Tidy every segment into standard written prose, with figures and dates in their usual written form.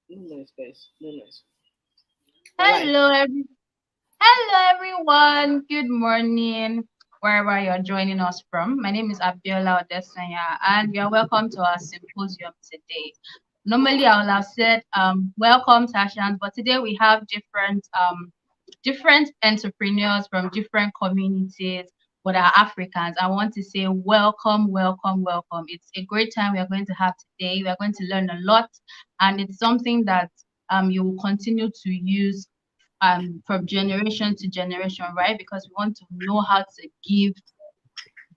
No nice, guys. No nice. We're live. Hello, hello everyone. Good morning, wherever you're joining us from. My name is Abiola Odesanya, and you're welcome to our symposium today. Normally, I would have said welcome, Tashan, but today we have different entrepreneurs from different communities, but are Africans. I want to say welcome, welcome, welcome. It's a great time we are going to have today. We are going to learn a lot, and it's something that you will continue to use from generation to generation, right? Because we want to know how to give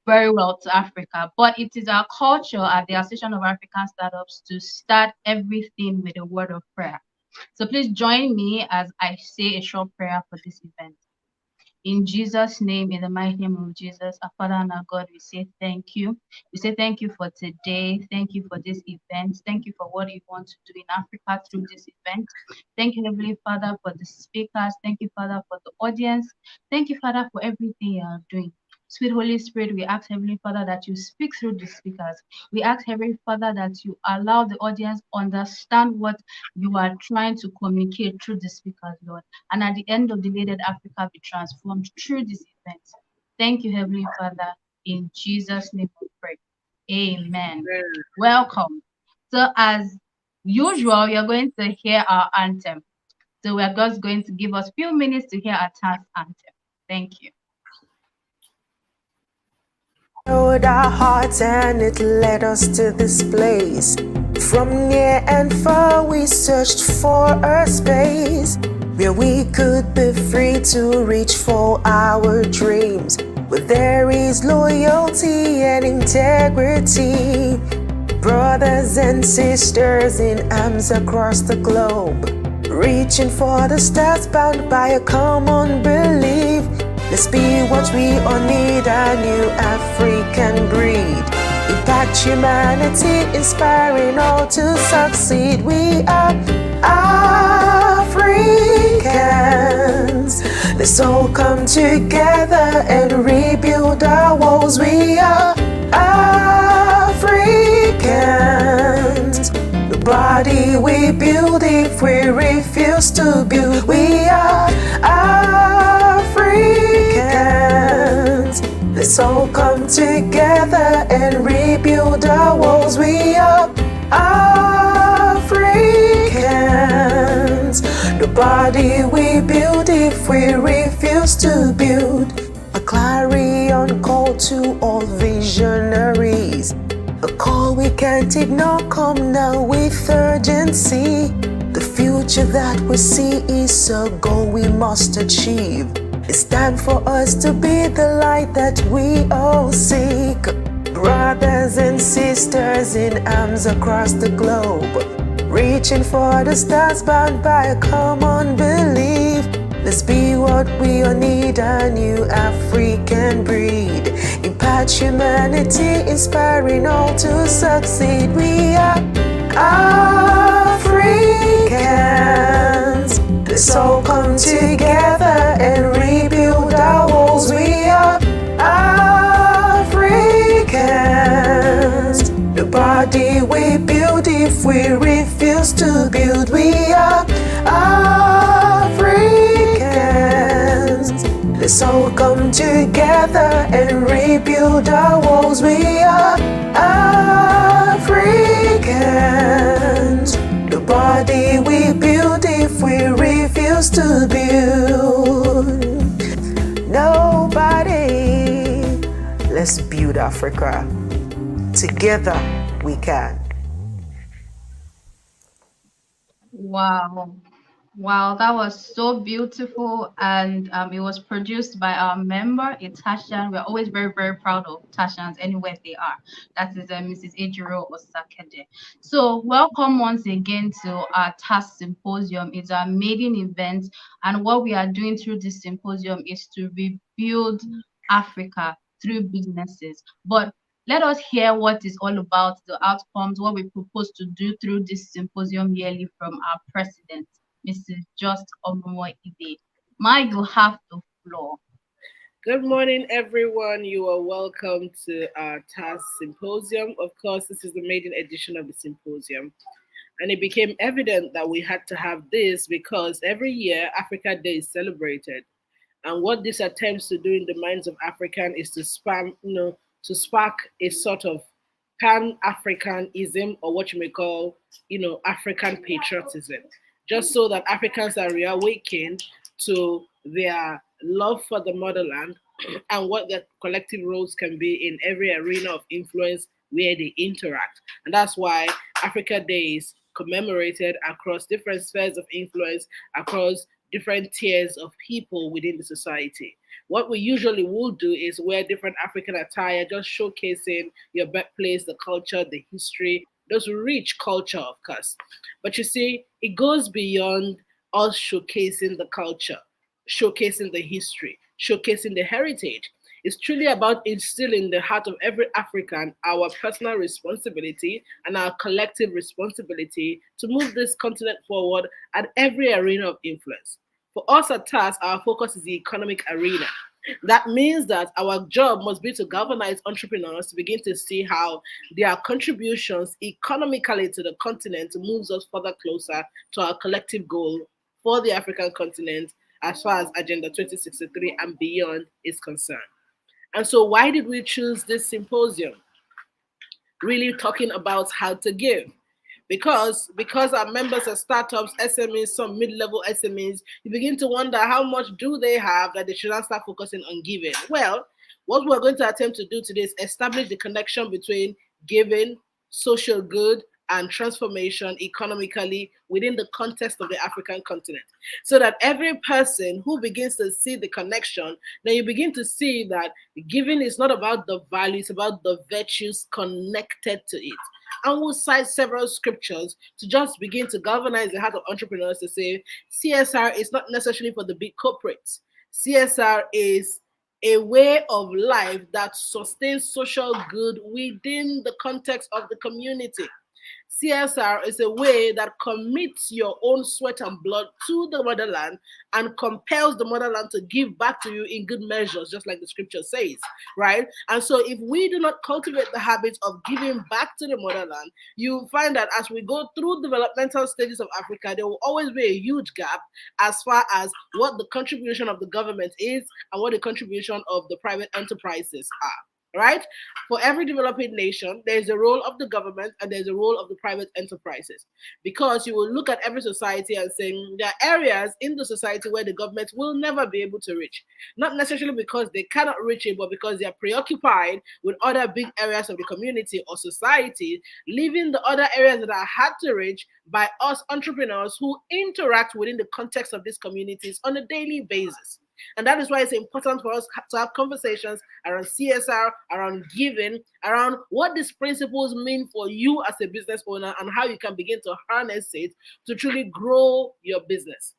very well to Africa. But it is our culture at the Association of African Startups to start everything with a word of prayer. So please join me as I say a short prayer for this event. In Jesus' name, in the mighty name of Jesus, our Father and our God, we say thank you. We say thank you for today. Thank you for this event. Thank you for what you want to do in Africa through this event. Thank you, Heavenly Father, for the speakers. Thank you, Father, for the audience. Thank you, Father, for everything you are doing. Sweet Holy Spirit, we ask Heavenly Father that you speak through the speakers. We ask Heavenly Father that you allow the audience understand what you are trying to communicate through the speakers, Lord. And at the end of the day, that Africa be transformed through this event. Thank you, Heavenly Father. In Jesus' name we pray. Amen. Amen. Welcome. So as usual, you're going to hear our anthem. So we're just going to give us a few minutes to hear our TAAS anthem. Thank you. Showed our hearts and it led us to this place. From near and far we searched for a space where we could be free to reach for our dreams, where there is loyalty and integrity. Brothers and sisters in arms across the globe, reaching for the stars, bound by a common belief. Let's be what we all need, a new African breed. Impact humanity, inspiring all to succeed. We are Africans. Let's all come together and rebuild our walls. We are Africans. The body we build if we refuse to build. We are Africans. Let's all come together and rebuild our walls. We are Africans. The body we build if we refuse to build. A clarion call to all visionaries, a call we can't ignore. Come now with urgency. The future that we see is a goal we must achieve. It's time for us to be the light that we all seek. Brothers and sisters in arms across the globe, reaching for the stars, bound by a common belief. Let's be what we all need, a new African breed. Impact humanity, inspiring all to succeed. We are Africans. Let's all come together and rebuild our walls. We are Africans. The body we build if we refuse to build. We are Africans. Let's all come together and rebuild our walls. We are Africans. The body we build if we refuse to build. Nobody. Let's build Africa. Together we can. Wow. Wow, that was so beautiful, and it was produced by our member, it's Tashan. We're always very, very proud of Tashans anywhere they are. That is Mrs. Ejiro Osakede. So, welcome once again to our TAAS Symposium. It's our maiden event, and what we are doing through this symposium is to rebuild Africa through businesses. But let us hear what is all about, the outcomes, what we propose to do through this symposium yearly from our president, Mrs. Just Omomo Ibe. Ma, you have the floor. Good morning, everyone. You are welcome to our TAAS Symposium. Of course, this is the maiden edition of the symposium. And it became evident that we had to have this because every year Africa Day is celebrated. And what this attempts to do in the minds of African is to to spark a sort of pan-Africanism, or what you may call, African patriotism, just so that Africans are reawakened to their love for the motherland and what their collective roles can be in every arena of influence where they interact. And that's why Africa Day is commemorated across different spheres of influence, across different tiers of people within the society. What we usually will do is wear different African attire, just showcasing your birthplace, the culture, the history, those rich culture, of course. But you see, it goes beyond us showcasing the culture, showcasing the history, showcasing the heritage. It's truly about instilling in the heart of every African our personal responsibility and our collective responsibility to move this continent forward at every arena of influence. For us at TAAS, our focus is the economic arena. That means that our job must be to galvanize entrepreneurs to begin to see how their contributions economically to the continent moves us further closer to our collective goal for the African continent as far as Agenda 2063 and beyond is concerned. And so, why did we choose this symposium? Really talking about how to give. Because our members are startups, SMEs, some mid-level SMEs, you begin to wonder how much do they have that they should not start focusing on giving. Well, what we're going to attempt to do today is establish the connection between giving, social good, and transformation economically within the context of the African continent. So that every person who begins to see the connection, then you begin to see that giving is not about the value, it's about the virtues connected to it. And we'll cite several scriptures to just begin to galvanize the heart of entrepreneurs to say CSR is not necessarily for the big corporates. CSR is a way of life that sustains social good within the context of the community. CSR is a way that commits your own sweat and blood to the motherland and compels the motherland to give back to you in good measures, just like the scripture says, right? And so if we do not cultivate the habit of giving back to the motherland, you find that as we go through developmental stages of Africa, there will always be a huge gap as far as what the contribution of the government is and what the contribution of the private enterprises are. Right? For every developing nation, there's a role of the government and there's a role of the private enterprises. Because you will look at every society and say there are areas in the society where the government will never be able to reach. Not necessarily because they cannot reach it, but because they are preoccupied with other big areas of the community or society, leaving the other areas that are hard to reach by us entrepreneurs who interact within the context of these communities on a daily basis. And that is why it's important for us to have conversations around CSR, around giving, around what these principles mean for you as a business owner and how you can begin to harness it to truly grow your business.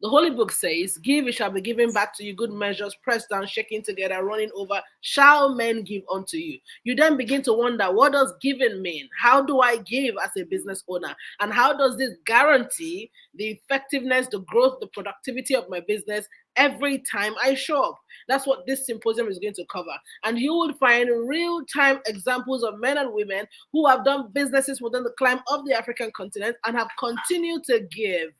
The Holy Book says, give, it shall be given back to you, good measures, pressed down, shaking together, running over, shall men give unto you. You then begin to wonder, what does giving mean? How do I give as a business owner? And how does this guarantee the effectiveness, the growth, the productivity of my business every time I show up? That's what this symposium is going to cover. And you will find real-time examples of men and women who have done businesses within the climb of the African continent and have continued to give,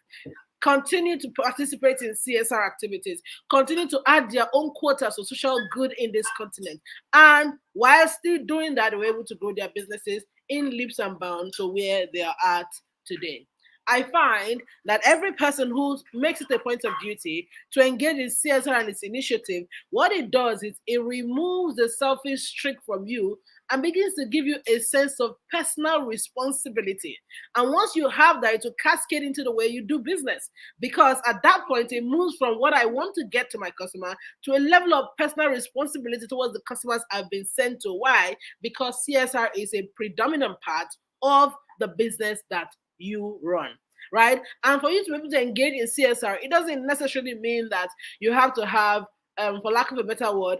continue to participate in CSR activities, continue to add their own quota to social good in this continent. And while still doing that, they were able to grow their businesses in leaps and bounds to where they are at today. I find that every person who makes it a point of duty to engage in CSR and its initiative, what it does is it removes the selfish streak from you and begins to give you a sense of personal responsibility. And once you have that, it will cascade into the way you do business. Because at that point, it moves from what I want to get to my customer to a level of personal responsibility towards the customers I've been sent to. Why? Because CSR is a predominant part of the business that you run. Right? And for you to be able to engage in CSR, it doesn't necessarily mean that you have to have, for lack of a better word,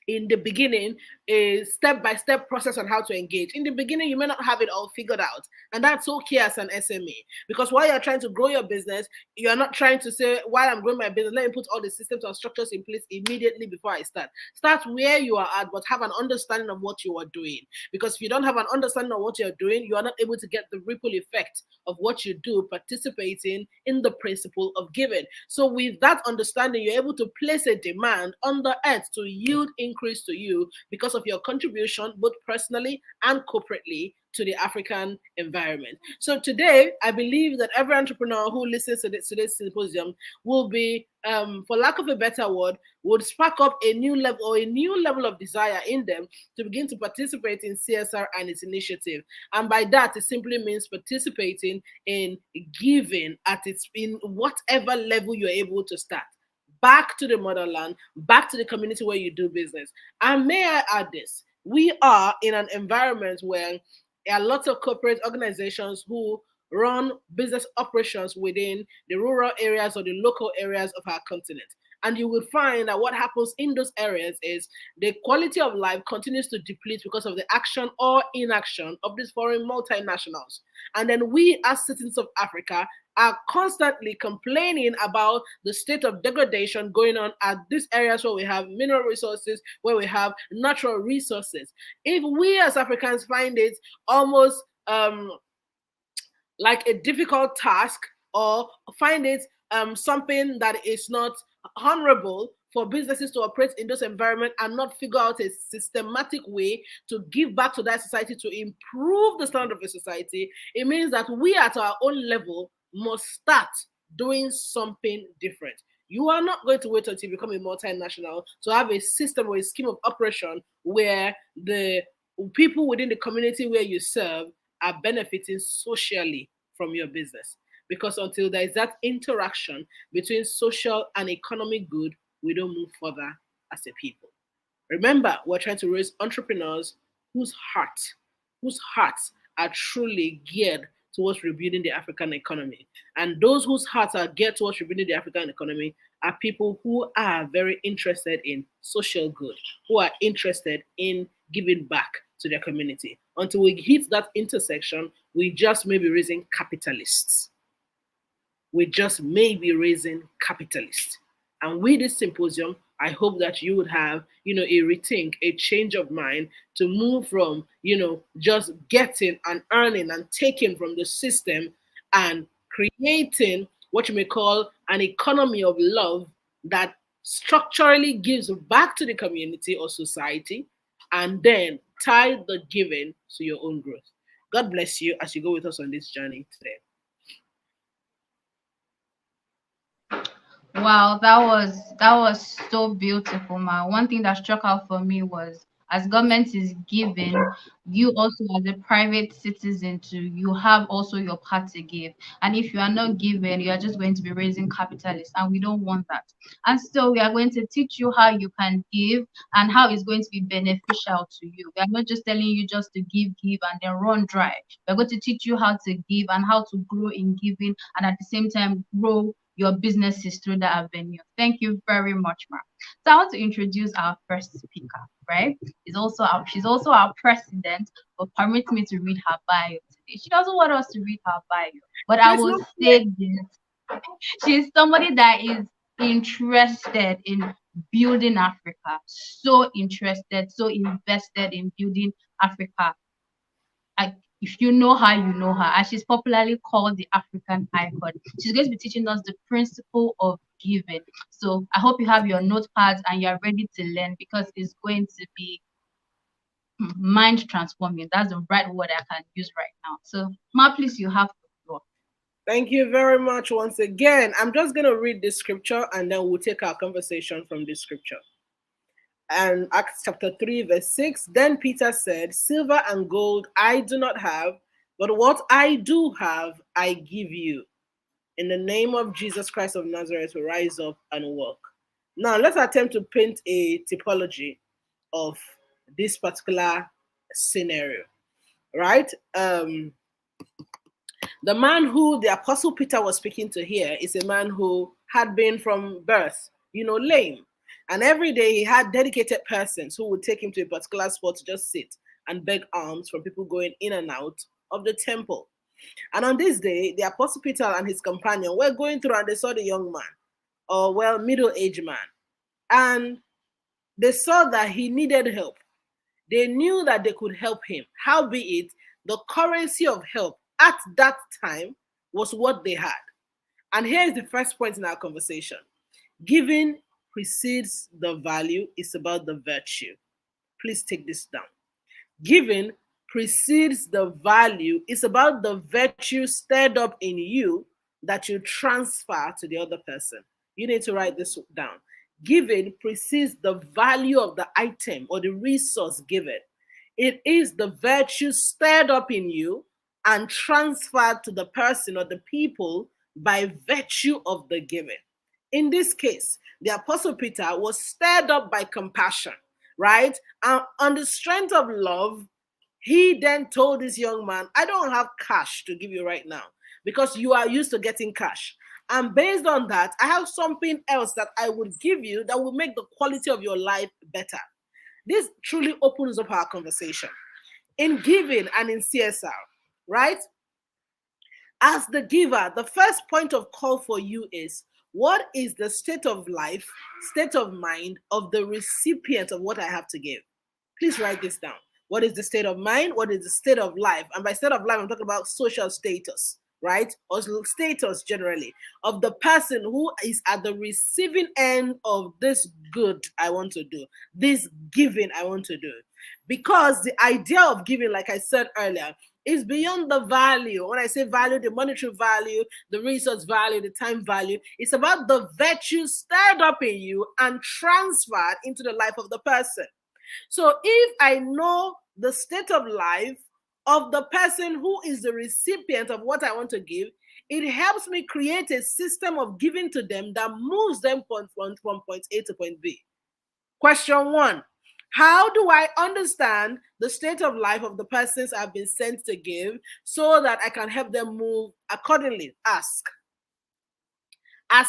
in the beginning a step-by-step process on how to engage. In the beginning, you may not have it all figured out, and that's okay as an SME, because while you're trying to grow your business, you're not trying to say, while I'm growing my business, let me put all the systems and structures in place immediately before I start. Start where you are at, but have an understanding of what you are doing, because if you don't have an understanding of what you're doing, you are not able to get the ripple effect of what you do, participating in the principle of giving. So with that understanding, you're able to place a demand on the earth to yield increase to you because of your contribution, both personally and corporately, to the African environment. So today, I believe that every entrepreneur who listens to today's symposium will be, for lack of a better word, would spark up a new level of desire in them to begin to participate in CSR and its initiative. And by that, it simply means participating in giving in whatever level you're able to start, back to the motherland, back to the community where you do business. And may I add this, we are in an environment where there are lots of corporate organizations who run business operations within the rural areas or the local areas of our continent. And you will find that what happens in those areas is the quality of life continues to deplete because of the action or inaction of these foreign multinationals. And then we, as citizens of Africa, are constantly complaining about the state of degradation going on at these areas where we have mineral resources, where we have natural resources. If we as Africans find it almost like a difficult task, or find it something that is not honorable for businesses to operate in those environments and not figure out a systematic way to give back to that society to improve the standard of the society, it means that we at our own level must start doing something different. You are not going to wait until you become a multinational to have a system or a scheme of operation where the people within the community where you serve are benefiting socially from your business. Because until there is that interaction between social and economic good, we don't move further as a people. Remember, we're trying to raise entrepreneurs whose hearts are truly geared towards rebuilding the African economy. And those whose hearts are geared towards rebuilding the African economy are people who are very interested in social good, who are interested in giving back to their community. Until we hit that intersection, we just may be raising capitalists. We just may be raising capitalists. And with this symposium, I hope that you would have, a rethink, a change of mind to move from, just getting and earning and taking from the system and creating what you may call an economy of love that structurally gives back to the community or society, and then tie the giving to your own growth. God bless you as you go with us on this journey today. Wow, that was so beautiful, ma. One thing that struck out for me was, as government is giving, you also as a private citizen too, you have also your part to give. And if you are not giving, you are just going to be raising capitalists, and we don't want that. And so we are going to teach you how you can give and how it's going to be beneficial to you. We are not just telling you just to give, and then run dry. We're going to teach you how to give and how to grow in giving, and at the same time grow your businesses through that avenue. Thank you very much, Ma. So I want to introduce our first speaker, right? She's also our president, but permit me to read her bio today. She doesn't want us to read her bio, but I will say this. She's somebody that is interested in building Africa, so interested, so invested in building Africa. If you know her, you know her. And she's popularly called the African icon. She's going to be teaching us the principle of giving. So I hope you have your notepads and you're ready to learn, because it's going to be mind transforming. That's the right word I can use right now. So, Ma, please, you have the floor. Thank you very much once again. I'm just going to read this scripture and then we'll take our conversation from this scripture. And Acts chapter 3, verse 6, then Peter said, silver and gold I do not have, but what I do have, I give you. In the name of Jesus Christ of Nazareth, rise up and walk. Now, let's attempt to paint a typology of this particular scenario, right? The man who the Apostle Peter was speaking to here is a man who had been from birth, lame. And every day he had dedicated persons who would take him to a particular spot to just sit and beg alms from people going in and out of the temple. And on this day, the Apostle Peter and his companion were going through and they saw the young man, or well, middle-aged man. And they saw that he needed help. They knew that they could help him. Howbeit, the currency of help at that time was what they had. And here is the first point in our conversation. Giving precedes the value, it's about the virtue. Please take this down. Giving precedes the value, it's about the virtue stirred up in you that you transfer to the other person. You need to write this down. Giving precedes the value of the item or the resource given. It is the virtue stirred up in you and transferred to the person or the people by virtue of the giving. In this case, the Apostle Peter was stirred up by compassion, right? And on the strength of love, he then told this young man, I don't have cash to give you right now because you are used to getting cash. And based on that, I have something else that I would give you that will make the quality of your life better. This truly opens up our conversation. In giving and in CSR, right? As the giver, the first point of call for you is, what is the state of life, state of mind of the recipient of what I have to give? Please write this down. What is the state of mind? What is the state of life? And by state of life, I'm talking about social status, right? Or status generally of the person who is at the receiving end of this good I want to do, this giving I want to do. Because the idea of giving, like I said earlier, is beyond the value. When I say value, the monetary value, the resource value, the time value, it's about the virtue stirred up in you and transferred into the life of the person. So if I know the state of life of the person who is the recipient of what I want to give, it helps me create a system of giving to them that moves them from point A to point B. Question 1. How do I understand the state of life of the persons I've been sent to give so that I can help them move accordingly? Ask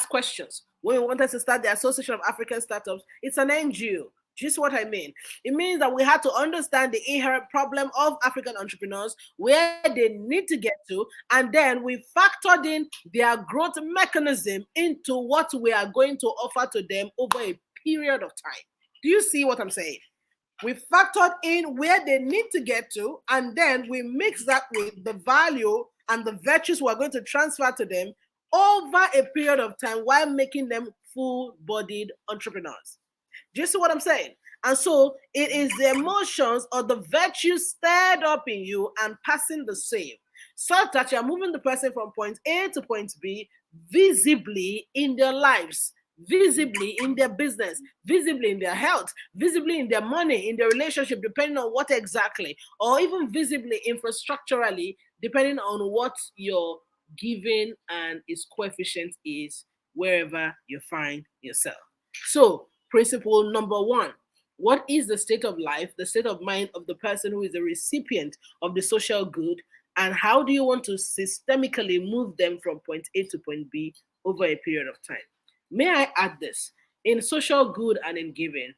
questions. When we wanted to start the Association of African Startups, it's an NGO. Just what I mean. It means that we had to understand the inherent problem of African entrepreneurs, where they need to get to, and then we factored in their growth mechanism into what we are going to offer to them over a period of time. Do you see what I'm saying? We factored in where they need to get to, and then we mix that with the value and the virtues we're going to transfer to them over a period of time while making them full-bodied entrepreneurs. Do you see what I'm saying? And so it is the emotions or the virtues stirred up in you and passing the same, such that you're moving the person from point A to point B visibly in their lives, visibly in their business, visibly in their health, visibly in their money, in their relationship, depending on what exactly, or even visibly infrastructurally, depending on what your giving and its coefficient is wherever you find yourself. So, principle number 1, what is the state of life, the state of mind of the person who is the recipient of the social good, and how do you want to systemically move them from point A to point B over a period of time? May I add this? In social good and in giving,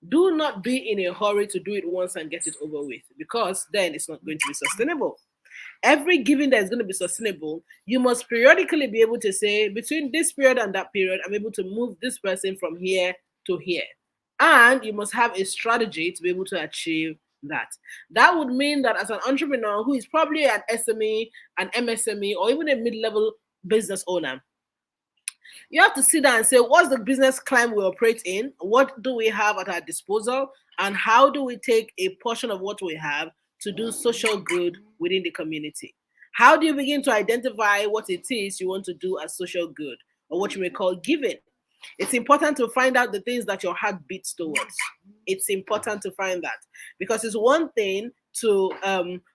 do not be in a hurry to do it once and get it over with, because then it's not going to be sustainable. Every giving that is going to be sustainable, you must periodically be able to say, between this period and that period, I'm able to move this person from here to here. And you must have a strategy to be able to achieve that. That would mean that as an entrepreneur who is probably an SME, an MSME, or even a mid-level business owner, you have to sit down and say, what's the business climate we operate in? What do we have at our disposal? And how do we take a portion of what we have to do social good within the community? How do you begin to identify what it is you want to do as social good, or what you may call giving? It's important to find out the things that your heart beats towards. It's important to find that, because it's one thing to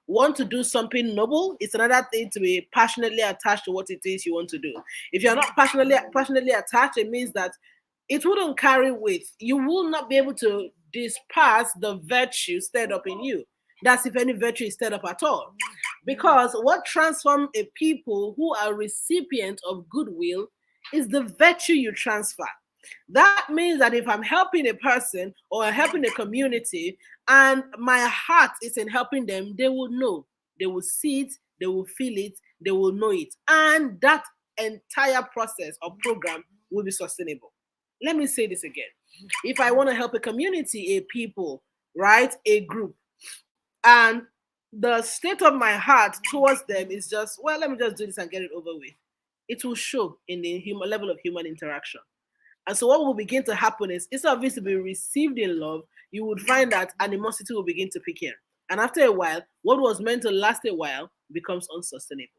want to do something noble. It's another thing to be passionately attached to what it is you want to do. If you're not passionately attached, it means that it wouldn't carry weight. You will not be able to disperse the virtue stirred up in you. That's if any virtue is stirred up at all. Because what transforms a people who are recipients of goodwill is the virtue you transfer. That means that if I'm helping a person or helping a community and my heart is in helping them, they will know. They will see it, they will feel it, they will know it. And that entire process or program will be sustainable. Let me say this again. If I want to help a community, a people, right, a group, and the state of my heart towards them is just, well, let me just do this and get it over with, it will show in the human level of human interaction. And so what will begin to happen is, instead of this to be received in love, you would find that animosity will begin to pick in. And after a while, what was meant to last a while becomes unsustainable.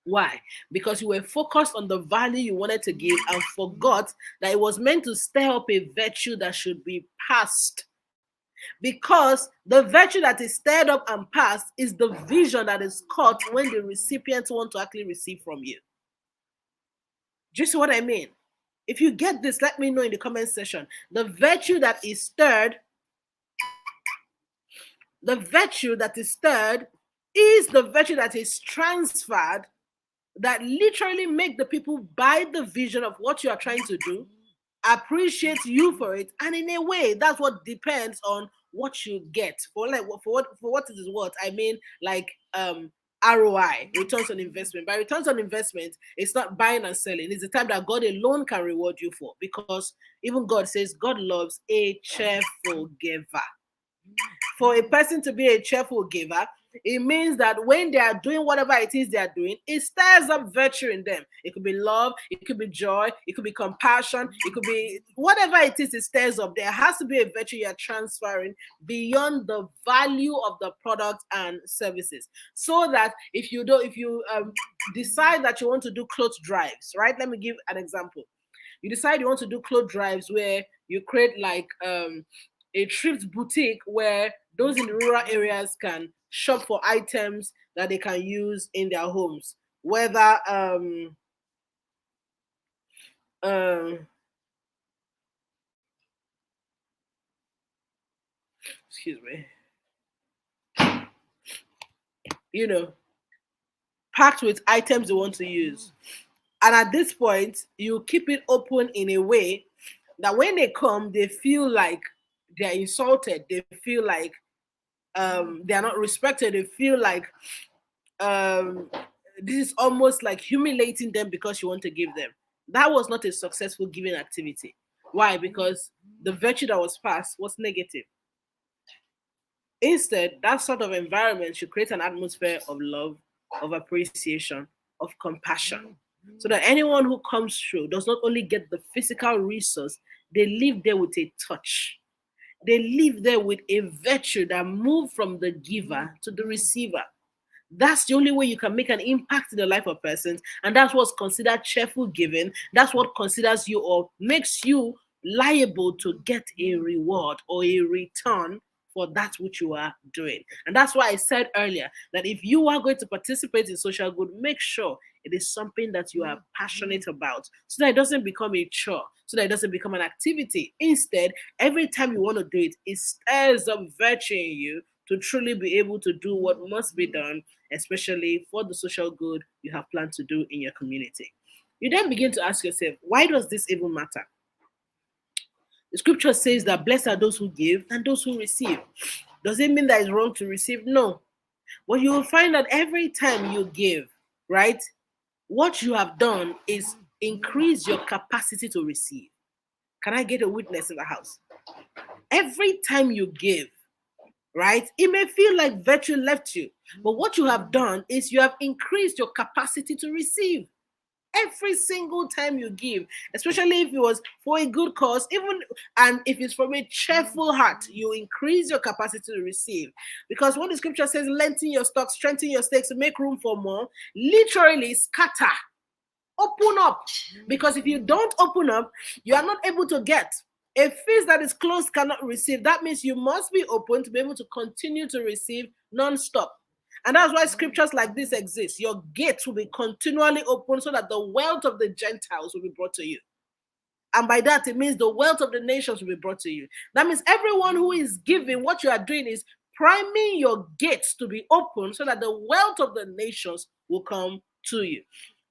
Why? Because you were focused on the value you wanted to give and forgot that it was meant to stir up a virtue that should be passed. Because the virtue that is stirred up and passed is the vision that is caught when the recipients want to actually receive from you. Do you see what I mean? If you get this, let me know in the comment section. The virtue that is stirred is the virtue that is transferred, that literally make the people buy the vision of what you are trying to do, appreciate you for it, and in a way, that's what depends on what you get for what it is worth. I mean, like ROI, returns on investment. By returns on investment, it's not buying and selling. It's the time that God alone can reward you for, because even God says God loves a cheerful giver. For a person to be a cheerful giver, it means that when they are doing whatever it is they are doing, it stirs up virtue in them. It could be love, it could be joy, it could be compassion, it could be whatever it is, it stirs up. There has to be a virtue you're transferring beyond the value of the product and services. So that if you decide that you want to do clothes drives, right? Let me give an example. You decide you want to do clothes drives where you create like a thrift boutique where those in the rural areas can shop for items that they can use in their homes, whether excuse me, packed with items they want to use. And at this point, you keep it open in a way that when they come, they feel like they're insulted. They feel like they're not respected. They feel like this is almost like humiliating them because you want to give them. That was not a successful giving activity. Why? Because the virtue that was passed was negative. Instead, that sort of environment should create an atmosphere of love, of appreciation, of compassion, so that anyone who comes through does not only get the physical resource, they live there with a touch. They live there with a virtue that moves from the giver to the receiver. That's the only way you can make an impact in the life of persons, and that's what's considered cheerful giving. That's what considers you or makes you liable to get a reward or a return for that which you are doing. And that's why I said earlier that if you are going to participate in social good, make sure it is something that you are passionate about, so that it doesn't become a chore, so that it doesn't become an activity. Instead, every time you want to do it, it stirs up virtue in you to truly be able to do what must be done, especially for the social good you have planned to do in your community. You then begin to ask yourself, why does this even matter? The scripture says that blessed are those who give and those who receive. Does it mean that it's wrong to receive? No. But you will find that every time you give, right, what you have done is increase your capacity to receive. Can I get a witness in the house? Every time you give, right, it may feel like virtue left you, but what you have done is you have increased your capacity to receive. Every single time you give, especially if it was for a good cause, and if it's from a cheerful heart, you increase your capacity to receive. Because what the scripture says, lengthen your stock, strengthen your stakes to make room for more, literally scatter, open up. Because if you don't open up, you are not able to get. A feast that is closed cannot receive. That means you must be open to be able to continue to receive non-stop. And that's why scriptures like this exist. Your gates will be continually open so that the wealth of the Gentiles will be brought to you. And by that, it means the wealth of the nations will be brought to you. That means everyone who is giving, what you are doing is priming your gates to be open so that the wealth of the nations will come to you.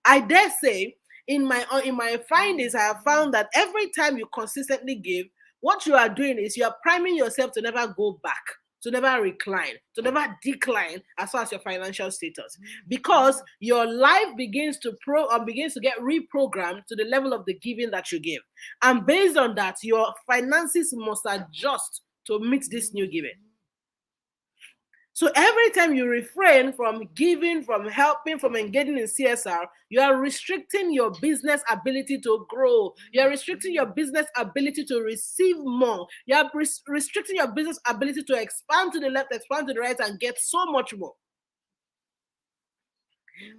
I dare say, in my findings, I have found that every time you consistently give, what you are doing is you are priming yourself to never go back, to never recline, to never decline as far as your financial status, because your life begins to get reprogrammed to the level of the giving that you give, and based on that, your finances must adjust to meet this new giving. So every time you refrain from giving, from helping, from engaging in CSR, you are restricting your business ability to grow. You are restricting your business ability to receive more. You are restricting your business ability to expand to the left, expand to the right, and get so much more.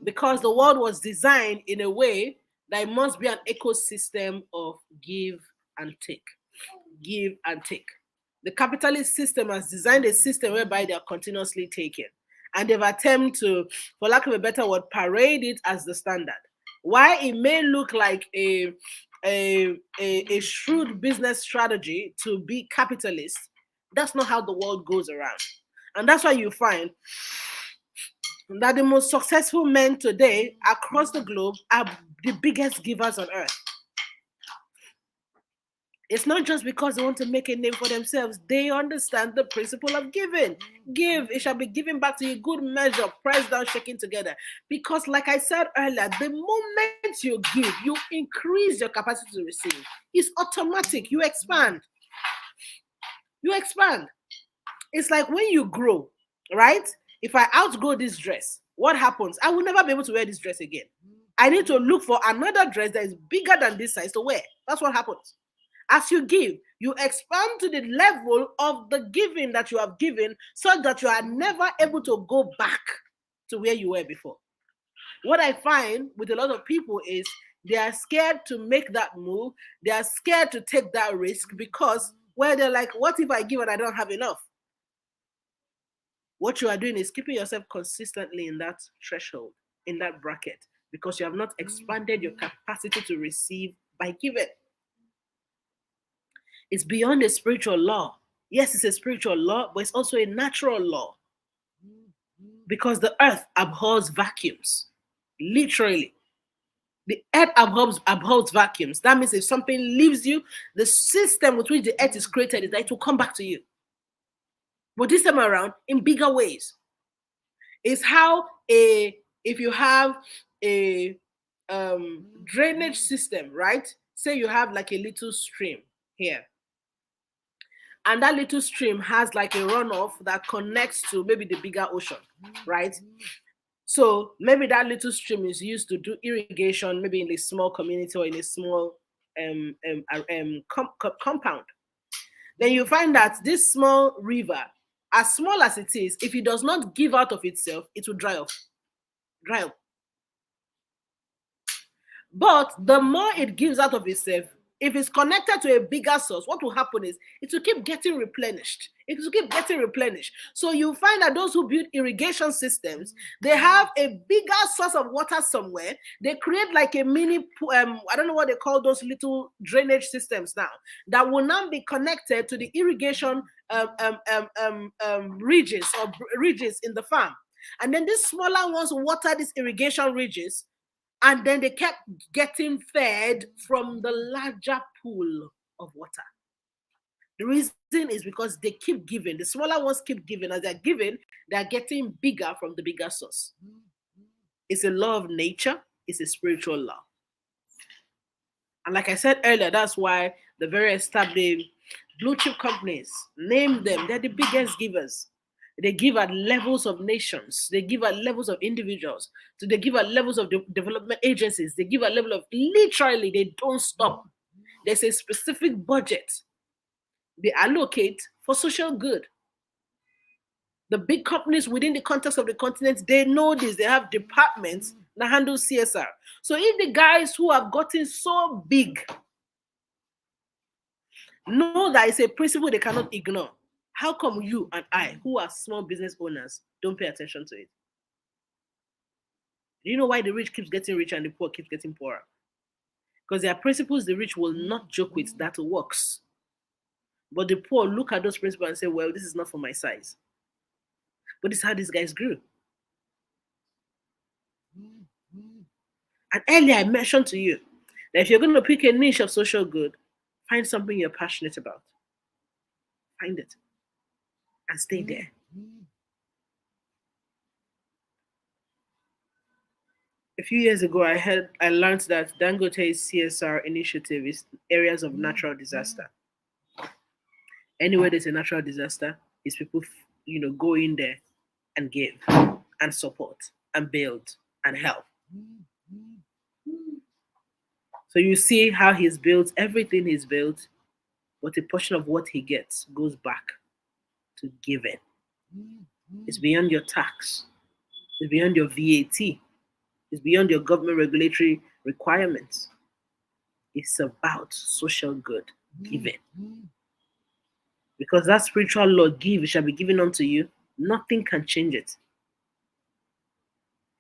Because the world was designed in a way that it must be an ecosystem of give and take. Give and take. The capitalist system has designed a system whereby they are continuously taken. And they've attempted to, for lack of a better word, parade it as the standard. Why it may look like a shrewd business strategy to be capitalist, that's not how the world goes around. And that's why you find that the most successful men today across the globe are the biggest givers on earth. It's not just because they want to make a name for themselves. They understand the principle of giving. Give, it shall be given back to you, good measure, pressed down, shaking together. Because like I said earlier, the moment you give, you increase your capacity to receive. It's automatic. You expand. You expand. It's like when you grow, right? If I outgrow this dress, what happens? I will never be able to wear this dress again. I need to look for another dress that is bigger than this size to wear. That's what happens. As you give, you expand to the level of the giving that you have given, so that you are never able to go back to where you were before. What I find with a lot of people is they are scared to make that move. They are scared to take that risk because, well, they're like, what if I give and I don't have enough? What you are doing is keeping yourself consistently in that threshold, in that bracket, because you have not expanded your capacity to receive by giving. It's beyond a spiritual law. Yes, it's a spiritual law, but it's also a natural law. Because the earth abhors vacuums. Literally. The earth abhors vacuums. That means if something leaves you, the system with which the earth is created is that it will come back to you. But this time around, in bigger ways. It's how if you have a drainage system, right? Say you have like a little stream here. And that little stream has like a runoff that connects to maybe the bigger ocean, right? So maybe that little stream is used to do irrigation, maybe in a small community or in a small compound. Then you find that this small river, as small as it is, if it does not give out of itself, it will dry up. But the more it gives out of itself, if it's connected to a bigger source, what will happen is it will keep getting replenished. It will keep getting replenished. So you find that those who build irrigation systems, they have a bigger source of water somewhere. They create like a mini, I don't know what they call those little drainage systems now, that will now be connected to the irrigation ridges in the farm. And then these smaller ones water these irrigation ridges, and then they kept getting fed from the larger pool of water. The reason is because they keep giving. The smaller ones keep giving. As they're giving, they're getting bigger from the bigger source. It's a law of nature. It's a spiritual law. And like I said earlier, that's why the very established blue chip companies, name them, they're the biggest givers. They give at levels of nations. They give at levels of individuals. So they give at levels of development agencies. They give at level of, literally, they don't stop. There's a specific budget they allocate for social good. The big companies within the context of the continent, they know this. They have departments that handle CSR. So if the guys who have gotten so big know that it's a principle they cannot ignore, how come you and I, who are small business owners, don't pay attention to it? Do you know why the rich keeps getting richer and the poor keeps getting poorer? Because there are principles the rich will not joke with that works. But the poor look at those principles and say, well, this is not for my size. But this is how these guys grew. And earlier I mentioned to you that if you're going to pick a niche of social good, find something you're passionate about. Find it and stay there. A few years ago, I learned that Dangote's CSR initiative is areas of natural disaster. Anywhere there's a natural disaster, is people go in there and give and support and build and help. So you see how he's built everything he's built, but a portion of what he gets goes back to giving. It's beyond your tax. It's beyond your VAT. It's beyond your government regulatory requirements. It's about social good, giving. Because that spiritual law, give, it shall be given unto you, nothing can change it.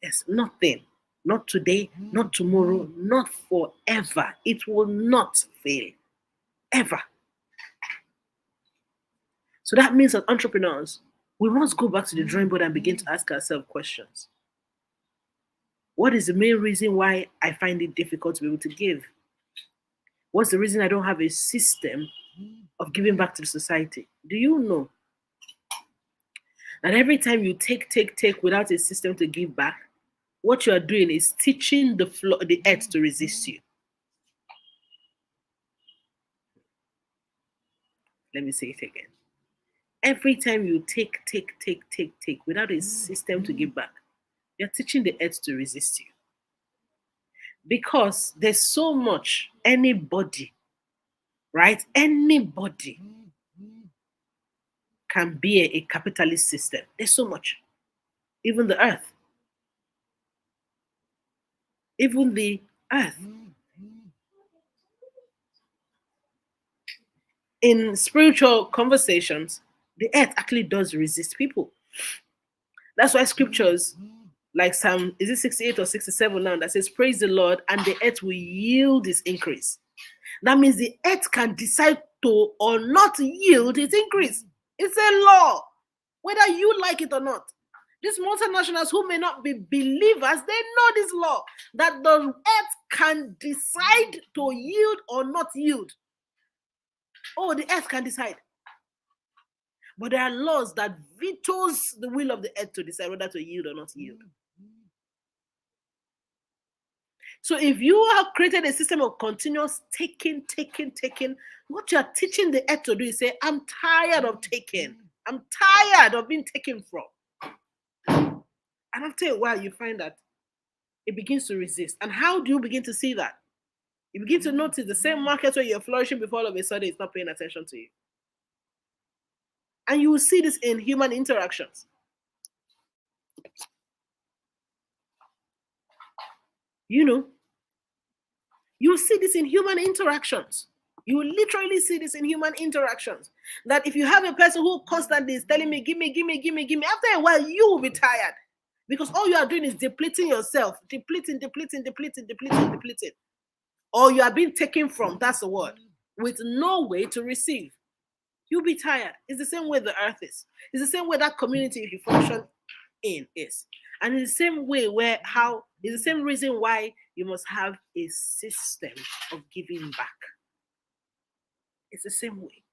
Yes, nothing. Not today, not tomorrow, not forever. It will not fail. Ever. So that means that entrepreneurs, we must go back to the drawing board and begin to ask ourselves questions. What is the main reason why I find it difficult to be able to give? What's the reason I don't have a system of giving back to the society? Do you know that every time you take without a system to give back, what you are doing is teaching the earth to resist you? Let me say it again. Every time you take without a system to give back, you're teaching the earth to resist you. Because there's so much anybody, right? Anybody can be a capitalist system. There's so much. Even the earth. Even the earth. In spiritual conversations, the earth actually does resist people. That's why scriptures like Psalm, is it 68 or 67 now, that says, praise the Lord, and the earth will yield its increase. That means the earth can decide to or not yield its increase. It's a law, whether you like it or not. These multinationals who may not be believers, they know this law, that the earth can decide to yield or not yield. Oh, the earth can decide. But there are laws that vetoes the will of the earth to decide whether to yield or not yield. So if you have created a system of continuous taking, what you are teaching the earth to do is say, I'm tired of taking. I'm tired of being taken from. And after a while, you find that it begins to resist. And how do you begin to see that? You begin to notice the same market where you're flourishing before all of a sudden it's not paying attention to you. And you will see this in human interactions. You will see this in human interactions. You will literally see this in human interactions. That if you have a person who constantly is telling me, give me, after a while, you will be tired. Because all you are doing is depleting yourself. Depleting. Or you are being taken from, that's the word, with no way to receive. You'll be tired. It's the same way the earth is. It's the same way that community you function in is. And it's the same way it's the same reason why you must have a system of giving back. It's the same way.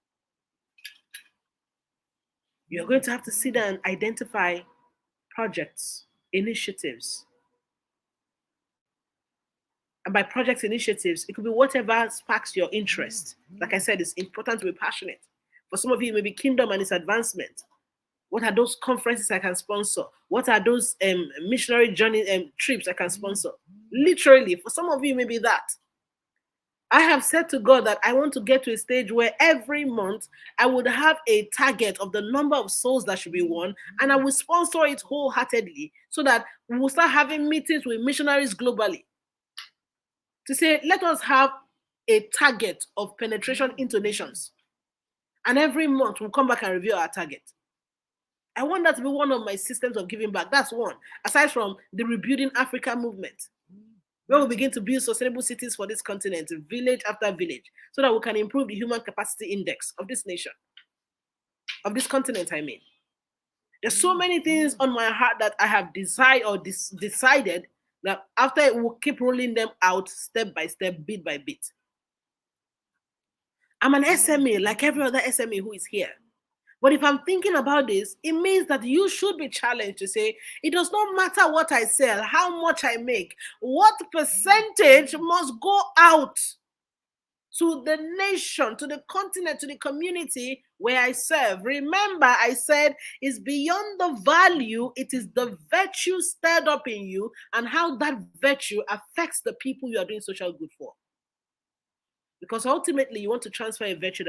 You're going to have to sit down and identify projects, initiatives. And by projects, initiatives, it could be whatever sparks your interest. Like I said, it's important to be passionate. For some of you, it may be kingdom and its advancement. What are those conferences I can sponsor? What are those missionary journey trips I can sponsor? Literally, for some of you, maybe that. I have said to God that I want to get to a stage where every month I would have a target of the number of souls that should be won, and I will sponsor it wholeheartedly so that we will start having meetings with missionaries globally to say, let us have a target of penetration into nations. And every month we'll come back and review our target. I want that to be one of my systems of giving back. That's one. Aside from the Rebuilding Africa movement, where we begin to build sustainable cities for this continent, village after village, so that we can improve the human capacity index of this nation, of this continent, I mean. There's so many things on my heart that I have decided Now, after it, we'll keep rolling them out step by step, bit by bit. I'm an SME like every other SME who is here. But if I'm thinking about this, it means that you should be challenged to say, it does not matter what I sell, how much I make, what percentage must go out to the nation, to the continent, to the community where I serve. Remember, I said it's beyond the value, it is the virtue stirred up in you and how that virtue affects the people you are doing social good for. Because ultimately, you want to transfer a virtue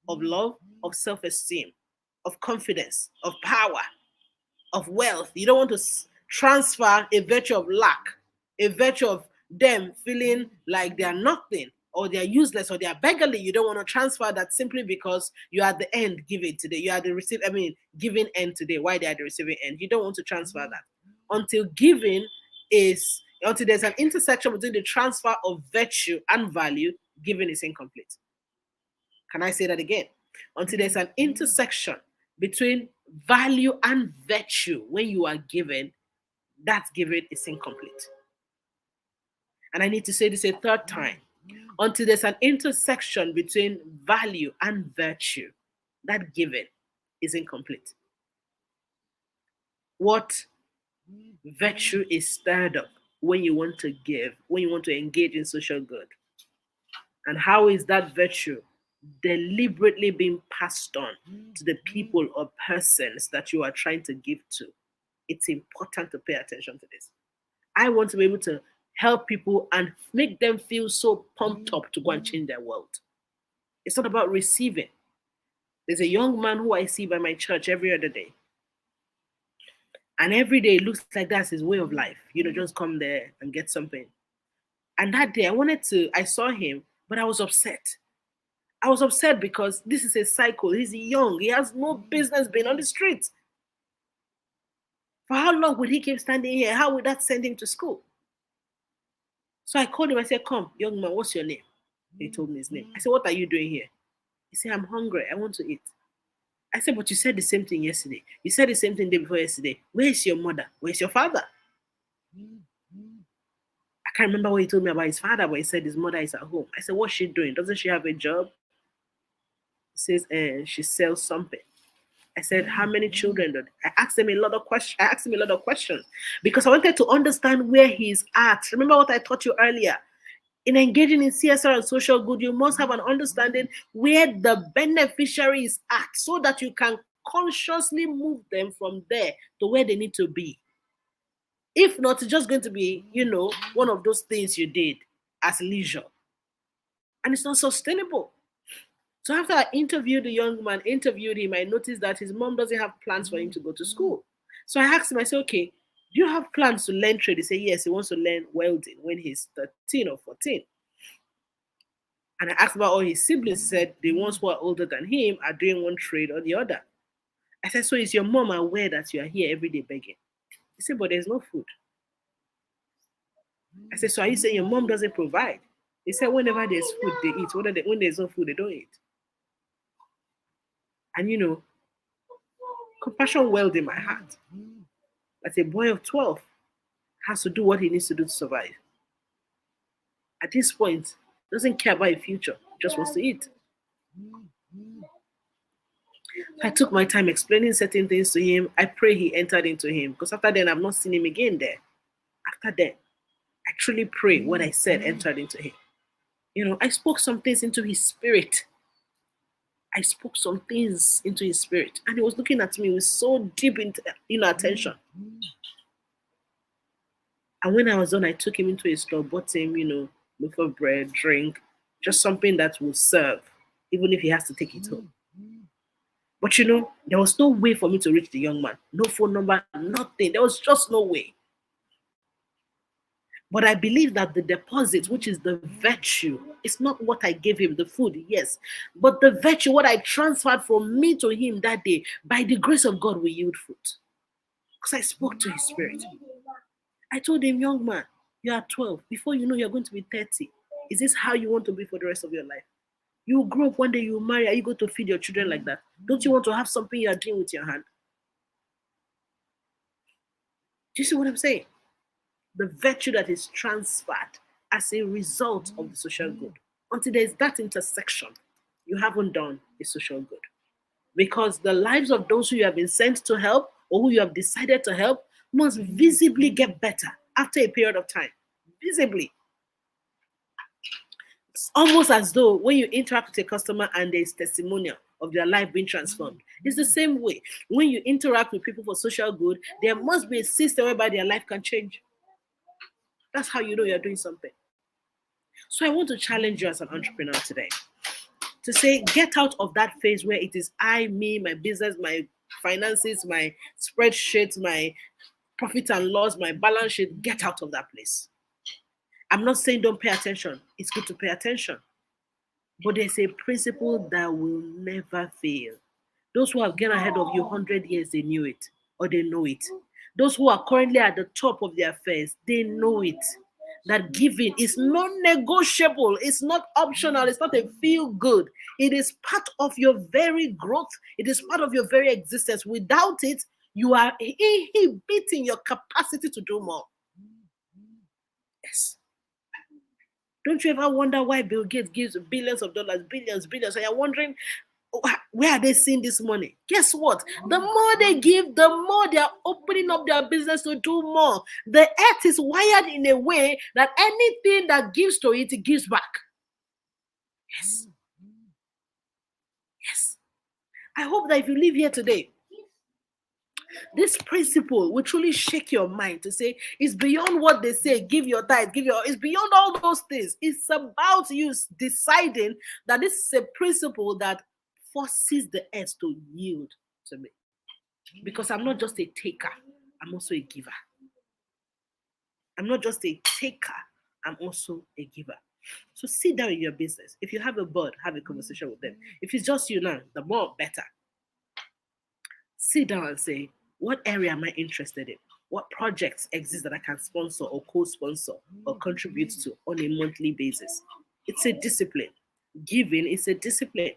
of love, of self-esteem, of confidence, of power, of wealth. You don't want to transfer a virtue of lack, a virtue of them feeling like they are nothing or they are useless or they are beggarly. You don't want to transfer that simply because you are at the end giving today. You are the giving end today. Why they are the receiving end? You don't want to transfer that until until there's an intersection between the transfer of virtue and value. Giving is incomplete. Can I say that again? Until there's an intersection between value and virtue when you are given, that giving is incomplete. And I need to say this a third time. Until there's an intersection between value and virtue, that giving is incomplete. What virtue is stirred up when you want to give, when you want to engage in social good? And how is that virtue deliberately being passed on to the people or persons that you are trying to give to? It's important to pay attention to this. I want to be able to help people and make them feel so pumped up to go and change their world. It's not about receiving. There's a young man who I see by my church every other day. And every day it looks like that's his way of life. Just come there and get something. And that day I saw him, but I was upset. I was upset because this is a cycle. He's young. He has no business being on the street. For how long would he keep standing here? How would that send him to school? So I called him. I said, come, young man, what's your name? He told me his name. I said, what are you doing here? He said, I'm hungry. I want to eat. I said, but you said the same thing yesterday. You said the same thing the day before yesterday. Where is your mother? Where is your father? I can't remember what he told me about his father, but he said his mother is at home. I said, what's she doing? Doesn't she have a job? He says, she sells something. I said, how many children? I asked him a lot of questions because I wanted to understand where he's at. Remember what I taught you earlier? In engaging in CSR and social good, you must have an understanding where the beneficiary is at so that you can consciously move them from there to where they need to be. If not, it's just going to be, one of those things you did as leisure. And it's not sustainable. So after I interviewed the young man, I noticed that his mom doesn't have plans for him to go to school. So I asked him, I said, okay, do you have plans to learn trade? He said, yes, he wants to learn welding when he's 13 or 14. And I asked about all his siblings. He said, the ones who are older than him are doing one trade or the other. I said, so is your mom aware that you are here every day begging? He said, but there's no food. I said, so are you saying your mom doesn't provide? He said, whenever there's food, they eat. When there's no food, they don't eat. And compassion welled in my heart. That a boy of 12 has to do what he needs to do to survive. At this point, doesn't care about a future, just wants to eat. I took my time explaining certain things to him. I pray he entered into him, because after then, I've not seen him again there. After then, I truly pray what I said entered into him. I spoke some things into his spirit. And he was looking at me with so deep attention. And when I was done, I took him into a store, bought him, loaf of bread, drink, just something that will serve, even if he has to take it home. But there was no way for me to reach the young man. No phone number, nothing. There was just no way. But I believe that the deposit, which is the virtue, is not what I gave him, the food, yes. But the virtue, what I transferred from me to him that day, by the grace of God, will yield fruit. Because I spoke to his spirit. I told him, young man, you are 12. Before you know, you're going to be 30. Is this how you want to be for the rest of your life? You grow up one day, you marry. Are you going to feed your children like that? Don't you want to have something you are doing with your hand? Do you see what I'm saying? the virtue that is transferred as a result of the social good. Until there's that intersection, you haven't done a social good. Because the lives of those who you have been sent to help or who you have decided to help must visibly get better after a period of time. Visibly. It's almost as though when you interact with a customer and there is testimonial of their life being transformed. It's the same way. When you interact with people for social good, there must be a system whereby their life can change. That's how you know you're doing something. So I want to challenge you as an entrepreneur today to say, get out of that phase where it is I, me, my business, my finances, my spreadsheets, my profit and loss, my balance sheet. Get out of that place. I'm not saying don't pay attention. It's good to pay attention. But there's a principle that will never fail. Those who have gone ahead of you 100 years, they knew it or they know it. Those who are currently at the top of their affairs, they know it. That giving is non-negotiable. It's not optional. It's not a feel good. It is part of your very growth. It is part of your very existence. Without it, you are inhibiting your capacity to do more. Yes. Don't you ever wonder why Bill Gates gives billions of dollars, billions, and you're wondering, where are they seeing this money? Guess what? The more they give, the more they are opening up their business to do more. The earth is wired in a way that anything that gives to it, it gives back. Yes. Yes. I hope that if you live here today, this principle will truly shake your mind to say it's beyond what they say, give your tithe, it's beyond all those things. It's about you deciding that this is a principle that forces the earth to yield to me. Because I'm not just a taker, I'm also a giver. I'm not just a taker, I'm also a giver. So sit down in your business. If you have a board, have a conversation with them. If it's just you now, the more better. Sit down and say, what area am I interested in? What projects exist that I can sponsor or co-sponsor or contribute to on a monthly basis? It's a discipline. Giving is a discipline.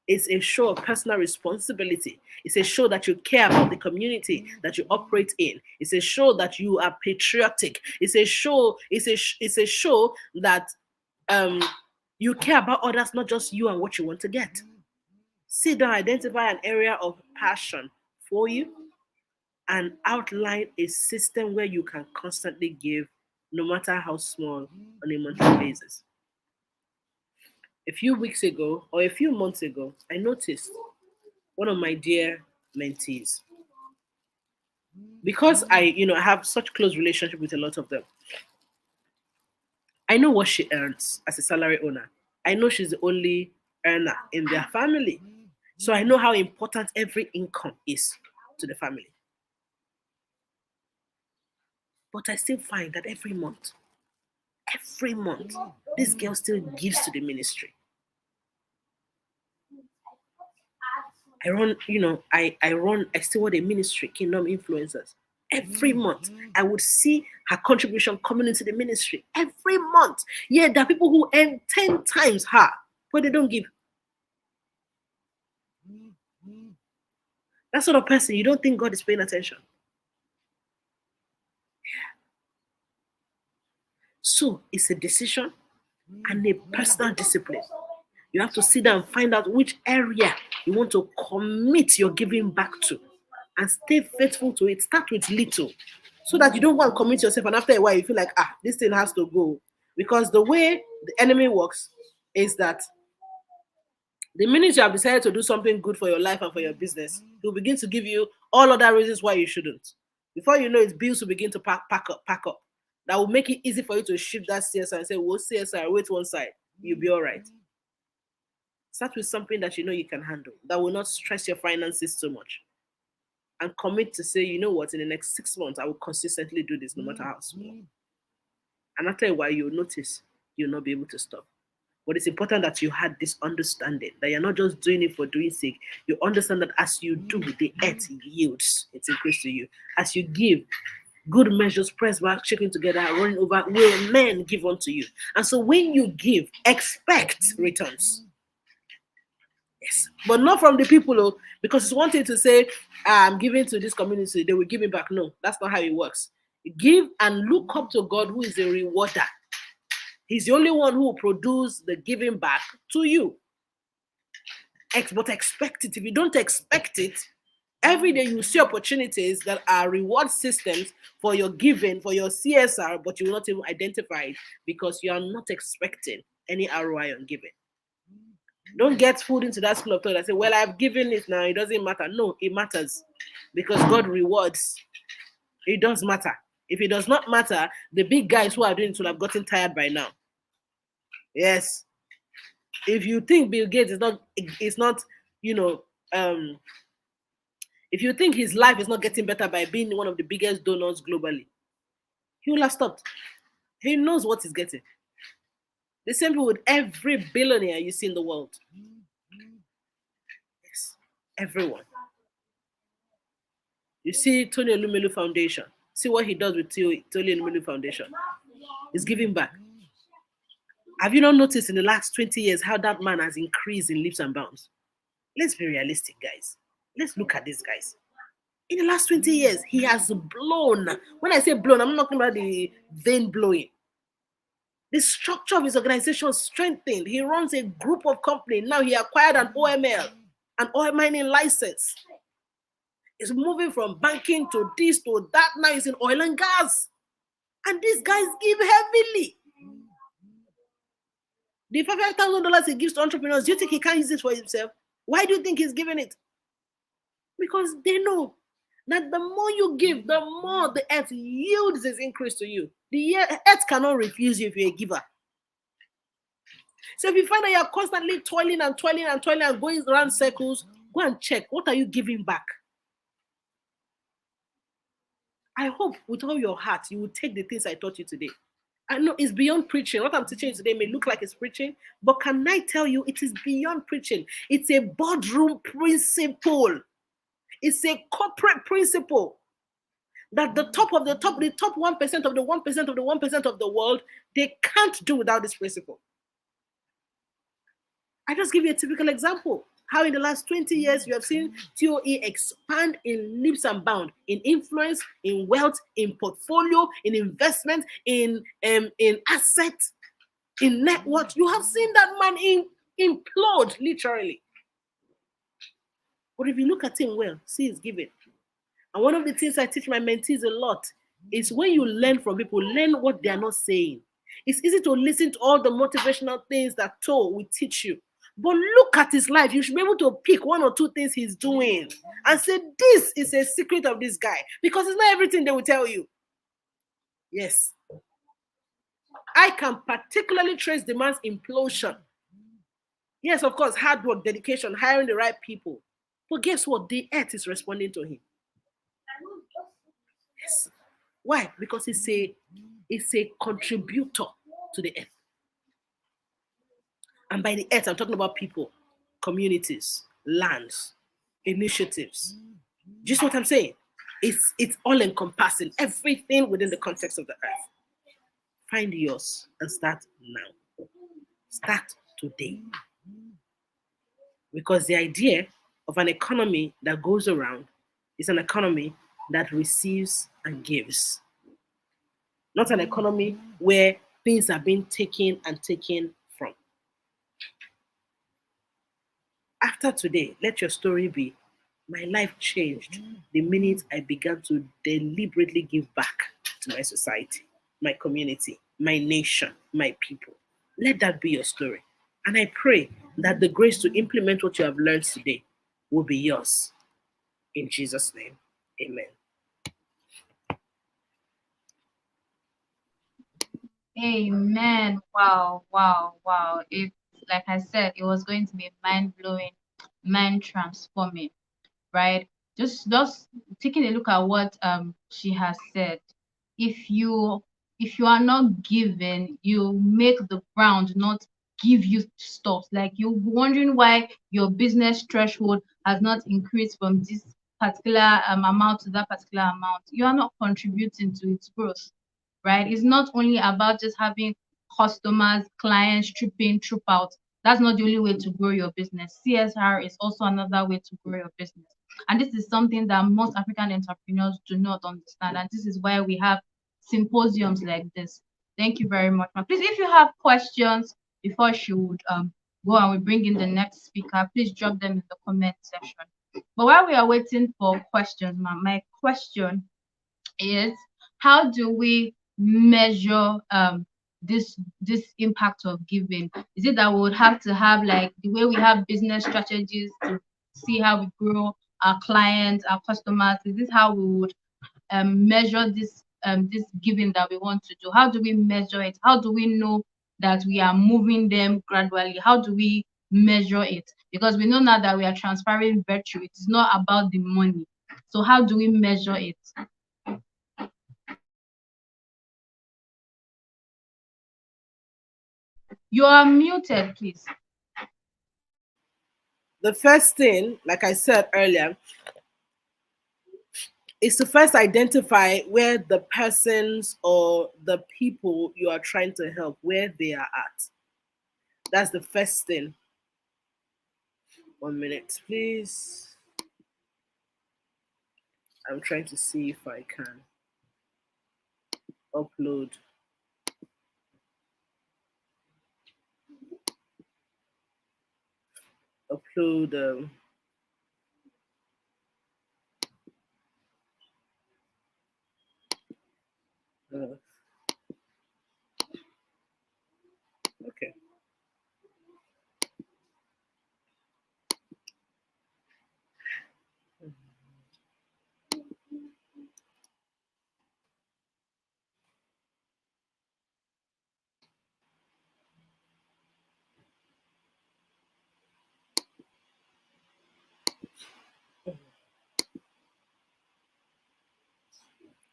It's a show of personal responsibility. It's a show that you care about the community that you operate in. It's a show that you are patriotic. It's a show that you care about others, not just you and what you want to get. Sit down, identify an area of passion for you, and outline a system where you can constantly give, no matter how small, on a monthly basis. A few weeks ago or a few months ago, I noticed one of my dear mentees. Because I have such close relationship with a lot of them, I know what she earns as a salary owner. I know she's the only earner in their family. So I know how important every income is to the family. But I still find that every month, this girl still gives to the ministry. I still want a ministry, Kingdom Influencers. Every month, I would see her contribution coming into the ministry. Every month. Yeah, there are people who earn 10 times her, but they don't give. That sort of person, you don't think God is paying attention. Yeah. So it's a decision and a personal discipline. You have to sit down and find out which area you want to commit your giving back to and stay faithful to it. Start with little so that you don't want to commit yourself and after a while you feel like, this thing has to go. Because the way the enemy works is that the minute you have decided to do something good for your life and for your business, he'll begin to give you all other reasons why you shouldn't. Before you know it, bills will begin to pack up. That will make it easy for you to shift that CSR and say, well, CSR, wait one side. You'll be all right. Start with something that you know you can handle, that will not stress your finances too much. And commit to say, you know what, in the next 6 months, I will consistently do this no matter how small. And after a while, you'll notice you'll not be able to stop. But it's important that you had this understanding, that you're not just doing it for doing sake. You understand that as you do, the earth yields. It's increased to you. As you give, good measures, pressed back, shaking together, running over, will men give unto you. And so when you give, expect returns. Yes, but not from the people, because it's one thing to say, I'm giving to this community, they will give me back. No, that's not how it works. Give and look up to God, who is a rewarder. He's the only one who will produce the giving back to you. But expect it. If you don't expect it, every day you see opportunities that are reward systems for your giving, for your CSR, but you will not even identify it because you are not expecting any ROI on giving. Don't get food into that school of thought and say, well, I've given it now, it doesn't matter. No, it matters because God rewards. It does matter. If it does not matter, the big guys who are doing it will have gotten tired by now. Yes. If you think Bill Gates is not, if you think his life is not getting better by being one of the biggest donors globally, he will have stopped. He knows what he's getting. The same thing with every billionaire you see in the world. Yes, everyone. You see Tony Elumelu Foundation. See what he does with Tony Elumelu Foundation. He's giving back. Have you not noticed in the last 20 years how that man has increased in leaps and bounds? Let's be realistic, guys. Let's look at this, guys. In the last 20 years, he has blown. When I say blown, I'm not talking about the vein blowing. The structure of his organization strengthened. He runs a group of companies. Now he acquired an OML, an oil mining license. He's moving from banking to this to that. Now he's in oil and gas. And these guys give heavily. The $5,000 he gives to entrepreneurs, do you think he can't use it for himself? Why do you think he's giving it? Because they know that the more you give, the more the earth yields its increase to you. The earth cannot refuse you if you're a giver. So if you find that you're constantly toiling and going around circles, go and check. What are you giving back? I hope with all your heart, you will take the things I taught you today. I know it's beyond preaching. What I'm teaching you today may look like it's preaching, but can I tell you it is beyond preaching? It's a boardroom principle. It's a corporate principle that the top 1% of the 1% of the 1% of the world, they can't do without this principle. I just give you a typical example. How in the last 20 years, you have seen TOE expand in leaps and bounds, in influence, in wealth, in portfolio, in investment, in assets, in net worth. You have seen that man implode, literally. But if you look at him well, see his giving. And one of the things I teach my mentees a lot is when you learn from people, learn what they are not saying. It's easy to listen to all the motivational things that Toe will teach you. But look at his life. You should be able to pick one or two things he's doing and say, this is a secret of this guy. Because it's not everything they will tell you. Yes. I can particularly trace the man's implosion. Yes, of course, hard work, dedication, hiring the right people. But guess what? The earth is responding to him. Yes. Why? Because it's a contributor to the earth. And by the earth, I'm talking about people, communities, lands, initiatives. Just what I'm saying? It's all encompassing, everything within the context of the earth. Find yours and start now. Start today. Because the idea of an economy that goes around is an economy that receives and gives. Not an economy where things are being taken and taken from. After today, let your story be, my life changed the minute I began to deliberately give back to my society, my community, my nation, my people. Let that be your story. And I pray that the grace to implement what you have learned today will be yours. In Jesus' name, amen. Amen. Wow, wow, wow. It's like I said, it was going to be mind-blowing, mind-transforming, right? Just taking a look at what she has said. If you are not given, you make the ground not give you stuff. Like you're wondering why your business threshold has not increased from this particular amount to that particular amount. You are not contributing to its growth, right? It's not only about just having customers, clients troop in, troop out. That's not the only way to grow your business. CSR is also another way to grow your business. And this is something that most African entrepreneurs do not understand. And this is why we have symposiums like this. Thank you very much, ma'am. Please, if you have questions before she would go and we bring in the next speaker, please drop them in the comment section. But while we are waiting for questions, ma'am, my question is, how do we measure this impact of giving? Is it that we would have to have, like the way we have business strategies to see how we grow our clients, our customers? Is this how we would measure this giving that we want to do? How do we measure it? How do we know that we are moving them gradually? How do we measure it? Because we know now that we are transferring virtue. It is not about the money. So how do we measure it? You are muted, please. The first thing, like I said earlier, is to first identify where the persons or the people you are trying to help, where they are at. That's the first thing. 1 minute, please. I'm trying to see if I can upload. Okay.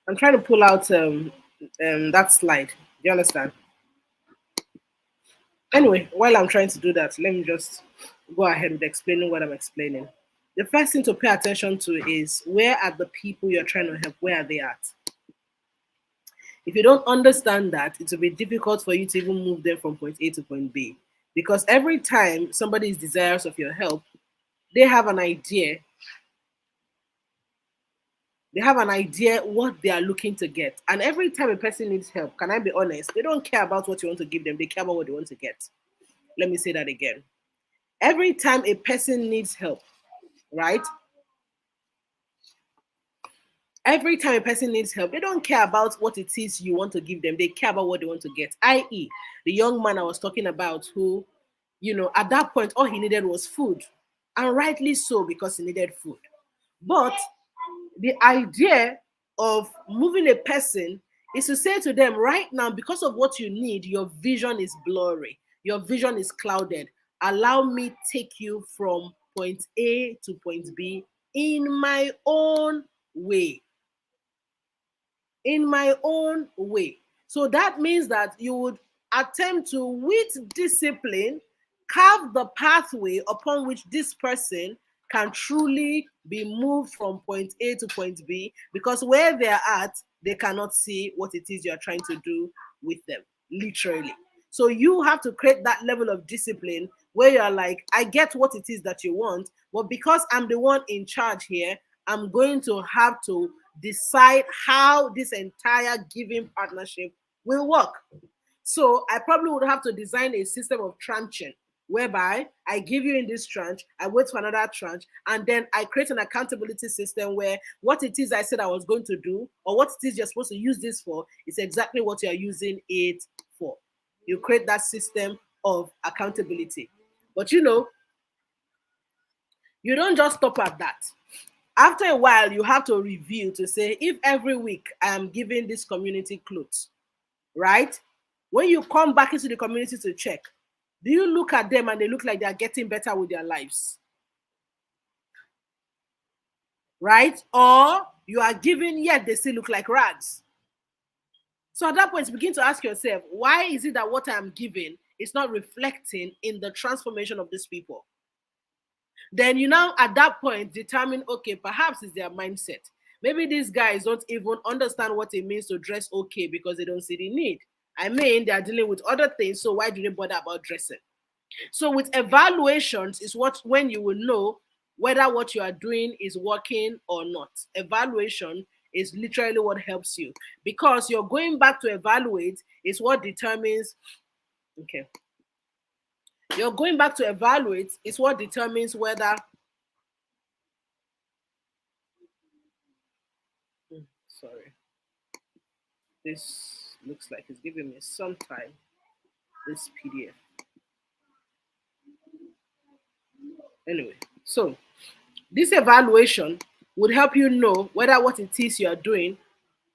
I'm trying to pull out that slide. Do you understand? Anyway, while I'm trying to do that, let me just go ahead with explaining what I'm explaining. The first thing to pay attention to is, where are the people you're trying to help? Where are they at? If you don't understand that, it will be difficult for you to even move them from point A to point B. Because every time somebody is desirous of your help, they have an idea. They have an idea what they are looking to get. And every time a person needs help, can I be honest, they don't care about what you want to give them. They care about what they want to get. Let me say that again. Every time a person needs help, right? Every time a person needs help, they don't care about what it is you want to give them. They care about what they want to get. I.e., the young man I was talking about who, at that point, all he needed was food. And rightly so, because he needed food. But the idea of moving a person is to say to them, right now, because of what you need, your vision is blurry. Your vision is clouded. Allow me take you from point A to point B in my own way. In my own way. So that means that you would attempt to, with discipline, carve the pathway upon which this person can truly be moved from point A to point B, because where they're at, they cannot see what it is you're trying to do with them, literally. So you have to create that level of discipline where you're like, I get what it is that you want, but because I'm the one in charge here, I'm going to have to decide how this entire giving partnership will work. So I probably would have to design a system of tranching, whereby I give you in this tranche, I wait for another tranche, and then I create an accountability system where what it is I said I was going to do, or what it is you're supposed to use this for, is exactly what you're using it for. You create that system of accountability. But you don't just stop at that. After a while, you have to review to say, if every week I am giving this community clothes, right? When you come back into the community to check, do you look at them and they look like they are getting better with their lives? Right? Or you are giving, yet they still look like rags. So at that point, begin to ask yourself, why is it that what I'm giving is not reflecting in the transformation of these people? Then you now at that point determine, okay, perhaps it's their mindset. Maybe these guys don't even understand what it means to dress okay because they don't see the need. I mean, they are dealing with other things, so why do they bother about dressing? So with evaluations is when you will know whether what you are doing is working or not. Evaluation is literally what helps you, because you're going back to evaluate is what determines, okay, you're going back to evaluate is what determines whether, sorry, this looks like it's giving me some time, this PDF. Anyway, so this evaluation would help you know whether what it is you are doing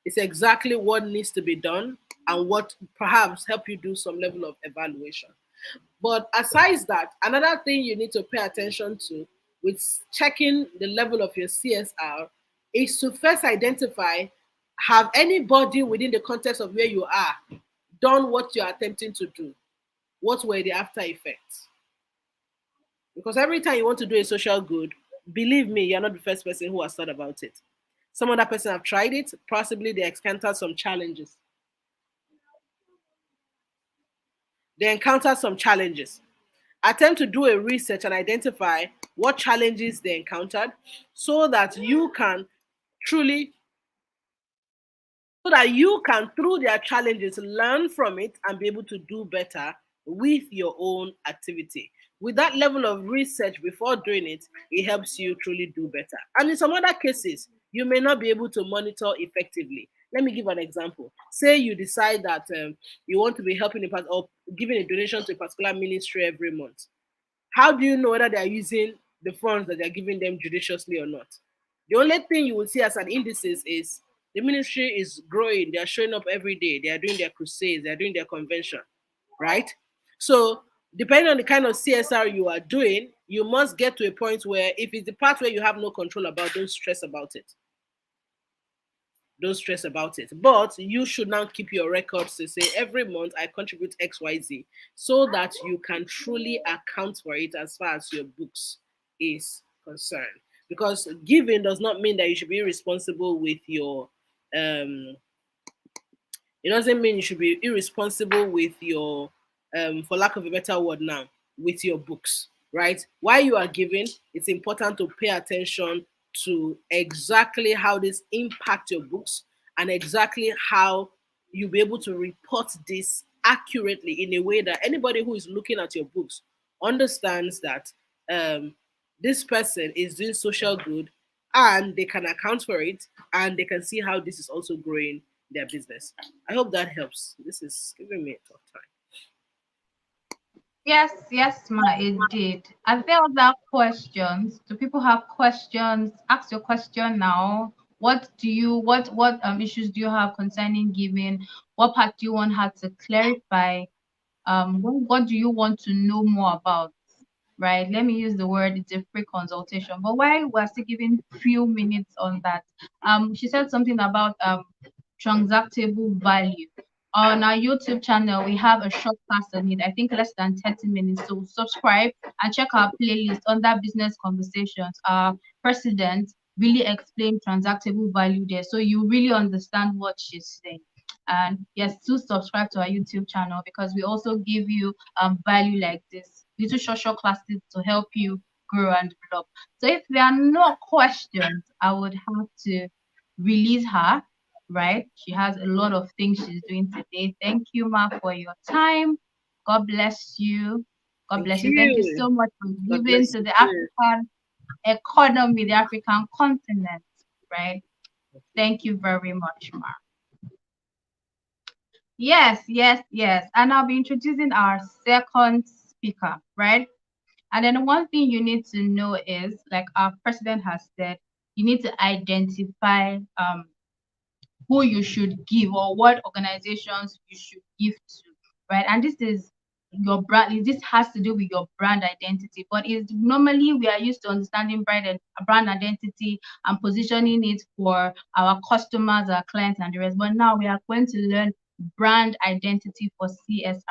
is exactly what needs to be done, and what perhaps help you do some level of evaluation. But aside that, another thing you need to pay attention to with checking the level of your CSR is to first identify, have anybody within the context of where you are done what you're attempting to do? What were the after effects? Because every time you want to do a social good, believe me, you're not the first person who has thought about it. Some other person have tried it, possibly they encountered some challenges. Attempt to do a research and identify what challenges they encountered, so that you can truly, so that you can, through their challenges, learn from it and be able to do better with your own activity. With that level of research before doing it, it helps you truly do better. And in some other cases, you may not be able to monitor effectively. Let me give an example. Say you decide that you want to be helping or giving a donation to a particular ministry every month. How do you know whether they are using the funds that they are giving them judiciously or not? The only thing you will see as an indices is the ministry is growing, they are showing up every day, they are doing their crusades, they are doing their convention, right? So depending on the kind of CSR you are doing, you must get to a point where if it's the part where you have no control about, don't stress about it. Don't stress about it. But you should now keep your records to say every month I contribute XYZ, so that you can truly account for it as far as your books is concerned. Because giving does not mean that you should be irresponsible with your it doesn't mean you should be irresponsible with your for lack of a better word now, with your books, right? While you are giving, it's important to pay attention to exactly how this impact your books, and exactly how you'll be able to report this accurately in a way that anybody who is looking at your books understands that this person is doing social good, and they can account for it, and they can see how this is also growing their business. I hope that helps. This is giving me a tough time. Yes, ma, it did. Are there other questions? Do people have questions? Ask your question now. What issues do you have concerning giving? What part do you want her to clarify? What do you want to know more about? Right? Let me use the word, it's a free consultation. But while we're still giving few minutes on that, she said something about transactable value. On our YouTube channel, we have a short class on it, I think less than 30 minutes. So subscribe and check our playlist under business conversations. Our president really explained transactable value there, so you really understand what she's saying. And yes, do subscribe to our YouTube channel, because we also give you value like this, little short classes to help you grow and develop. So if there are no questions, I would have to release her. Right, she has a lot of things she's doing today. Thank you, Ma, for your time. God bless you. God bless you. Thank you so much for giving to the African economy, the African continent. Right. Thank you very much, Ma. Yes. And I'll be introducing our second speaker, right? And then one thing you need to know is, like our president has said, you need to identify who you should give, or what organizations you should give to, right? And this is your brand. This has to do with your brand identity. But is normally we are used to understanding brand identity and positioning it for our customers, our clients, and the rest. But now we are going to learn brand identity for CSR.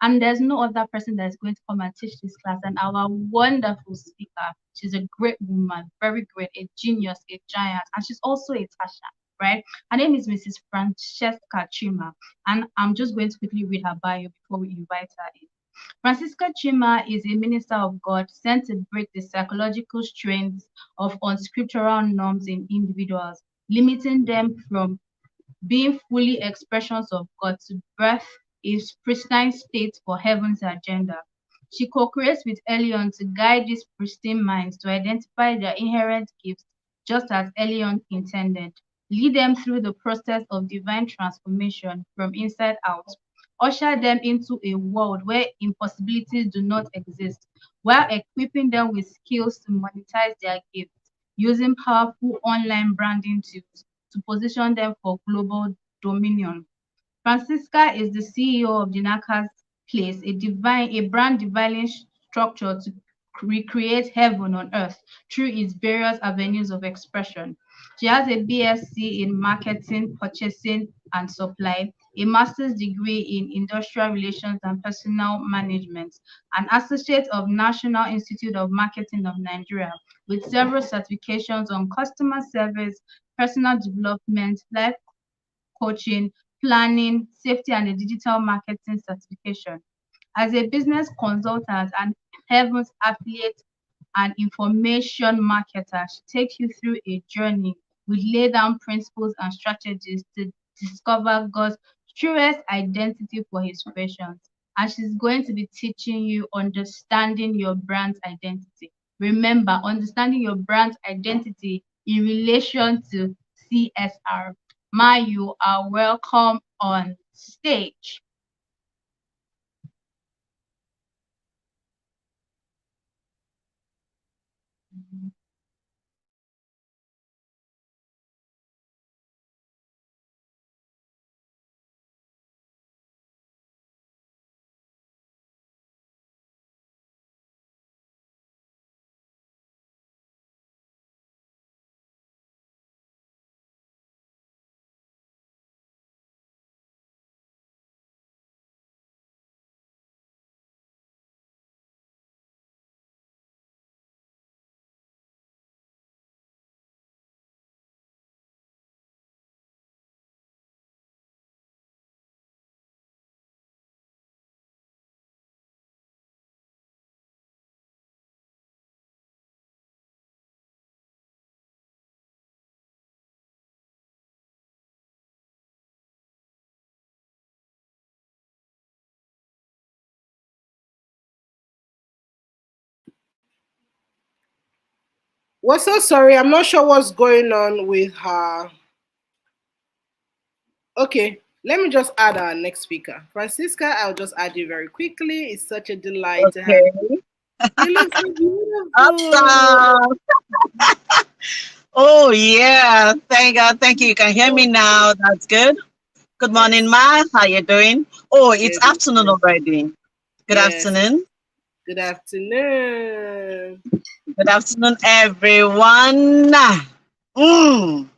And there's no other person that's going to come and teach this class than our wonderful speaker. She's a great woman, very great, a genius, a giant, and she's also a Tasha. Right? Her name is Mrs. Francesca Chima, and I'm just going to quickly read her bio before we invite her in. Francisca Chima is a minister of God sent to break the psychological strains of unscriptural norms in individuals limiting them from being fully expressions of God to birth a pristine state for heaven's agenda. She co-creates with Elion to guide these pristine minds to identify their inherent gifts, just as Elion intended. Lead them through the process of divine transformation from inside out. Usher them into a world where impossibilities do not exist, while equipping them with skills to monetize their gifts, using powerful online branding tools to position them for global dominion. Francisca is the CEO of Dinaka's Place, a brand divinely structured to recreate heaven on earth through its various avenues of expression. She has a BSc in marketing, purchasing, and supply, a master's degree in industrial relations and personal management, an associate of National Institute of Marketing of Nigeria, with several certifications on customer service, personal development, life coaching, planning, safety, and a digital marketing certification. As a business consultant and Heaven's affiliate and information marketer, she takes you through a journey with lay down principles and strategies to discover God's truest identity for his creations. And she's going to be teaching you understanding your brand's identity. Remember, understanding your brand's identity in relation to CSR. Ma, you are welcome on stage. We're so sorry. I'm not sure what's going on with her. Okay, let me just add our next speaker. Francisca, I'll just add you very quickly. It's such a delight to have Okay. you. You look so beautiful. Awesome. Oh, yeah. Thank God. Thank you. You can hear me now. That's good. Good morning, Yes, Ma. How you doing? Oh, it's good. afternoon already. Good Yes, afternoon. good afternoon. Good afternoon, everyone. Mm.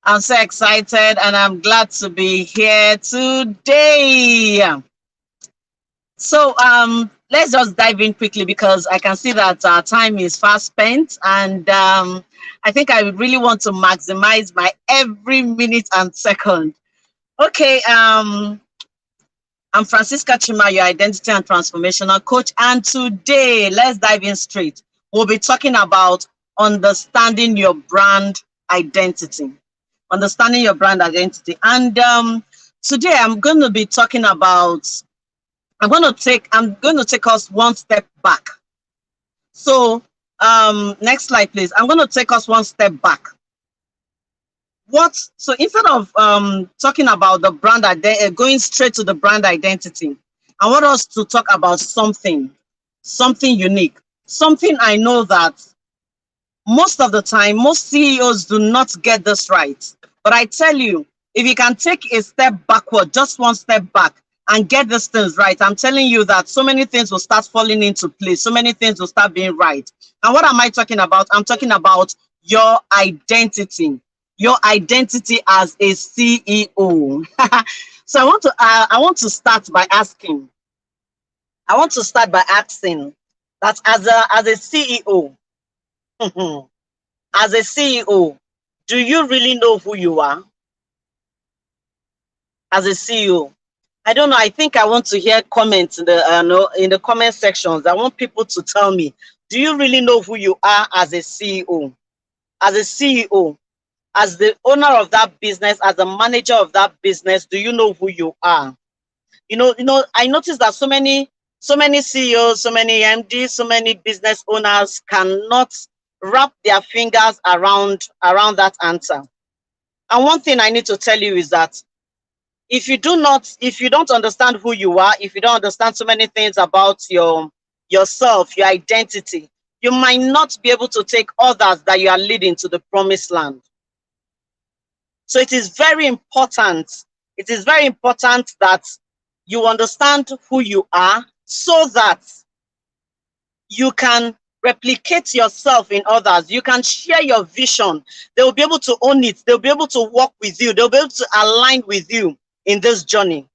I'm so excited and I'm glad to be here today. So let's just dive in quickly because I can see that our time is fast spent, and I think I really want to maximize my every minute and second. Okay, I'm Francisca Chima, your identity and transformational coach, and today let's dive in straight. We'll be talking about understanding your brand identity. Understanding your brand identity, and today I'm going to be talking about I'm going to take us one step back. So, next slide, please. I'm going to take us one step back. So instead of talking about the brand identity, going straight to the brand identity, I want us to talk about something unique, something I know that most of the time, most CEOs do not get this right. But I tell you, if you can take a step backward, just one step back, and get these things right, I'm telling you that so many things will start falling into place. So many things will start being right. And what am I talking about? I'm talking about your identity. Your identity as a CEO. So I want to start by asking. I want to start by asking that as a CEO, as a CEO, do you really know who you are? As a CEO, I don't know. I think I want to hear comments in the comment sections. I want people to tell me, do you really know who you are as a CEO? as a CEO, as the owner of that business, as the manager of that business, do you know who you are? I noticed that so many CEOs, so many MDs, so many business owners cannot wrap their fingers around that answer. And one thing I need to tell you is that if you don't understand who you are, if you don't understand so many things about yourself, your identity, you might not be able to take others that you are leading to the promised land. So it is very important. It is very important that you understand who you are so that you can replicate yourself in others. You can share your vision. They will be able to own it. They'll be able to work with you. They'll be able to align with you in this journey.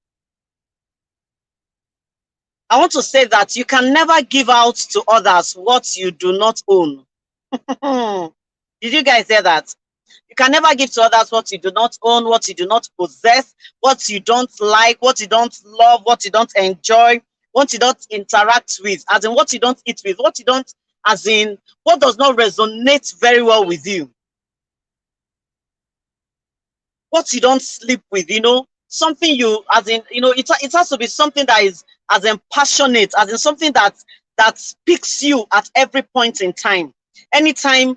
I want to say that you can never give out to others what you do not own. Did you guys hear that? You can never give to others what you do not own, what you do not possess, what you don't like, what you don't love, what you don't enjoy, what you don't interact with, as in what you don't eat with, what you don't, as in what does not resonate very well with you, what you don't sleep with, something you, as in, it has to be something that is as in passionate, as in something that speaks you at every point in time. Anytime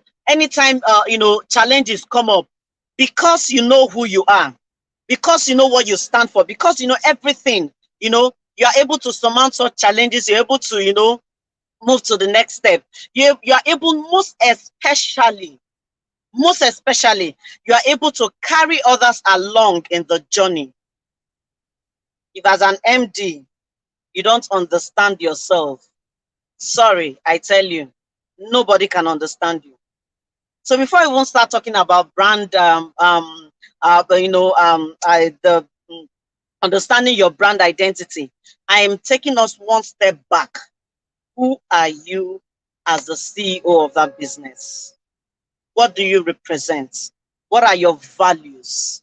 challenges come up, because you know who you are, because you know what you stand for, because you know everything, you are able to surmount such challenges. You're able to move to the next step. You are able, most especially, you are able to carry others along in the journey. If as an MD you don't understand yourself, sorry, I tell you, nobody can understand you. So before I won't start talking about brand, understanding your brand identity, I am taking us one step back. Who are you as the CEO of that business? What do you represent? What are your values?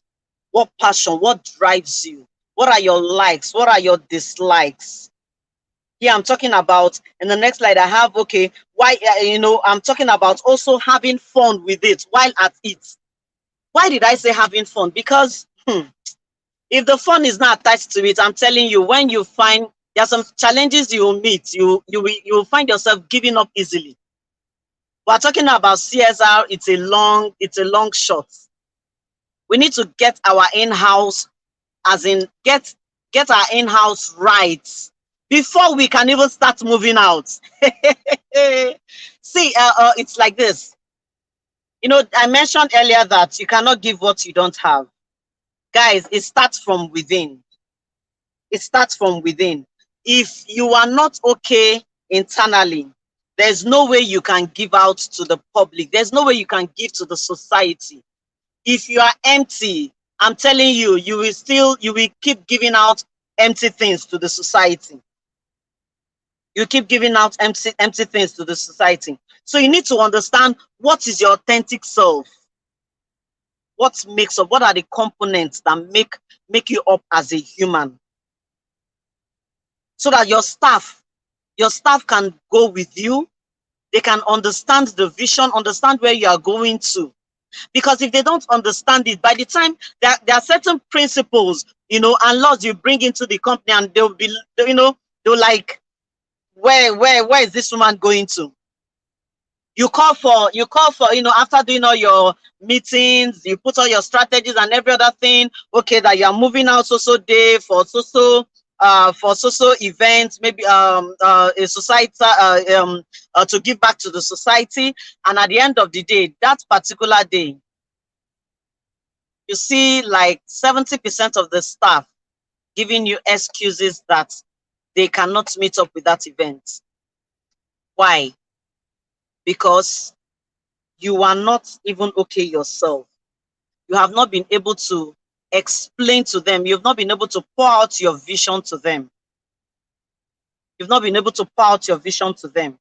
What passion? What drives you? What are your likes? What are your dislikes? Here I'm talking about, in the next slide I have, I'm talking about also having fun with it while at it. Why did I say having fun? Because if the fun is not attached to it, I'm telling you, when you find there are some challenges you will meet, you will find yourself giving up easily. We're talking about CSR, it's a long shot. We need to get our in-house, as in get our in-house right before we can even start moving out. See, it's like this. I mentioned earlier that you cannot give what you don't have. Guys, it starts from within. It starts from within. If you are not okay internally, there's no way you can give out to the public. There's no way you can give to the society. If you are empty, I'm telling you, you will keep giving out empty things to the society. You keep giving out empty things to the society. So you need to understand what is your authentic self. What makes up? What are the components that make you up as a human? So that your staff can go with you. They can understand the vision, understand where you are going to. Because if they don't understand it, by the time there are certain principles, and laws you bring into the company, and they'll be, they'll like, where is this woman going to? You call for, after doing all your meetings, you put all your strategies and every other thing, okay, that you are moving out so day for so events, maybe a society to give back to the society. And at the end of the day, that particular day, you see like 70% of the staff giving you excuses that they cannot meet up with that event. Why? Because you are not even okay yourself. You have not been able to explain to them. You've not been able to pour out your vision to them. You've not been able to pour out your vision to them.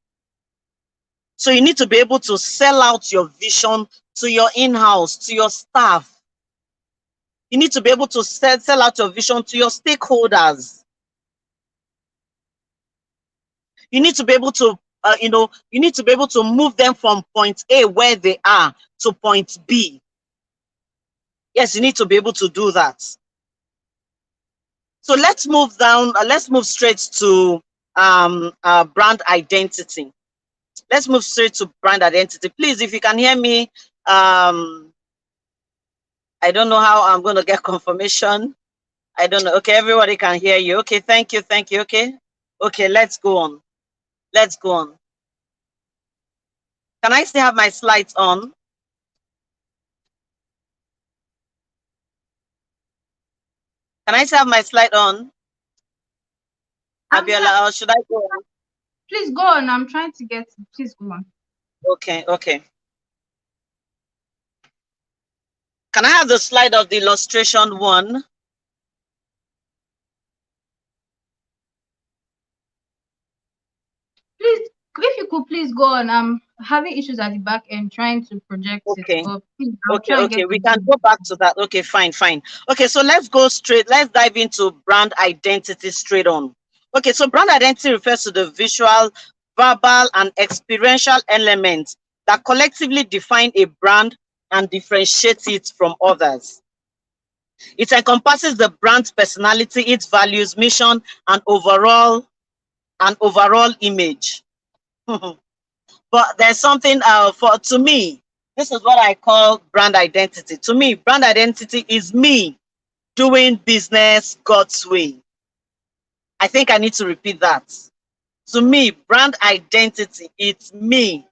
So you need to be able to sell out your vision to your in-house, to your staff. You need to be able to sell out your vision to your stakeholders. You need to be able to you need to be able to move them from point A where they are to point B. Yes, you need to be able to do that. So let's move down. Let's move straight to brand identity. Let's move straight to brand identity. Please, if you can hear me, I don't know how I'm going to get confirmation. I don't know. Okay, everybody can hear you. Okay, thank you. Okay. Okay, let's go on. Let's go on. Can I still have my slides on? Can I still have my slide on? Abiola, or should I go on? Please go on. I'm trying to get. Please go on. Okay. Can I have the slide of the illustration one? Please, if you could please go on. I'm having issues at the back end trying to project Okay. it. But please, I'll try and get We can go back to that. Okay, fine. Okay, so let's go straight. Let's dive into brand identity straight on. Okay, so brand identity refers to the visual, verbal, and experiential elements that collectively define a brand and differentiate it from others. It encompasses the brand's personality, its values, mission, and overall image. But there's something to me, this is what I call brand identity. To me, brand identity is me doing business God's way. I think I need to repeat that. To me, brand identity, it's me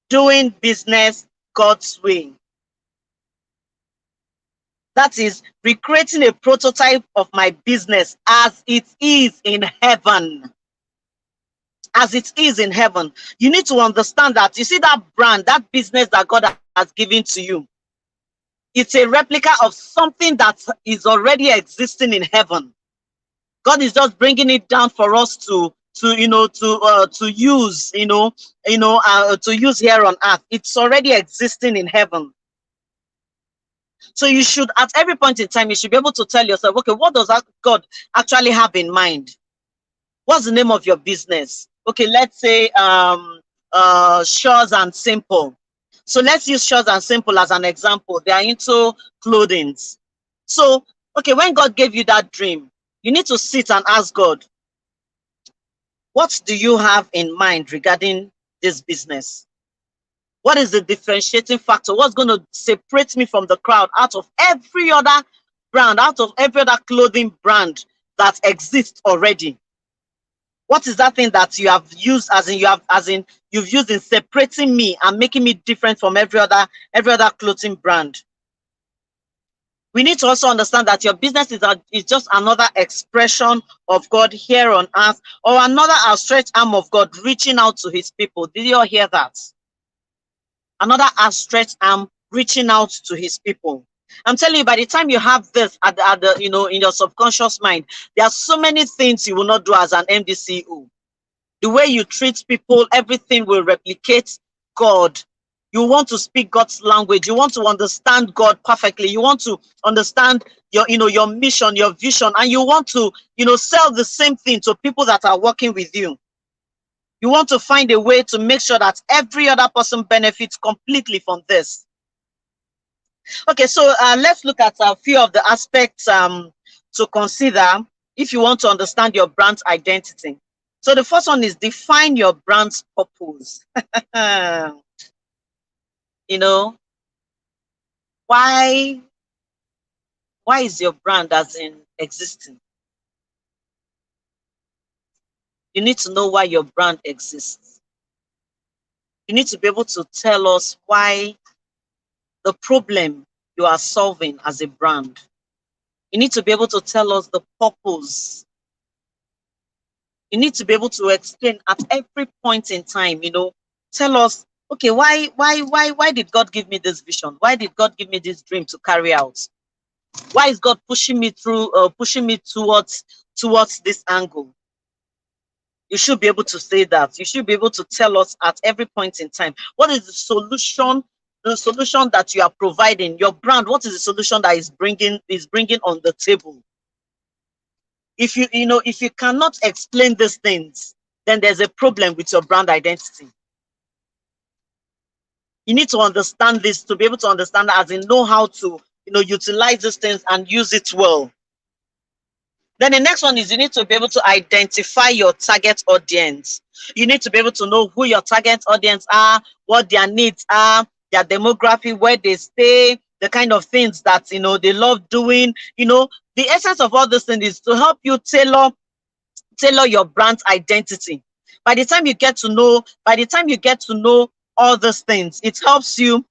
doing business God's way. That is recreating a prototype of my business as it is in heaven. As it is in heaven. You need to understand that. You see that brand, that business that God has given to you, it's a replica of something that is already existing in heaven. God is just bringing it down for us to use, to use here on earth. It's already existing in heaven. So you should, at every point in time, you should be able to tell yourself, okay, what does God actually have in mind? What's the name of your business? Okay, let's say Shores and Simple. So let's use Shores and Simple as an example. They are into clothing. So, okay, when God gave you that dream, you need to sit and ask God, what do you have in mind regarding this business? What is the differentiating factor? What's going to separate me from the crowd out of every other brand, out of every other clothing brand that exists already? What is that thing that you have used, you've used in separating me and making me different from every other clothing brand? We need to also understand that your business is just another expression of God here on earth, or another outstretched arm of God reaching out to his people. Did you all hear that? Another outstretched arm reaching out to his people. I'm telling you, by the time you have this in your subconscious mind, there are so many things you will not do as an MDCO. The way you treat people, everything will replicate God. You want to speak God's language. You want to understand God perfectly. You want to understand your mission, your vision, and you want to, sell the same thing to people that are working with you. You want to find a way to make sure that every other person benefits completely from this. Okay, so let's look at a few of the aspects to consider if you want to understand your brand's identity. So the first one is define your brand's purpose. Why is your brand as in existing? You need to know why your brand exists. You need to be able to tell us why the problem you are solving as a brand. You need to be able to tell us the purpose. You need to be able to explain at every point in time, tell us, okay, why did God give me this vision? Why did God give me this dream to carry out? Why is God pushing me towards this angle? You should be able to say that. You should be able to tell us at every point in time, what is the solution that you are providing, your brand? What is the solution that is bringing on the table? If you cannot explain these things, then there's a problem with your brand identity. You need to understand this to be able to understand, as in know how to, utilize these things and use it well. Then the next one is you need to be able to identify your target audience. You need to be able to know who your target audience are, what their needs are, their demography, where they stay, the kind of things that they love doing. The essence of all this thing is to help you tailor your brand identity. By the time you get to know all these things, it helps you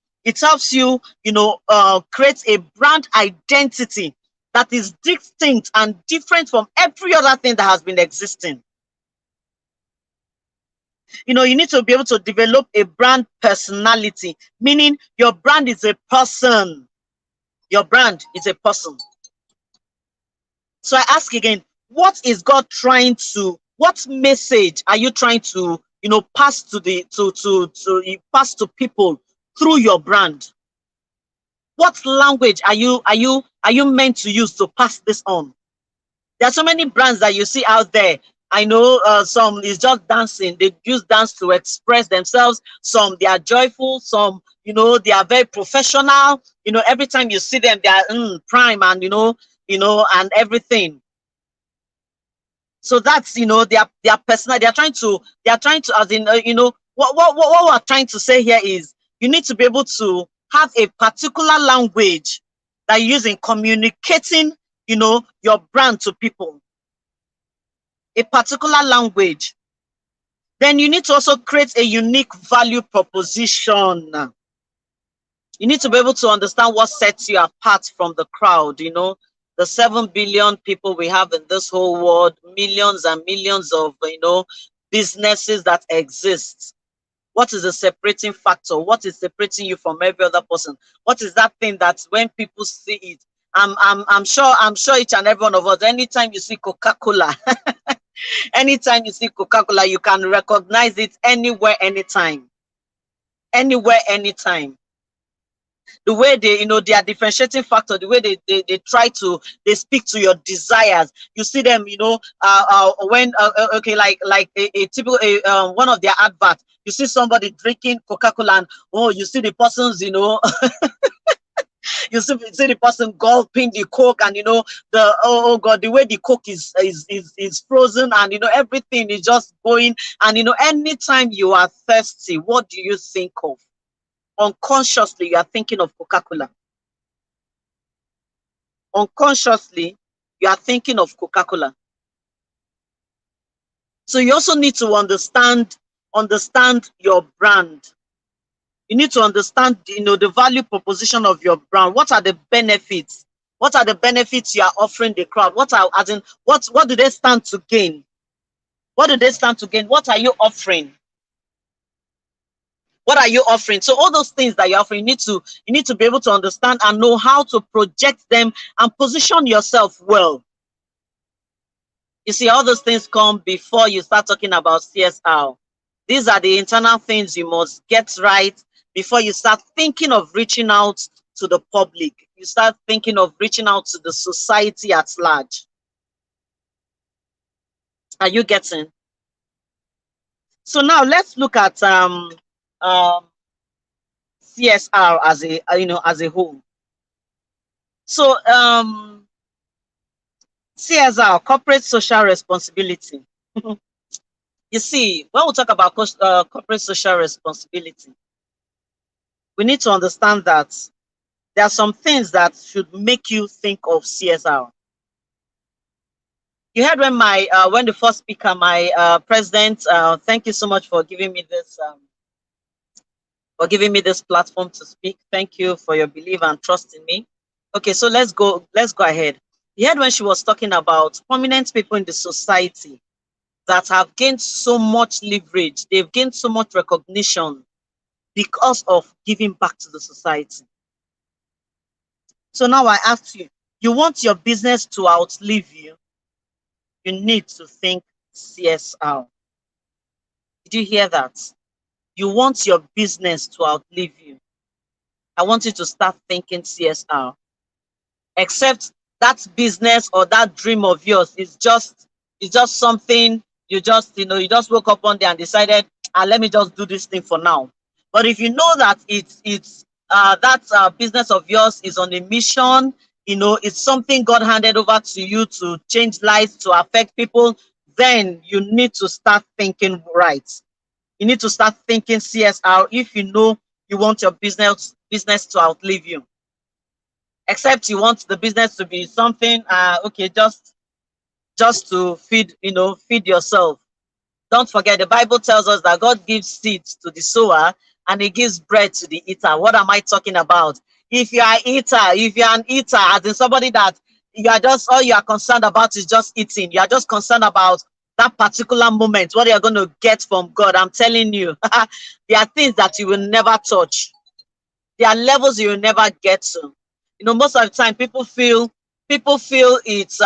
create a brand identity that is distinct and different from every other thing that has been existing. You need to be able to develop a brand personality, meaning your brand is a person. Your brand is a person. So I ask again, what is God trying to, what message are you trying to, pass pass to people through your brand? What language are you meant to use to pass this on? There are so many brands that you see out there. I know some is just dancing. They use dance to express themselves. Some they are joyful. Some, they are very professional. Every time you see them, they are prime and and everything. So that's their personal. They are trying to as in what we're trying to say here is you need to be able to have a particular language that you use in communicating your brand to people. A particular language. Then you need to also create a unique value proposition. You need to be able to understand what sets you apart from the crowd. The 7 billion people we have in this whole world, millions and millions of businesses that exist. What is the separating factor? What is separating you from every other person? What is that thing that when people see it, I'm sure each and every one of us, anytime you see Coca-Cola, anytime you see Coca-Cola, you can recognize it anywhere, anytime. Anywhere, anytime. The way they, their differentiating factor, the way they try to, they speak to your desires. You see them, when, okay, like a typical, one of their adverts, you see somebody drinking Coca-Cola and, oh, you see the person's, you see the person gulping the Coke and, oh God, the way the Coke is frozen and, everything is just going. And, anytime you are thirsty, what do you think of? Unconsciously, you are thinking of Coca-Cola. Unconsciously, you are thinking of Coca-Cola. So you also need to understand your brand. You need to understand, the value proposition of your brand. What are the benefits? What are the benefits you are offering the crowd? What do they stand to gain? What do they stand to gain? What are you offering? What are you offering? So all those things that you're offering, you need to be able to understand and know how to project them and position yourself well. You see, all those things come before you start talking about CSR. These are the internal things you must get right before you start thinking of reaching out to the public. You start thinking of reaching out to the society at large. Are you getting? So now let's look at CSR as a whole. So CSR, corporate social responsibility. You see, when we talk about corporate social responsibility, we need to understand that there are some things that should make you think of CSR. You heard when the first speaker, my president, thank you so much for giving me this platform to speak. Thank you for your belief and trust in me. Okay, so let's go ahead. You heard when she was talking about prominent people in the society that have gained so much leverage, they've gained so much recognition because of giving back to the society. So now I ask you, you want your business to outlive you, you need to think CSR. Did you hear that? You want your business to outlive you. I want you to start thinking CSR. Except that business or that dream of yours is just something You just, you just woke up one day and decided, let me just do this thing for now. But if you know that that business of yours is on a mission, it's something God handed over to you to change lives, to affect people, then you need to start thinking right. You need to start thinking CSR if you know you want your business to outlive you. Except you want the business to be something, okay, just to feed yourself. Don't forget, the Bible tells us that God gives seeds to the sower and he gives bread to the eater. What am I talking about? If you are an eater, as in somebody that you are just, all you are concerned about is just eating. You are just concerned about that particular moment, what you're going to get from God. I'm telling you, there are things that you will never touch. There are levels you will never get to. Most of the time people feel it's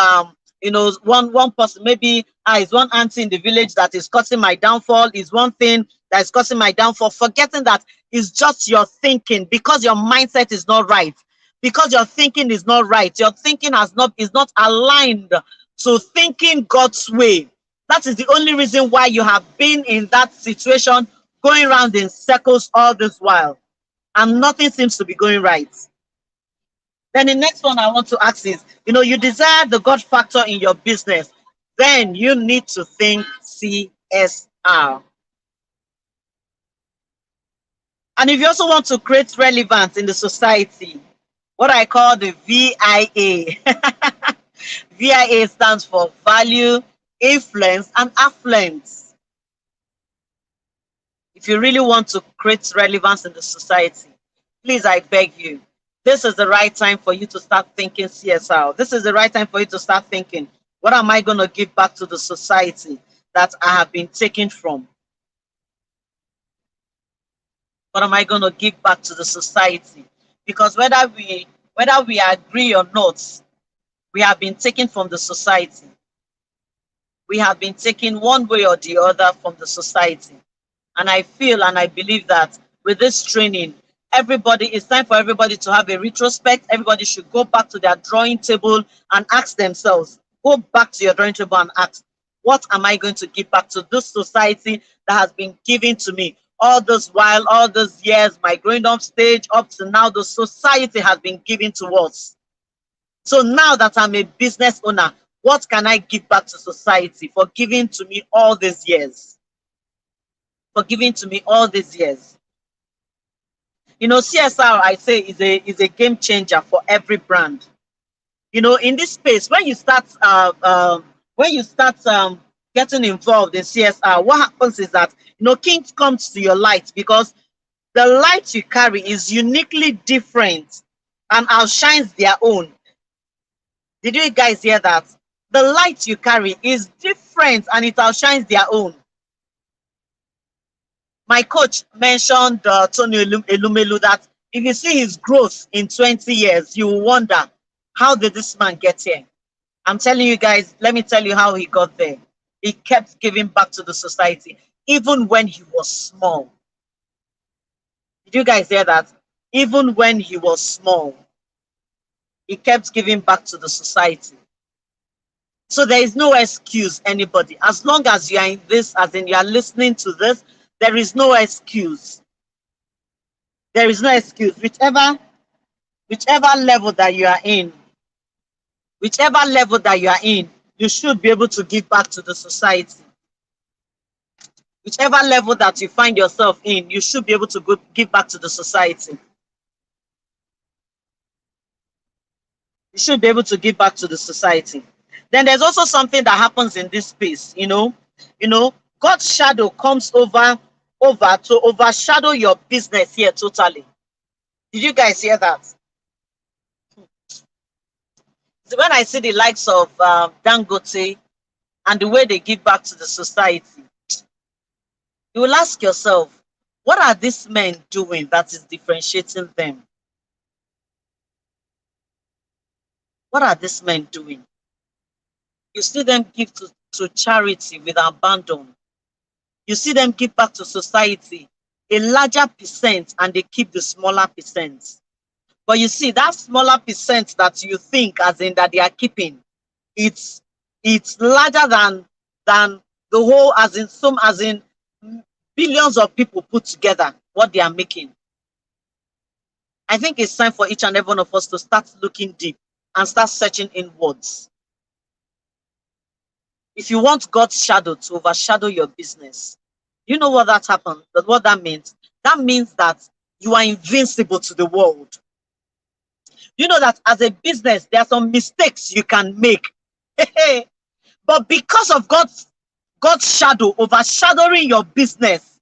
one person, maybe is one auntie in the village that is causing my downfall, is one thing that is causing my downfall, forgetting that it's just your thinking, because your mindset is not right, because your thinking is not right, your thinking is not aligned to thinking God's way. That is the only reason why you have been in that situation, going around in circles all this while, and nothing seems to be going right. Then the next one I want to ask is, you desire the God factor in your business, then you need to think CSR. And if you also want to create relevance in the society, what I call the VIA. VIA stands for value, influence, and affluence. If you really want to create relevance in the society, please, I beg you, this is the right time for you to start thinking CSR. This is the right time for you to start thinking, what am I going to give back to the society that I have been taken from? What am I going to give back to the society? Because whether we agree or not, we have been taken from the society. We have been taken one way or the other from the society. And I feel and I believe that with this training, it's time for everybody to have a retrospect. Everybody should go back to their drawing table and ask themselves, go back to your drawing table and ask, what am I going to give back to this society that has been given to me? All those years, my growing up stage up to now, the society has been given to us. So now that I'm a business owner, what can I give back to society for giving to me all these years? For giving to me all these years. CSR, I say, is a game changer for every brand. In this space, when you start getting involved in CSR, what happens is that kings comes to your light, because the light you carry is uniquely different and outshines their own. Did you guys hear that? The light you carry is different and it outshines their own. My coach mentioned Tony Elumelu, that if you see his growth in 20 years, you will wonder, how did this man get here? I'm telling you guys, let me tell you how he got there. He kept giving back to the society, even when he was small. Did you guys hear that? Even when he was small, he kept giving back to the society. So there is no excuse, anybody. As long as you are in this, as in you are listening to this, there is no excuse. There is no excuse. Whichever level that you are in, you should be able to give back to the society. Whichever level that you find yourself in, you should be able to give back to the society. You should be able to give back to the society. Then there's also something that happens in this space, God's shadow comes over to overshadow your business here totally. Did you guys hear that? So when I see the likes of Dangote and the way they give back to the society, you will ask yourself, what are these men doing that is differentiating them? What are these men doing? You see them give to charity with abandon. You see them give back to society a larger percent, and they keep the smaller percent. But you see, that smaller percent that you think as in that they are keeping, it's larger than The whole, as in billions of people put together, what they are making. I think it's time for each and every one of us to start looking deep and start searching inwards. If you want God's shadow to overshadow your business, you know what that happened? What that means? That means that you are invincible to the world. You know that as a business, there are some mistakes you can make. But because of God's shadow overshadowing your business,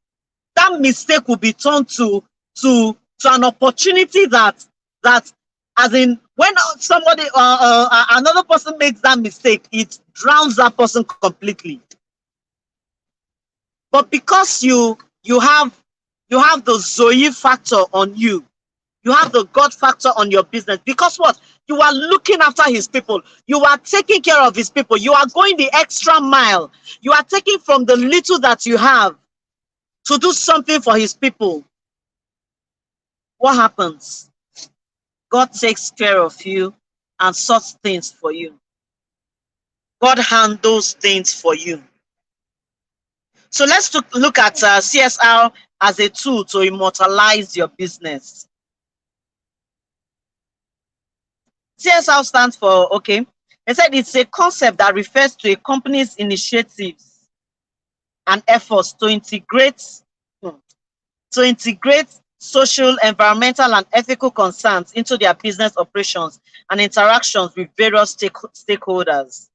that mistake will be turned to an opportunity that as in when somebody another person makes that mistake, it drowns that person completely. But because you have the Zoe factor on you, you have the God factor on your business, because what? You are looking after his people. You are taking care of his people. You are going the extra mile. You are taking from the little that you have to do something for his people. What happens? God takes care of you and sorts things for you. God handles things for you. So let's look at CSR as a tool to immortalize your business. CSR stands for, okay, they said it's a concept that refers to a company's initiatives and efforts to integrate social, environmental, and ethical concerns into their business operations and interactions with various stakeholders.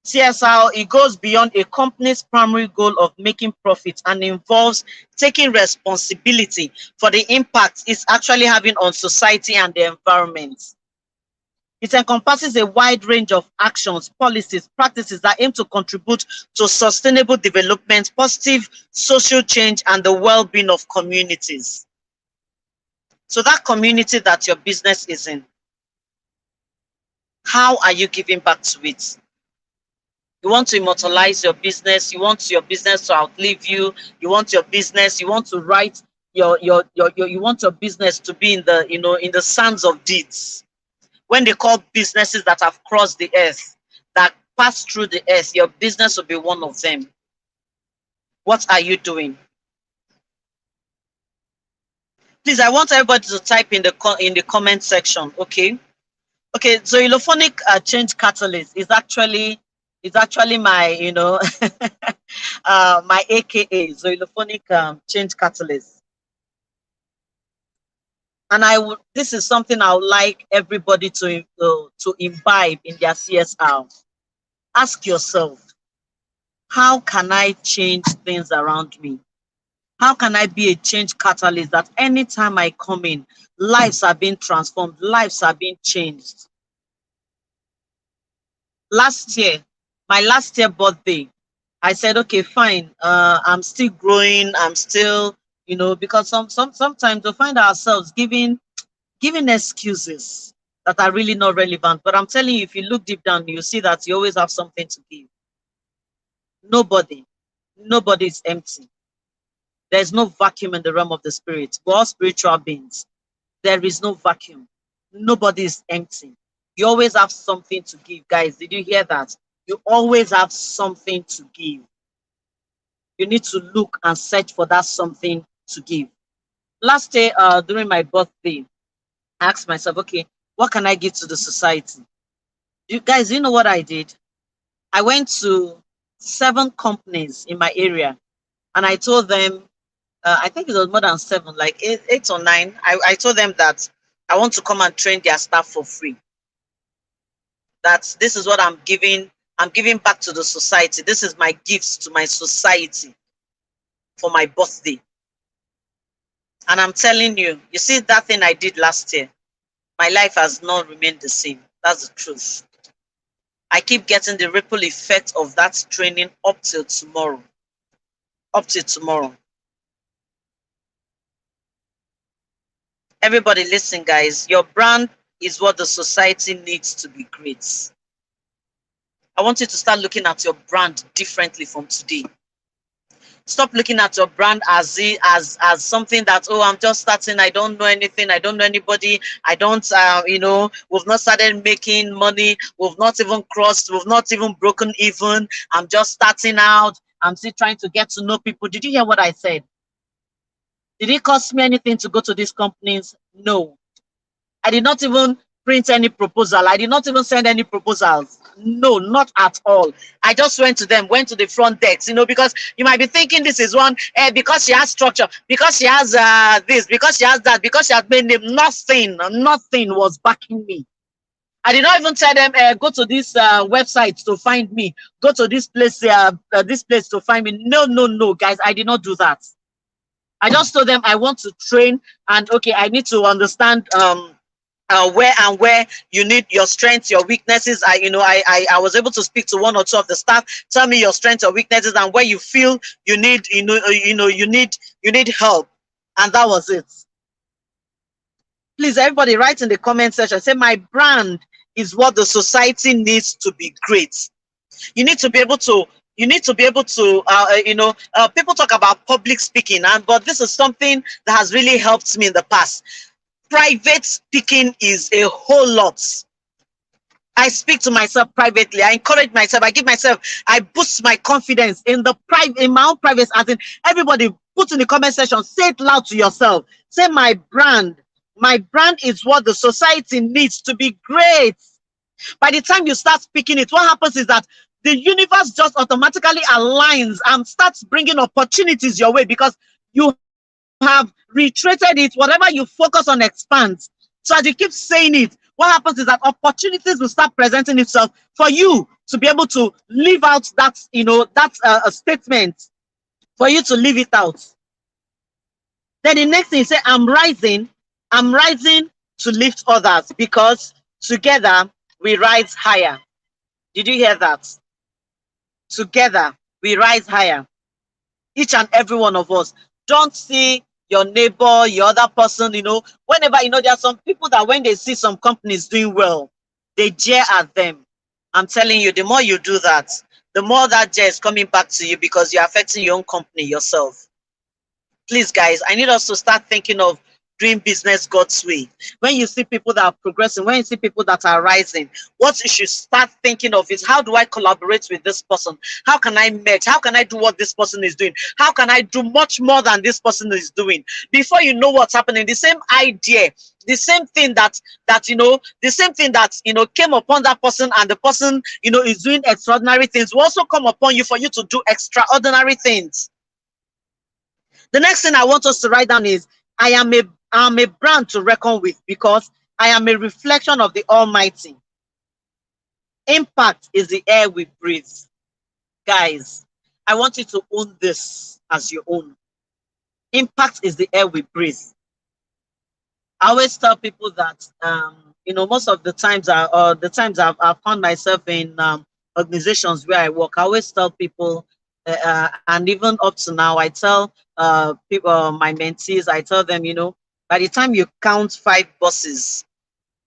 CSR, it goes beyond a company's primary goal of making profit and involves taking responsibility for the impact it's actually having on society and the environment. It encompasses a wide range of actions, policies, practices that aim to contribute to sustainable development, positive social change, and the well-being of communities. So that community that your business is in, how are you giving back to it? You want to immortalize your business. You want your business to outlive you. You want your business. You want to write you want your business to be in the in the sands of deeds. When they call businesses that have crossed the earth, that pass through the earth, your business will be one of them. What are you doing? Please, I want everybody to type in the comment section. Okay. So Ilophonic change catalyst is actually my my AKA Zoilophonic change catalyst. And this is something I would like everybody to imbibe in their CSR. Ask yourself, how can I change things around me? How can I be a change catalyst that anytime I come in, lives are being transformed, lives are being changed? My last year birthday, I said, okay, fine. I'm still growing. I'm still, because sometimes we find ourselves giving excuses that are really not relevant. But I'm telling you, if you look deep down, you see that you always have something to give. Nobody is empty. There's no vacuum in the realm of the spirit. We're all spiritual beings. There is no vacuum. Nobody is empty. You always have something to give, guys. Did you hear that? You always have something to give. You need to look and search for that something to give. Last day, during my birthday, I asked myself, okay, what can I give to the society? You guys, you know what I did? I went to 7 companies in my area, and I told them, I think it was more than 7, like 8 or 9. I told them that I want to come and train their staff for free. That this is what I'm giving. I'm giving back to the society. This is my gifts to my society for my birthday. And I'm telling you, you see that thing I did last year, my life has not remained the same. That's the truth. I keep getting the ripple effect of that training up till tomorrow. Up till tomorrow. Everybody listen, guys. Your brand is what the society needs to be great. I want you to start looking at your brand differently from today. Stop looking at your brand as something that, oh, I'm just starting, I don't know anything, I don't know anybody, I don't we've not started making money, we've not even crossed, we've not even broken even, I'm just starting out, I'm still trying to get to know people. Did you hear what I said? Did it cost me anything to go to these companies? No. I did not even print any proposal. I did not even send any proposals. No, not at all. I just went to them, went to the front desk, because you might be thinking this is one, because she has structure, because she has this, because she has that, because she has made name. Nothing was backing me. I did not even tell them, go to this website to find me, go to this place to find me. No, guys, I did not do that. I just told them I want to train, and okay, I need to understand where you need your strengths, your weaknesses. I was able to speak to one or two of the staff. Tell me your strengths or weaknesses, and where you feel you need you need help, and that was it. Please, everybody, write in the comment section. Say my brand is what the society needs to be great. You need to be able to. People talk about public speaking, but this is something that has really helped me in the past. Private speaking is a whole lot. I speak to myself privately. I encourage myself. I boost my confidence in my own private. As in, everybody, put in the comment section. Say it loud to yourself. Say my brand is what the society needs to be great. By the time you start speaking it, what happens is that the universe just automatically aligns and starts bringing opportunities your way, because you have reiterated it. Whatever you focus on expands. So as you keep saying it, what happens is that opportunities will start presenting itself for you to be able to live out that, that's a statement, for you to live it out. Then the next thing you say, I'm rising to lift others, because together we rise higher. Did you hear that? Together we rise higher. Each and every one of us. Don't see your neighbor, your other person, whenever, there are some people that when they see some companies doing well, they jeer at them. I'm telling you, the more you do that, the more that jeer is coming back to you, because you're affecting your own company yourself. Please, guys, I need us to start thinking of doing business God's way. When you see people that are progressing, when you see people that are rising, what you should start thinking of is, how do I collaborate with this person? How can I merge? How can I do what this person is doing? How can I do much more than this person is doing? Before you know what's happening, the same idea, the same thing that came upon that person, and the person is doing extraordinary things, will also come upon you, for you to do extraordinary things. The next thing I want us to write down is, I am a brand to reckon with, because I am a reflection of the Almighty. Impact is the air we breathe. Guys, I want you to own this as your own. Impact is the air we breathe. I always tell people that, most of the times, I've found myself in organizations where I work. I always tell people, and even up to now, I tell people, my mentees, I tell them, by the time you count 5 bosses,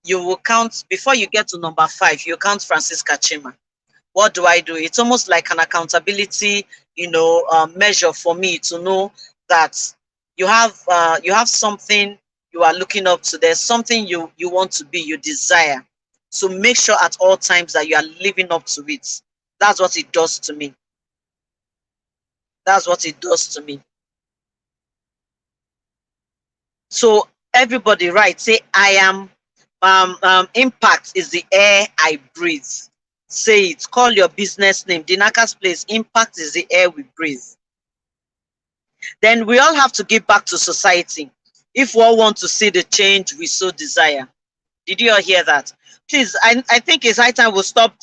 you will count, before you get to number 5, you count Francisca Chima. What do I do? It's almost like an accountability, measure for me to know that you have something you are looking up to. There's something you want to be, you desire. So make sure at all times that you are living up to it. That's what it does to me. That's what it does to me. So everybody, right? Say, I am. Impact is the air I breathe. Say it. Call your business name. Dinaka's Place. Impact is the air we breathe. Then we all have to give back to society if we all want to see the change we so desire. Did you all hear that? Please, I think it's high time we'll stop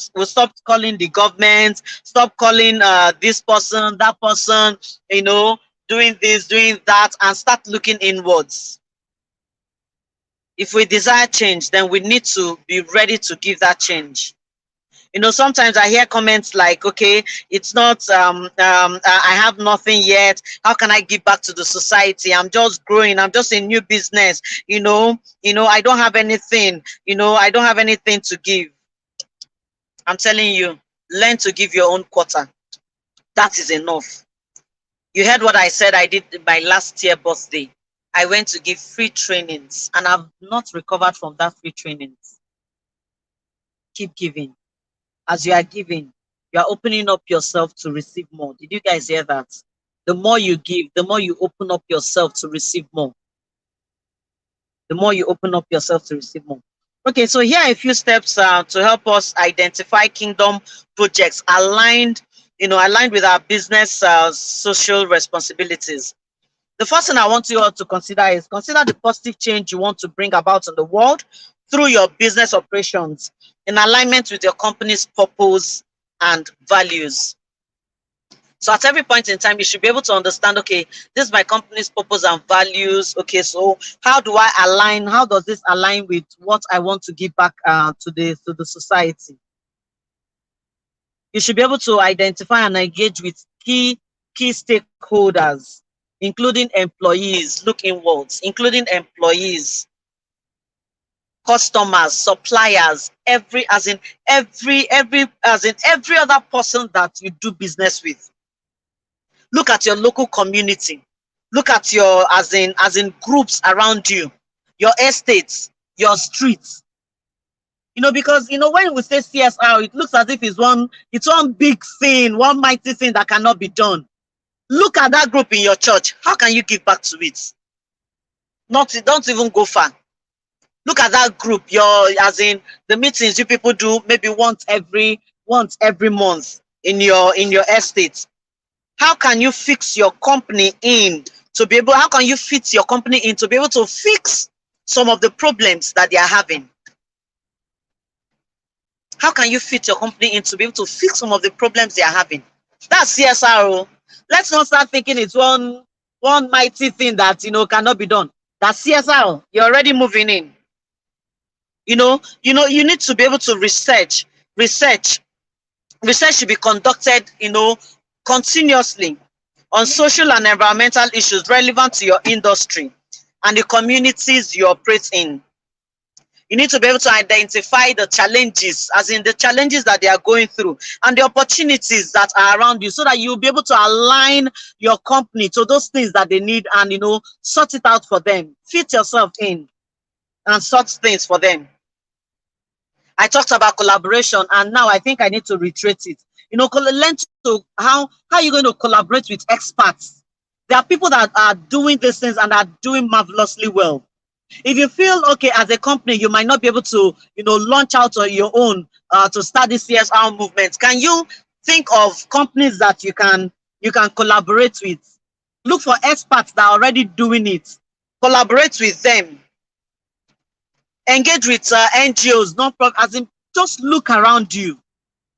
calling the government, stop calling this person, that person, doing this, doing that, and start looking inwards. If we desire change, then we need to be ready to give that change. Sometimes I hear comments like, okay, it's not, I have nothing yet. How can I give back to the society? I'm just growing. I'm just a new business. I don't have anything. I don't have anything to give. I'm telling you, learn to give your own quarter. That is enough. You heard what I said I did my last year birthday. I went to give free trainings and I've not recovered from that free trainings. Keep giving. As you are giving, you are opening up yourself to receive more. Did you guys hear that? The more you give, the more you open up yourself to receive more. The more you open up yourself to receive more. Okay, so here are a few steps to help us identify kingdom projects aligned, aligned with our business social responsibilities. The first thing I want you all to consider is consider the positive change you want to bring about in the world through your business operations in alignment with your company's purpose and values. So at every point in time, you should be able to understand, okay, this is my company's purpose and values. Okay, so how do I align? How does this align with what I want to give back to the society? You should be able to identify and engage with key stakeholders, including employees. Look inwards, including employees, customers, suppliers, every other person that you do business with. Look at your local community. Look at your as in groups around you, your estates, your streets. Because when we say CSR, it looks as if it's one big thing, one mighty thing that cannot be done. Look at that group in your church. How can you give back to it? Don't even go far. Look at that group, as in the meetings you people do maybe once every month in your estate. How can you fix your company in to be able? How can you fit your company in to be able to fix some of the problems that they are having? How can you fit your company in to be able to fix some of the problems they are having? That's CSR. Let's not start thinking it's one mighty thing that cannot be done. That's CSR. You're already moving in. You need to be able to research. Research should be conducted, continuously on social and environmental issues relevant to your industry and the communities you operate in. You need to be able to identify the challenges, as in the challenges that they are going through, and the opportunities that are around you, so that you'll be able to align your company to those things that they need and sort it out for them. Fit yourself in and sort things for them. I talked about collaboration, and now I think I need to reiterate it. Learn to how are you going to collaborate with experts? There are people that are doing these things and are doing marvelously well. If you feel okay as a company, you might not be able to, launch out on your own to start this CSR movement. Can you think of companies that you can collaborate with? Look for experts that are already doing it. Collaborate with them. Engage with NGOs, non-profit, as in just look around you.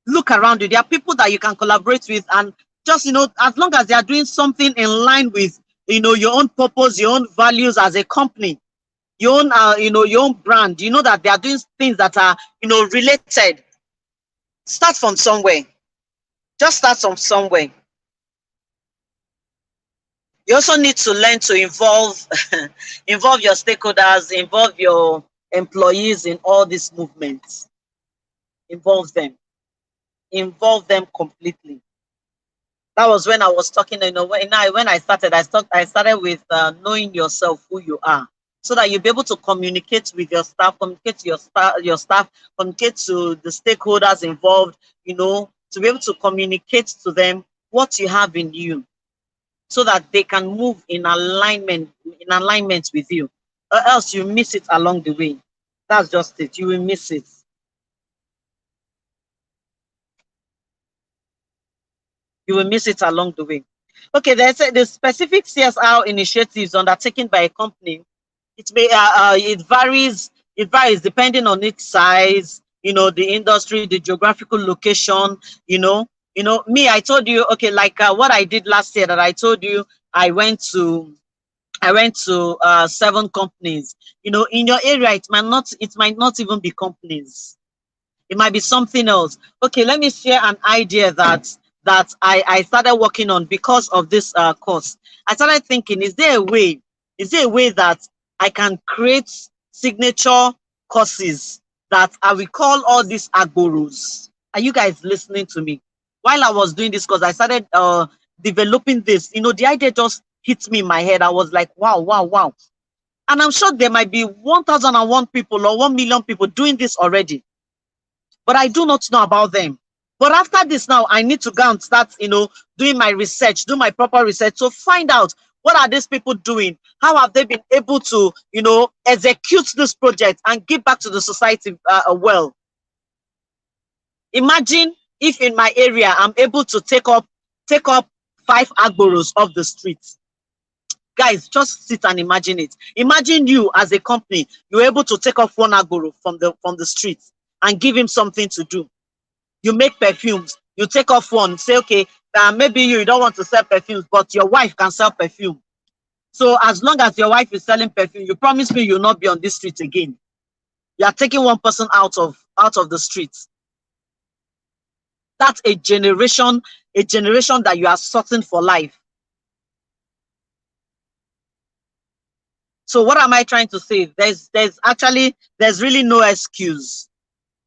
Look around you. There are people that you can collaborate with, and just, as long as they are doing something in line with, your own purpose, your own values as a company, your own, your own brand, that they are doing things that are, related. Start from somewhere. Just start from somewhere. You also need to learn to involve your stakeholders, involve your employees in all these movements. Involve them completely. That was when I was talking, when I started with knowing yourself, who you are, so that you'll be able to communicate with your staff, communicate to your staff, communicate to the stakeholders involved, to be able to communicate to them what you have in you, so that they can move in alignment with you, or else you miss it along the way. That's just it. You will miss it. You will miss it along the way. Okay, the specific CSR initiatives undertaken by a company. It varies depending on its size, the industry, the geographical location. Me, I told you, okay, like what I did last year, that I told you I went to 7 companies. In your area, it might not even be companies. It might be something else. Okay, let me share an idea that I started working on because of this course. I started thinking, is there a way that I can create signature courses that I will call all these agboros? Are you guys listening to me? While I was doing this course, I started developing this, the idea just hit me in my head. I was like, wow, wow, wow. And I'm sure there might be 1,001 people or 1 million people doing this already, but I do not know about them. But after this now, I need to go and start, doing my research, do my proper research to find out what are these people doing? How have they been able to, execute this project and give back to the society well? Imagine if in my area, I'm able to take up 5 agboros off the streets. Guys, just sit and imagine it. Imagine you as a company, you're able to take off 1 agboro from the streets and give him something to do. You make perfumes, you take off one, say, okay, maybe you don't want to sell perfumes, but your wife can sell perfume. So as long as your wife is selling perfume, you promise me you'll not be on this street again. You are taking one person out of the streets. That's a generation that you are sorting for life. So what am I trying to say? There's really no excuse.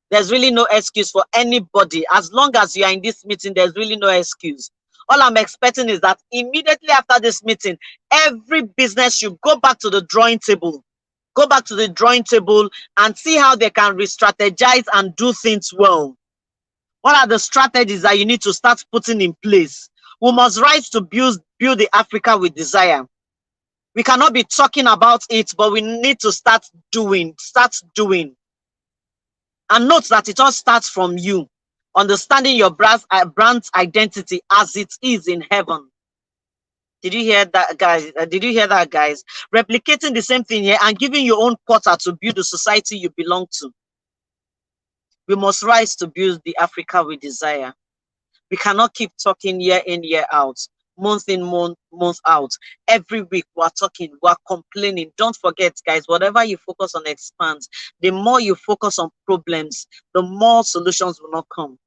There's really no excuse for anybody. As long as you are in this meeting, there's really no excuse. All I'm expecting is that immediately after this meeting, every business should go back to the drawing table. Go back to the drawing table and see how they can re-strategize and do things well. What are the strategies that you need to start putting in place? We must rise to build the Africa we desire. We cannot be talking about it, but we need to start doing. And note that it all starts from you, understanding your brand's identity as it is in heaven. Did you hear that, guys? Guys? Replicating the same thing here and giving your own quota to build the society you belong to. We must rise to build the Africa we desire. We cannot keep talking year in, year out, month in, month out. Every week we're talking, we're complaining. Don't forget, guys, whatever you focus on expands. The more you focus on problems, the more solutions will not come.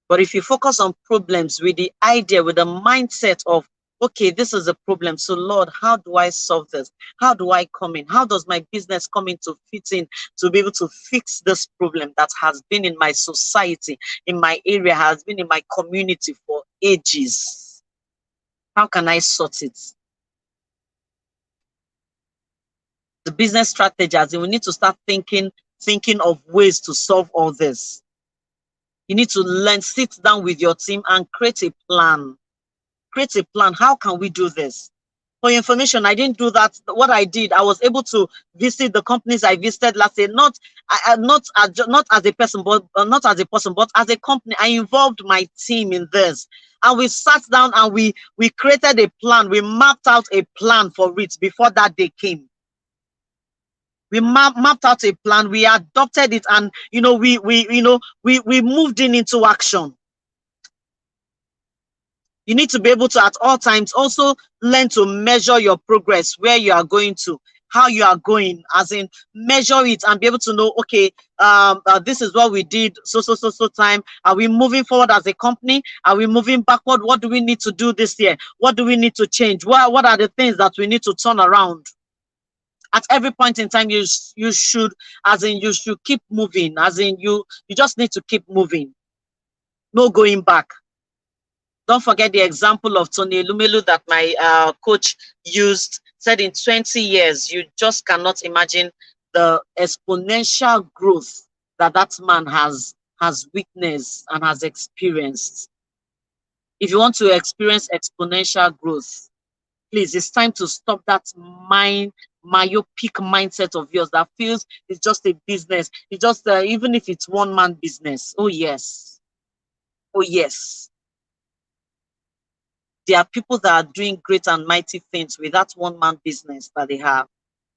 But if you focus on problems with the idea, with the mindset of, okay, this is a problem. So Lord, how do I solve this? How do I come in? How does my business come in to fit in to be able to fix this problem that has been in my society, in my area, has been in my community for ages? How can I sort it? The business strategy, as in, we need to start thinking of ways to solve all this. You need to sit down with your team and create a plan. Create a plan. How can we do this? For your information, I didn't do that. What I did, I was able to visit the companies I visited last year, not as a person, but as a company. I involved my team in this, and we sat down and we created a plan. We mapped out a plan for it before that day came. We mapped out a plan. We adopted it, and we moved into action. You need to be able to, at all times, also learn to measure your progress, where you are going to, how you are going, as in measure it and be able to know, okay, this is what we did, so time. Are we moving forward as a company? Are we moving backward? What do we need to do this year? What do we need to change? What are the things that we need to turn around? At every point in time, you should keep moving, as in you just need to keep moving. No going back. Don't forget the example of Tony Elumelu that my coach used, said in 20 years, you just cannot imagine the exponential growth that man has witnessed and has experienced. If you want to experience exponential growth, please, it's time to stop that myopic mindset of yours that feels it's just a business. It's just, even if it's one-man business. Oh, yes. Oh, yes. There are people that are doing great and mighty things with that one-man business that they have.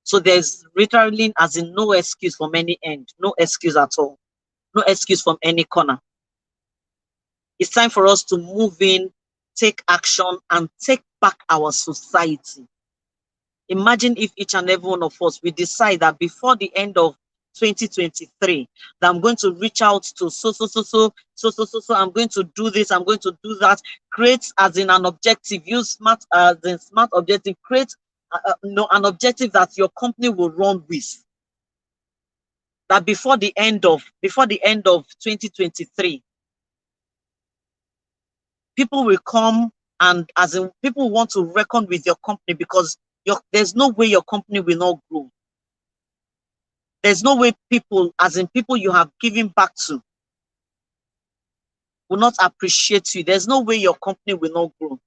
So there's literally, as in, no excuse from any end. No excuse at all. No excuse from any corner. It's time for us to move in, take action, and take back our society. Imagine if each and every one of us, we decide that before the end of 2023, that I'm going to reach out to so, I'm going to do this, I'm going to do that. Create as in an objective, use smart objective, create an objective that your company will run with. That before the end of 2023, people will come, and as in people want to reckon with your company, because there's no way your company will not grow. There's no way people, as in people you have given back to, will not appreciate you. There's no way your company will not grow.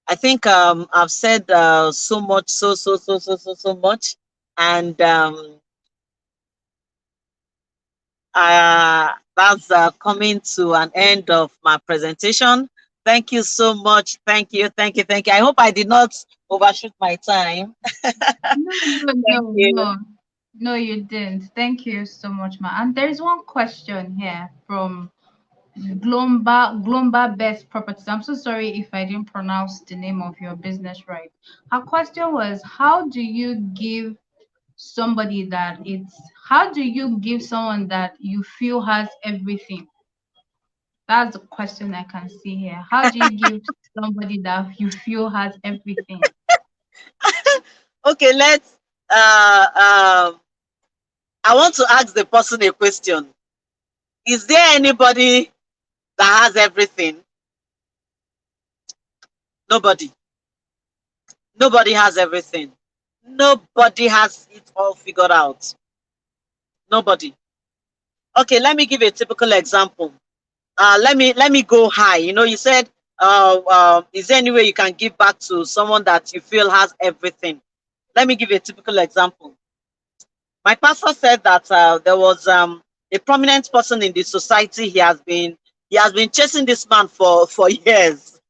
I think I've said so much, so much, and that's coming to an end of my presentation. Thank you so much. Thank you. I hope I did not overshoot my time. No, no, Thank no, you. no. No, you didn't. Thank you so much, ma. And there is one question here from Glomba Best Properties. I'm so sorry if I didn't pronounce the name of your business right. Her question was, how do you give someone that you feel has everything? That's the question I can see here. How do you give somebody that you feel has everything? Okay, let's I want to ask the person a question. Is there anybody that has everything? Nobody. Nobody has everything. Nobody has it all figured out. Nobody. Okay, let me give a typical example. Let me go high. You said, is there any way you can give back to someone that you feel has everything? Let me give you a typical example. My pastor said that there was a prominent person in the society. He has been chasing this man for years.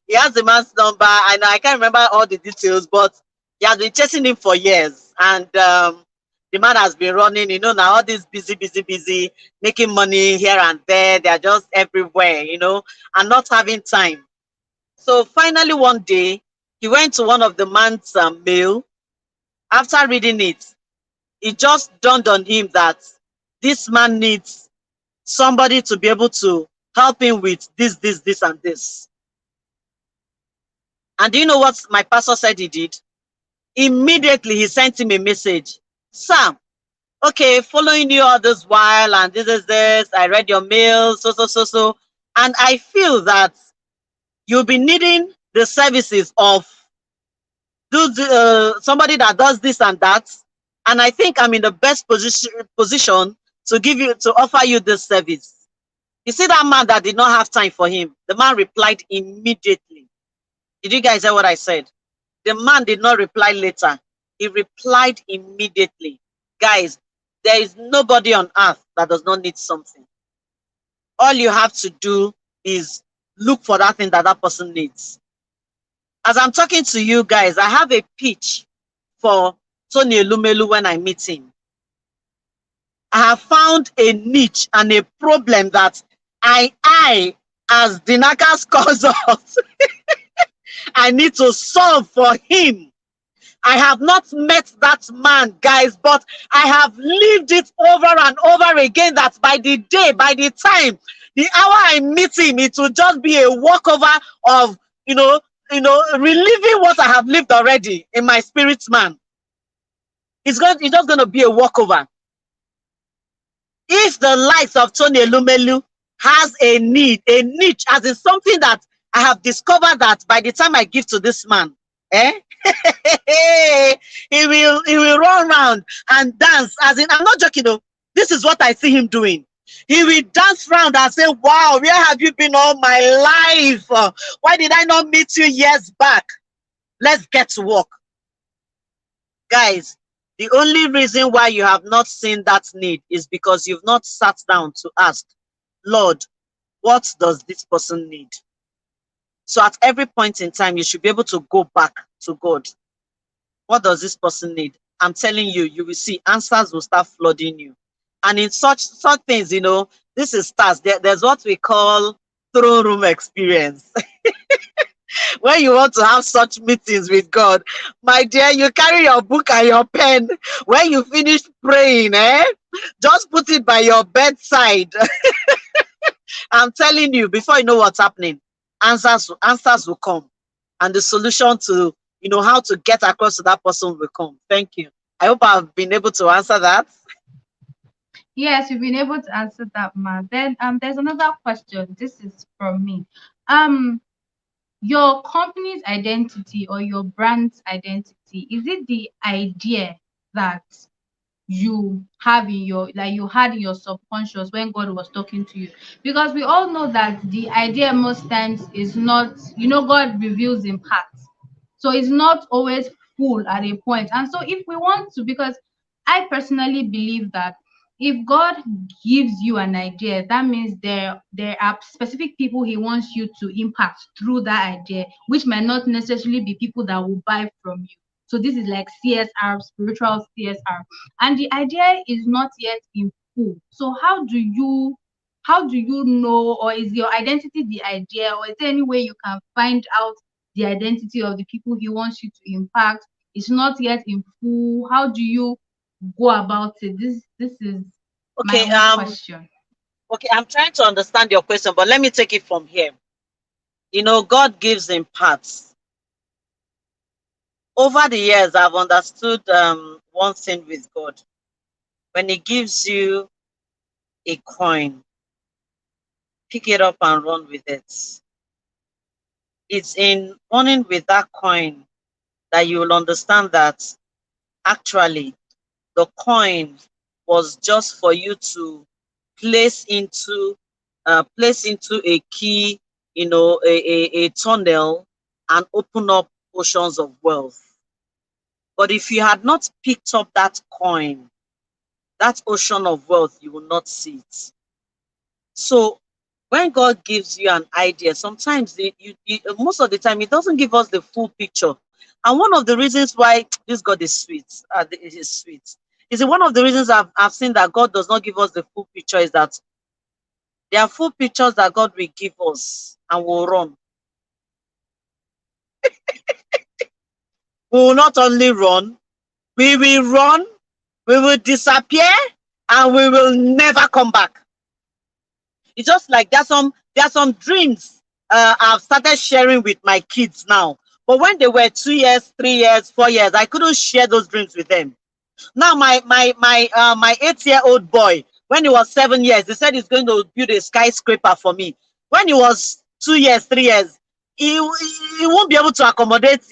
He has the man's number, and I can't remember all the details, but he has been chasing him for years. And the man has been running, now all this busy, making money here and there. They are just everywhere, and not having time. So finally one day, he went to one of the man's mail. After reading it, it just dawned on him that this man needs somebody to be able to help him with this, and this. And do you know what my pastor said he did? Immediately he sent him a message. Sam, okay, following you all this while, and this is this. I read your mail, so. And I feel that you'll be needing the services of somebody that does this and that. And I think I'm in the best position to offer you this service. You see that man that did not have time for him? The man replied immediately. Did you guys hear what I said? The man did not reply later. He replied immediately. Guys, there is nobody on earth that does not need something. All you have to do is look for that thing that that person needs. As I'm talking to you guys, I have a pitch for Tony Elumelu when I meet him. I have found a niche and a problem that I as Dinaka's consult, I need to solve for him. I have not met that man, guys, but I have lived it over and over again that by the time, the hour I meet him, it will just be a walkover of, reliving what I have lived already in my spirit man. It's just going to be a walkover. If the likes of Tony Elumelu has a niche, as in something that I have discovered that by the time I give to this man, he will run around and dance. As in, I'm not joking though. This is what I see him doing. He will dance around and say, wow, where have you been all my life? Why did I not meet you years back? Let's get to work. Guys, the only reason why you have not seen that need is because you've not sat down to ask, Lord, what does this person need? So at every point in time, you should be able to go back to God. What does this person need? I'm telling you, you will see answers will start flooding you. And in such things, this is TAAS. There's what we call throne room experience. When you want to have such meetings with God, my dear, you carry your book and your pen. When you finish praying, just put it by your bedside. I'm telling you, before you know what's happening, answers will come, and the solution to how to get across to that person will come. Thank you. I hope I've been able to answer that. Yes, you've been able to answer that, ma. Then there's another question. This is from me. Your company's identity or your brand's identity, is it the idea that you have in your, like you had in your subconscious when God was talking to you? Because we all know that the idea most times is not, God reveals in parts, so it's not always full at a point. And so if we want to, because I personally believe that if God gives you an idea, that means there are specific people he wants you to impact through that idea, which might not necessarily be people that will buy from you. So this is like CSR, spiritual CSR, and the idea is not yet in full. So how do you know, or is your identity the idea, or is there any way you can find out the identity of the people he wants you to impact? It's not yet in full. How do you go about it? This is my Okay, own question. okay, I'm trying to understand your question, but let me take it from here. God gives in parts. Over the years, I've understood one thing with God. When he gives you a coin, pick it up and run with it. It's in running with that coin that you will understand that actually the coin was just for you to place into a key, a tunnel, and open up oceans of wealth. But if you had not picked up that coin, that ocean of wealth, you will not see it. So when God gives you an idea, sometimes most of the time, He doesn't give us the full picture. And one of the reasons why this God is sweet, it is sweet, is one of the reasons I've seen that God does not give us the full picture is that there are full pictures that God will give us and will run. We will not only run, we will run, we will disappear, and we will never come back. It's just like there are some dreams I've started sharing with my kids now. But when they were 2 years, 3 years, 4 years, I couldn't share those dreams with them. Now my 8-year-old boy, when he was 7 years, he said he's going to build a skyscraper for me. When he was 2 years, 3 years, he won't be able to accommodate,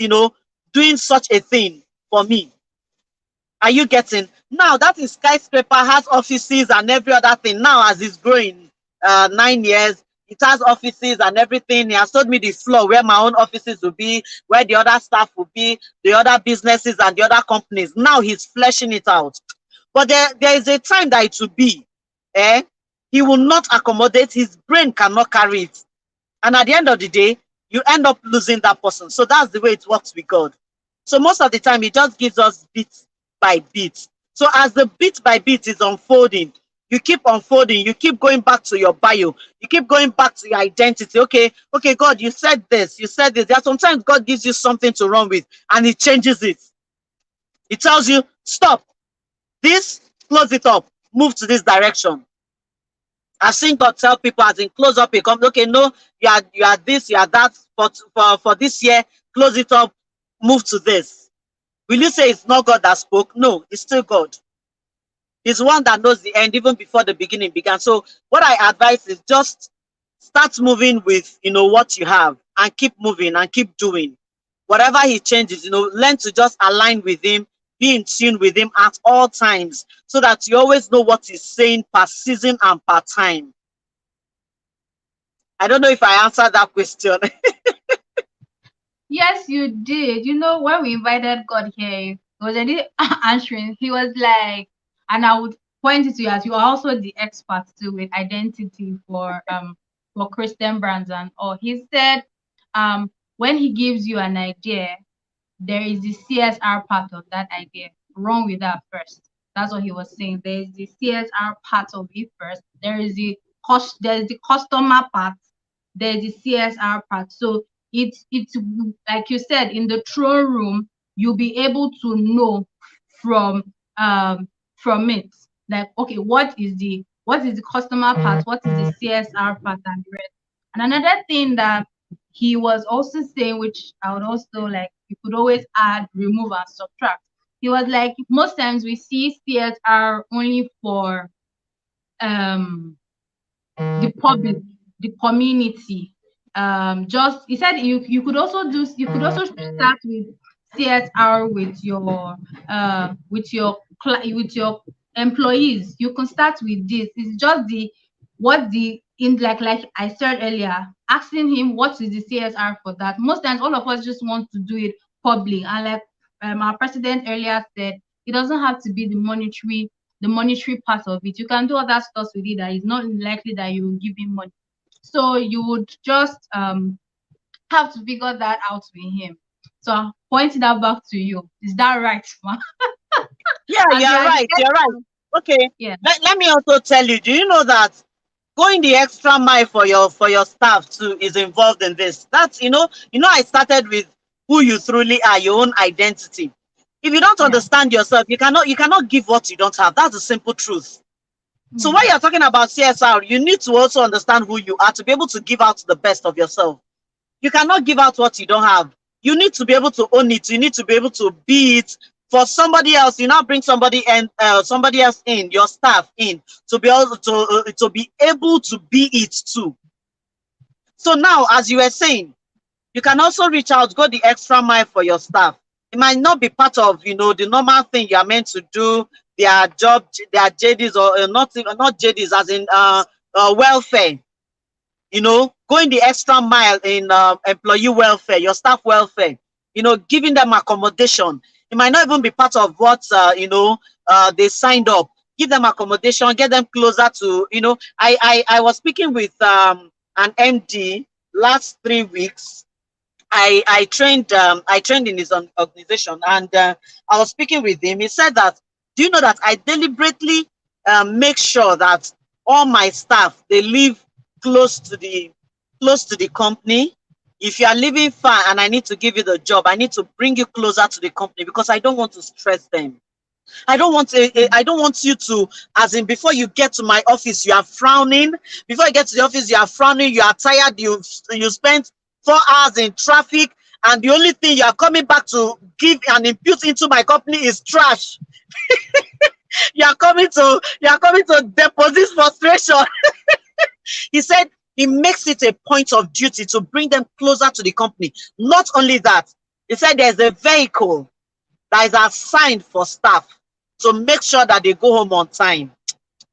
doing such a thing for me. Are you getting? Now that is skyscraper has offices and every other thing. Now as it's growing, 9 years, it has offices and everything. He has told me the floor where my own offices will be, where the other staff will be, the other businesses and the other companies. Now he's fleshing it out. But there is a time that it will be. Eh? He will not accommodate, his brain cannot carry it. And at the end of the day, you end up losing that person. So that's the way it works with God. So most of the time, He just gives us bit by bit. So as the bit by bit is unfolding, you keep unfolding, you keep going back to your bio, you keep going back to your identity. Okay, God, you said this, you said this. There are sometimes God gives you something to run with and He changes it. He tells you, stop this, close it up, move to this direction. I've seen God tell people as in close up a company, okay, no, you are this, you are that, for this year, close it up, move to this. Will you say it's not God that spoke? No, it's still God. He's one that knows the end even before the beginning began. So what I advise is just start moving with what you have and keep moving and keep doing. Whatever He changes, learn to just align with Him, be in tune with Him at all times, so that you always know what He's saying per season and per time. I don't know if I answered that question. Yes, you did. When we invited God here, he was already answering. He was like, and I would point it to you as you are also the expert too with identity for Christian brands and all. He said, when he gives you an idea, there is the CSR part of that idea. Wrong with that first. That's what he was saying. There is the CSR part of it first. There is the customer part. There is the CSR part. So it's like you said, in the throne room, you'll be able to know from it. Like, okay, what is the customer part? What is the CSR part and the rest? And another thing that he was also saying, which I would also like, you could always add, remove, and subtract. He was like, most times we see CSR only for the public, the community. Just he said you could also start with CSR with your employees. You can start with this. It's just like I said earlier, asking him what is the CSR for that. Most times all of us just want to do it public, and like our president earlier said, it doesn't have to be the monetary part of it. You can do other stuff with it that is not likely that you will give him money. So you would just have to figure that out with him. So I'm pointing that back to you. Is that right, ma? Yeah, And you're right. You're right. Okay. yeah. Let me also tell you, do you know that going the extra mile for your staff too is involved in this? That's I started with who you truly are, your own identity. If you don't Yeah. understand yourself, you cannot give what you don't have. That's the simple truth. So Mm. when you're talking about CSR, you need to also understand who you are to be able to give out the best of yourself. You cannot give out what you don't have. You need to be able to own it. You need to be able to be it for somebody else. You now bring somebody else in, your staff in, to be able to be able to be it too. So now, as you were saying, you can also reach out, go the extra mile for your staff. It might not be part of the normal thing you are meant to do, their job, their JDs, or not JDs, as in welfare. Going the extra mile in employee welfare, your staff welfare, giving them accommodation. It might not even be part of what they signed up. Give them accommodation, get them closer to, I was speaking with an MD last 3 weeks. I trained in his organization, and I was speaking with him. He said that, do you know that I deliberately make sure that all my staff, they live close to the company. If you are living far and I need to give you the job, I need to bring you closer to the company, because I don't want to stress them. I don't want you to, as in, before you get to my office, you are frowning. Before you get to the office, you are frowning. You are tired. You spent 4 hours in traffic, and the only thing you are coming back to give and impute into my company is trash. You are coming to deposit frustration. He said he makes it a point of duty to bring them closer to the company. Not only that, he said there's a vehicle that is assigned for staff to make sure that they go home on time.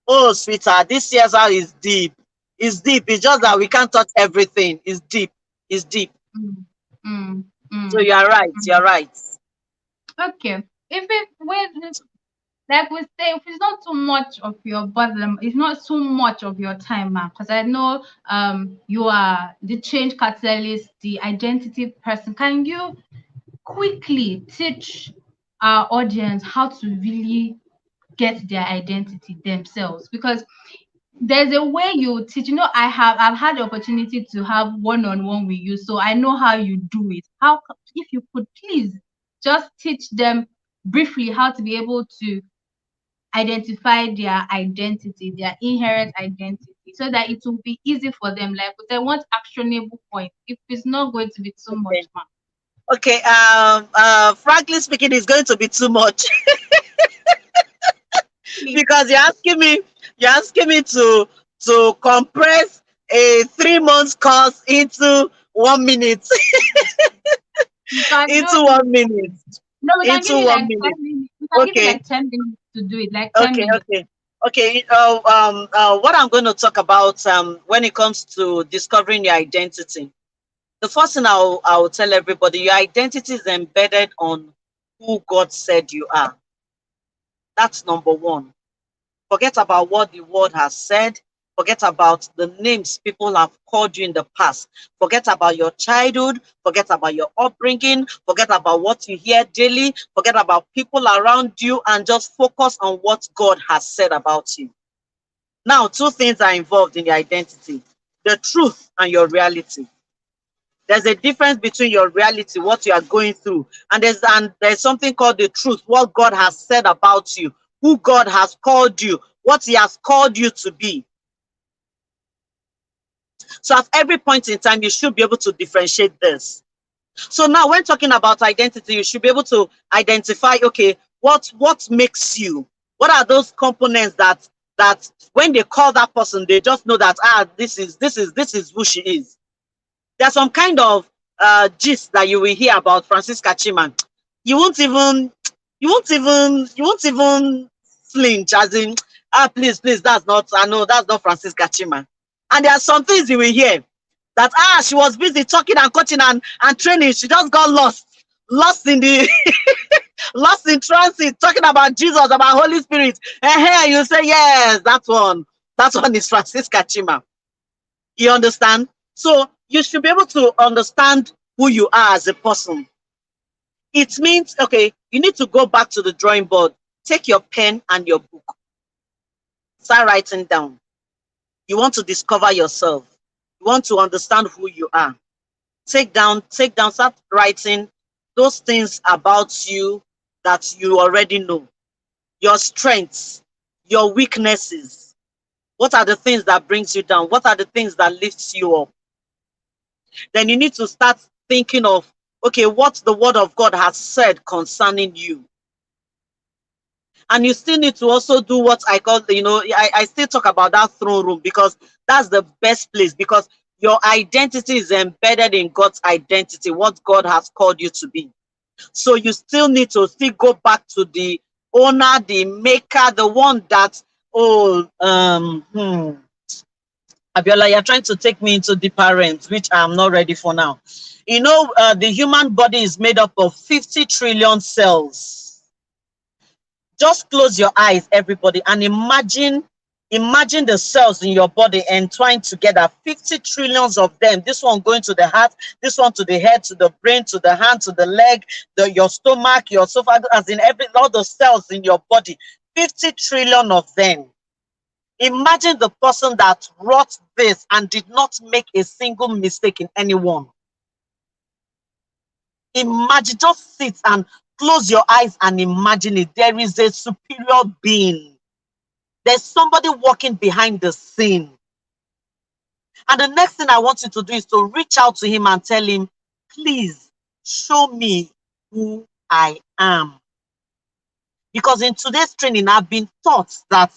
Oh, sweetheart, this CSR is deep. It's deep. It's just that we can't touch everything. It's deep. It's deep. Mm. Mm. So Mm. you're right. Mm. You're right. Okay. Like we say, if it's not too much of your burden, it's not too much of your time, man. Because I know you are the change catalyst, the identity person. Can you quickly teach our audience how to really get their identity themselves? Because there's a way you teach. I've had the opportunity to have one-on-one with you, so I know how you do it. If you could please just teach them briefly how to be able to identify their identity, their inherent identity, so that it will be easy for them. Like they want actionable points. If it's not going to be too much, Okay. man. Okay. Frankly speaking, it's going to be too much. Please. Because you're asking me to compress a 3 months course into 1 minute. You can do Into it. 1 minute. No, we can give Into you like 1 10 minute. minutes. We can give you Okay. like 10 minutes to do it, like 10 Okay. minutes. Okay. What I'm going to talk about when it comes to discovering your identity. The first thing I'll tell everybody, your identity is embedded on who God said you are. That's number one. Forget about what the word has said. Forget about the names people have called you in the past. Forget about your childhood. Forget about your upbringing. Forget about what you hear daily. Forget about people around you, and just focus on what God has said about you. Now, 2 things are involved in your identity: the truth and your reality. There's a difference between your reality, what you are going through, and there's something called the truth, what God has said about you, who God has called you, what He has called you to be. So at every point in time, you should be able to differentiate this. So now, when talking about identity, you should be able to identify, okay, what makes you? What are those components that that when they call that person, they just know that this is who she is. There's some kind of gist that you will hear about Francisca Chiman. You won't even flinch, as in, please, that's not, I know that's not Francisca Chiman. And there are some things you will hear that she was busy talking and coaching and training. She just got lost in the lost in transit, talking about Jesus, about Holy Spirit. And here you say, yes, that one is Francisca Chima. You understand? So you should be able to understand who you are as a person. It means, okay, you need to go back to the drawing board. Take your pen and your book. Start writing down. You want to discover yourself. You want to understand who you are. Take down, start writing those things about you that you already know. Your strengths, your weaknesses. What are the things that brings you down? What are the things that lifts you up? Then you need to start thinking of, okay, what the word of God has said concerning you. And you still need to also do what I call, I still talk about that throne room, because that's the best place, because your identity is embedded in God's identity, what God has called you to be. So you still need to still go back to the owner, the maker, the one that, Abiola, you're trying to take me into deeper realms, which I'm not ready for now. The human body is made up of 50 trillion cells. Just close your eyes, everybody, and imagine the cells in your body entwined together, 50 trillions of them. This one going to the heart, this one to the head, to the brain, to the hand, to the leg, your stomach, your esophagus, as in all the cells in your body, 50 trillion of them. Imagine the person that wrote this and did not make a single mistake in anyone. Imagine, just sit and close your eyes and imagine it. There is a superior being. There's somebody walking behind the scene. And the next thing I want you to do is to reach out to him and tell him, please show me who I am. Because in today's training, I've been taught that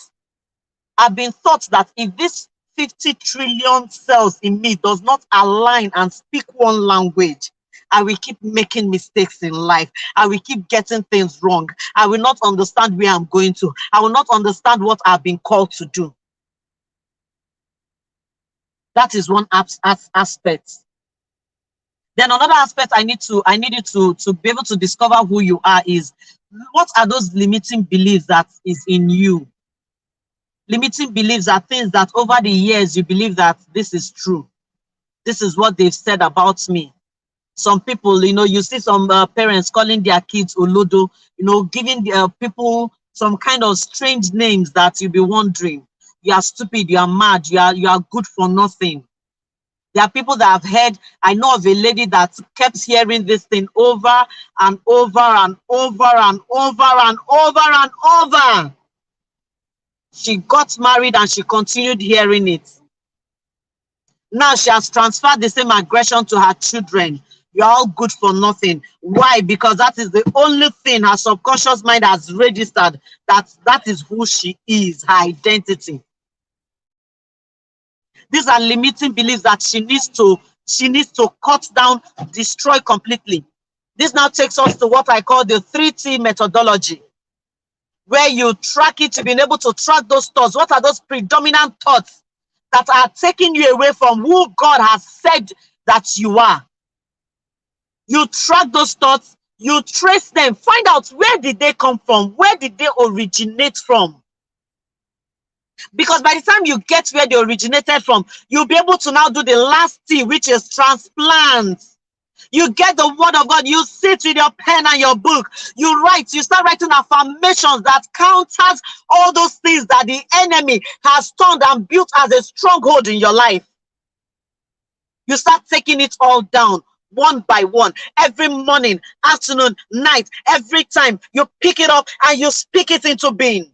if this 50 trillion cells in me does not align and speak one language, I will keep making mistakes in life. I will keep getting things wrong. I will not understand where I'm going to. I will not understand what I've been called to do. That is one aspect. Then another aspect I need you to be able to discover who you are is, what are those limiting beliefs that is in you? Limiting beliefs are things that over the years you believe that this is true. This is what they've said about me. Some people, you see some parents calling their kids Olodo, giving people some kind of strange names that you'll be wondering. You are stupid, you are mad, you are good for nothing. There are people that have heard, I know of a lady that kept hearing this thing over and over and over and over and over and over. She got married and she continued hearing it. Now she has transferred the same aggression to her children. You're all good for nothing. Why? Because that is the only thing her subconscious mind has registered, that is who she is, her identity. These are limiting beliefs that she needs to cut down, destroy completely. This now takes us to what I call the 3T methodology, where you track it, you've been able to track those thoughts. What are those predominant thoughts that are taking you away from who God has said that you are? You track those thoughts, you trace them, find out where did they come from, where did they originate from. Because by the time you get where they originated from, you'll be able to now do the last T, which is transplant. You get the word of God, you sit with your pen and your book, you write, you start writing affirmations that counters all those things that the enemy has turned and built as a stronghold in your life. You start taking it all down, one by one, every morning, afternoon, night, every time you pick it up and you speak it into being.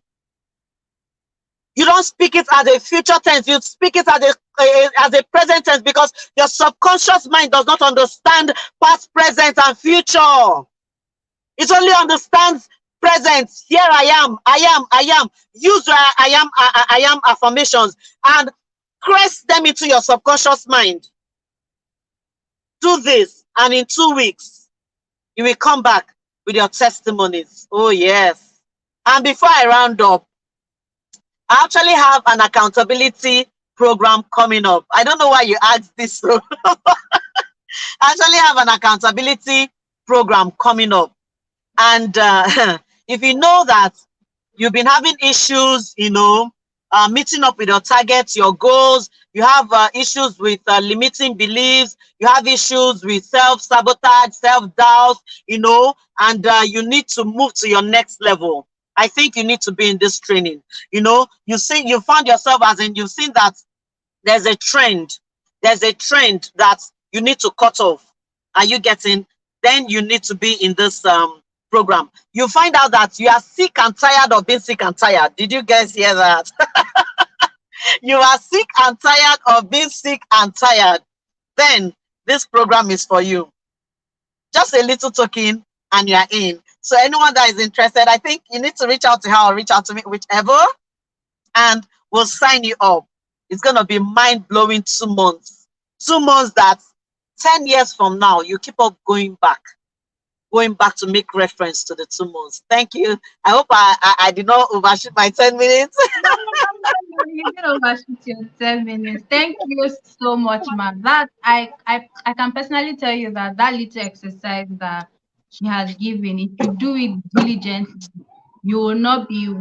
You don't speak it as a future tense, you speak it as a present tense, because your subconscious mind does not understand past, present, and future. It only understands present. Here I am. Use your I am affirmations and press them into your subconscious mind. Do this, and in 2 weeks, you will come back with your testimonies. Oh, yes. And before I round up, I actually have an accountability program coming up. I don't know why you asked this. So I actually have an accountability program coming up. And if you know that you've been having issues, meeting up with your targets, your goals, you have issues with limiting beliefs, you have issues with self-sabotage, self-doubt, and you need to move to your next level. I think you need to be in this training. You found yourself, as in you've seen that there's a trend that you need to cut off. Are you getting? Then you need to be in this program. You find out that you are sick and tired of being sick and tired. Did you guys hear that? You are sick and tired of being sick and tired. Then this program is for you. Just a little token and you are in. So anyone that is interested, I think you need to reach out to her or reach out to me, whichever, and we'll sign you up. It's going to be mind-blowing 2 months. 2 months that 10 years from now, you keep on going back to make reference to the 2 months. Thank you. I hope I did not overshoot my 10 minutes. You did overshoot your 10 minutes. Thank you so much, ma'am. That I can personally tell you that little exercise that she has given, if you do it diligently, you will not be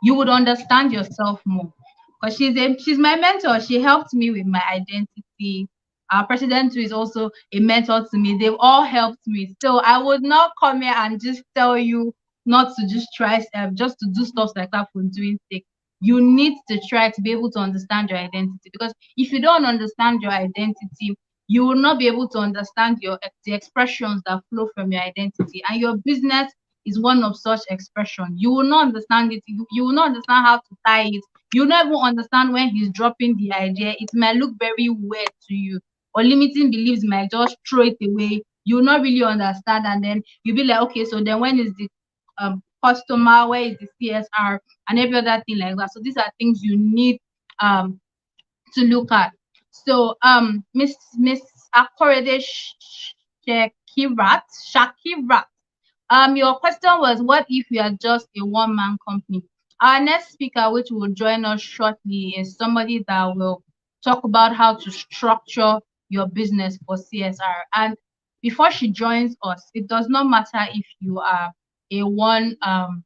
you would understand yourself more. Because she's my mentor. She helped me with my identity. Our president, who is also a mentor to me, they've all helped me. So I would not come here and just tell you not to just try, just to do stuff like that for doing sake. You need to try to be able to understand your identity, because if you don't understand your identity, you will not be able to understand the expressions that flow from your identity. And your business is one of such expression. You will not understand it. You will not understand how to tie it. You will not even understand when he's dropping the idea. It might look very weird to you, or limiting beliefs might just throw it away. You will not really understand, and then you'll be like, okay, so then when is the customer, where is the CSR, and every other thing like that. So these are things you need to look at. So Miss Akorede Shakirat, your question was, what if you are just a one-man company? Our next speaker, which will join us shortly, is somebody that will talk about how to structure your business for CSR. And before she joins us, it does not matter if you are a one-man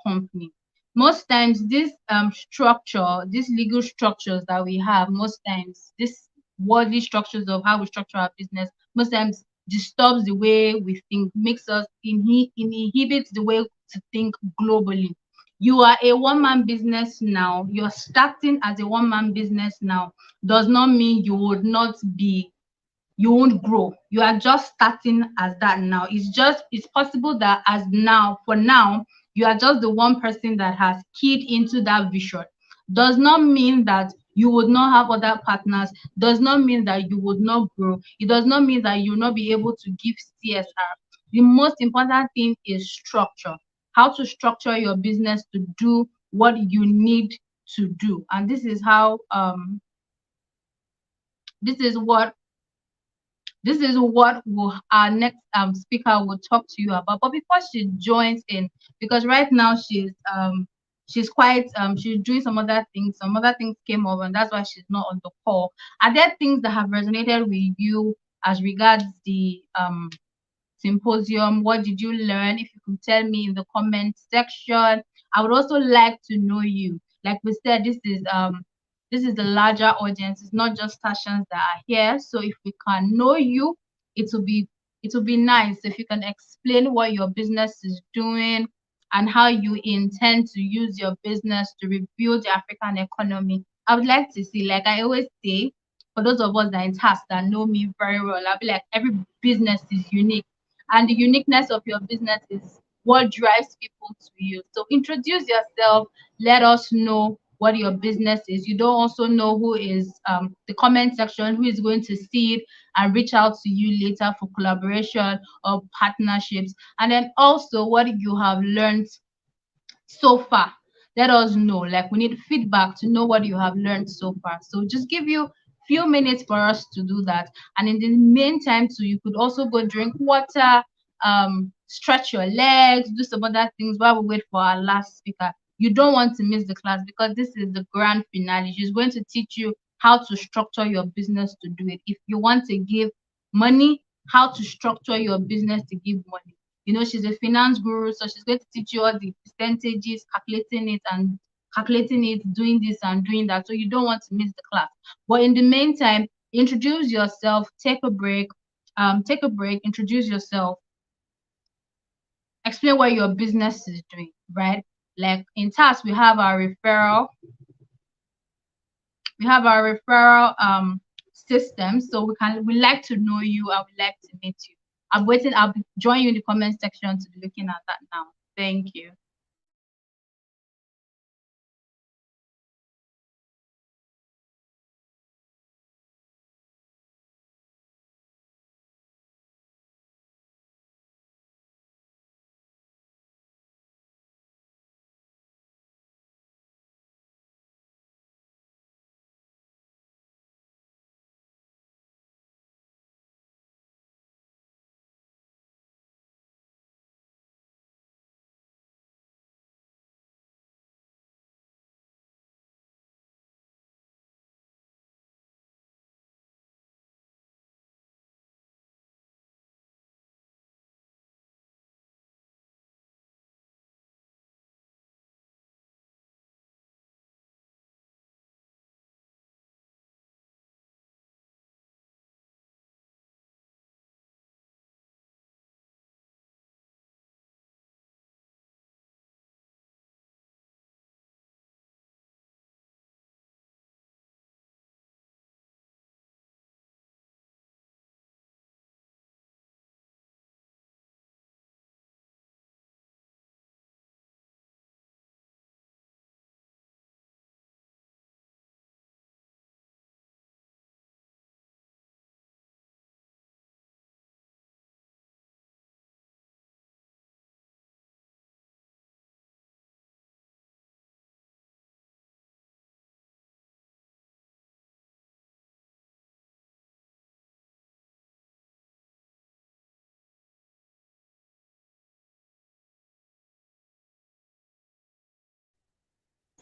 company. Most times, this structure, these legal structures that we have, most times, this worldly structures of how we structure our business, most times disturbs the way we think, makes us inhibits the way to think globally. You are a one-man business now. You're starting as a one-man business now. Does not mean you won't grow. You are just starting as that now. It's possible that for now, you are just the one person that has keyed into that vision. Does not mean that you would not have other partners. Does not mean that you would not grow. It does not mean that you will not be able to give CSR. The most important thing is structure. How to structure your business to do what you need to do. And this is how our next speaker will talk to you about. But before she joins in, because right now she's doing some other things. Some other things came up, and that's why she's not on the call. Are there things that have resonated with you as regards the symposium? What did you learn? If you could tell me in the comment section. I would also like to know you. Like we said, this is the larger audience. It's not just stations that are here. So if we can know you, it will be nice if you can explain what your business is doing and how you intend to use your business to rebuild the African economy. I would like to see, like I always say, for those of us that are in TAAS that know me very well, I'll be like, every business is unique. And the uniqueness of your business is what drives people to you. So introduce yourself. Let us know what your business is. You don't also know who is the comment section, who is going to see it and reach out to you later for collaboration or partnerships. And then also what you have learned so far. Let us know. Like, we need feedback to know what you have learned so far. So just give you few minutes for us to do that. And in the meantime too, you could also go drink water, stretch your legs, do some other things while we wait for our last speaker. You don't want to miss the class, because this is the grand finale. She's going to teach you how to structure your business to do it. If you want to give money, how to structure your business to give money. You know, she's a finance guru, so she's going to teach you all the percentages, calculating it, doing this and doing that. So you don't want to miss the class. But in the meantime, introduce yourself, take a break, introduce yourself, explain what your business is doing, right? Like in TAAS, we have our referral system. So we like to know you and we like to meet you. I'm waiting. I'll be joining you in the comment section to be looking at that now. Thank you.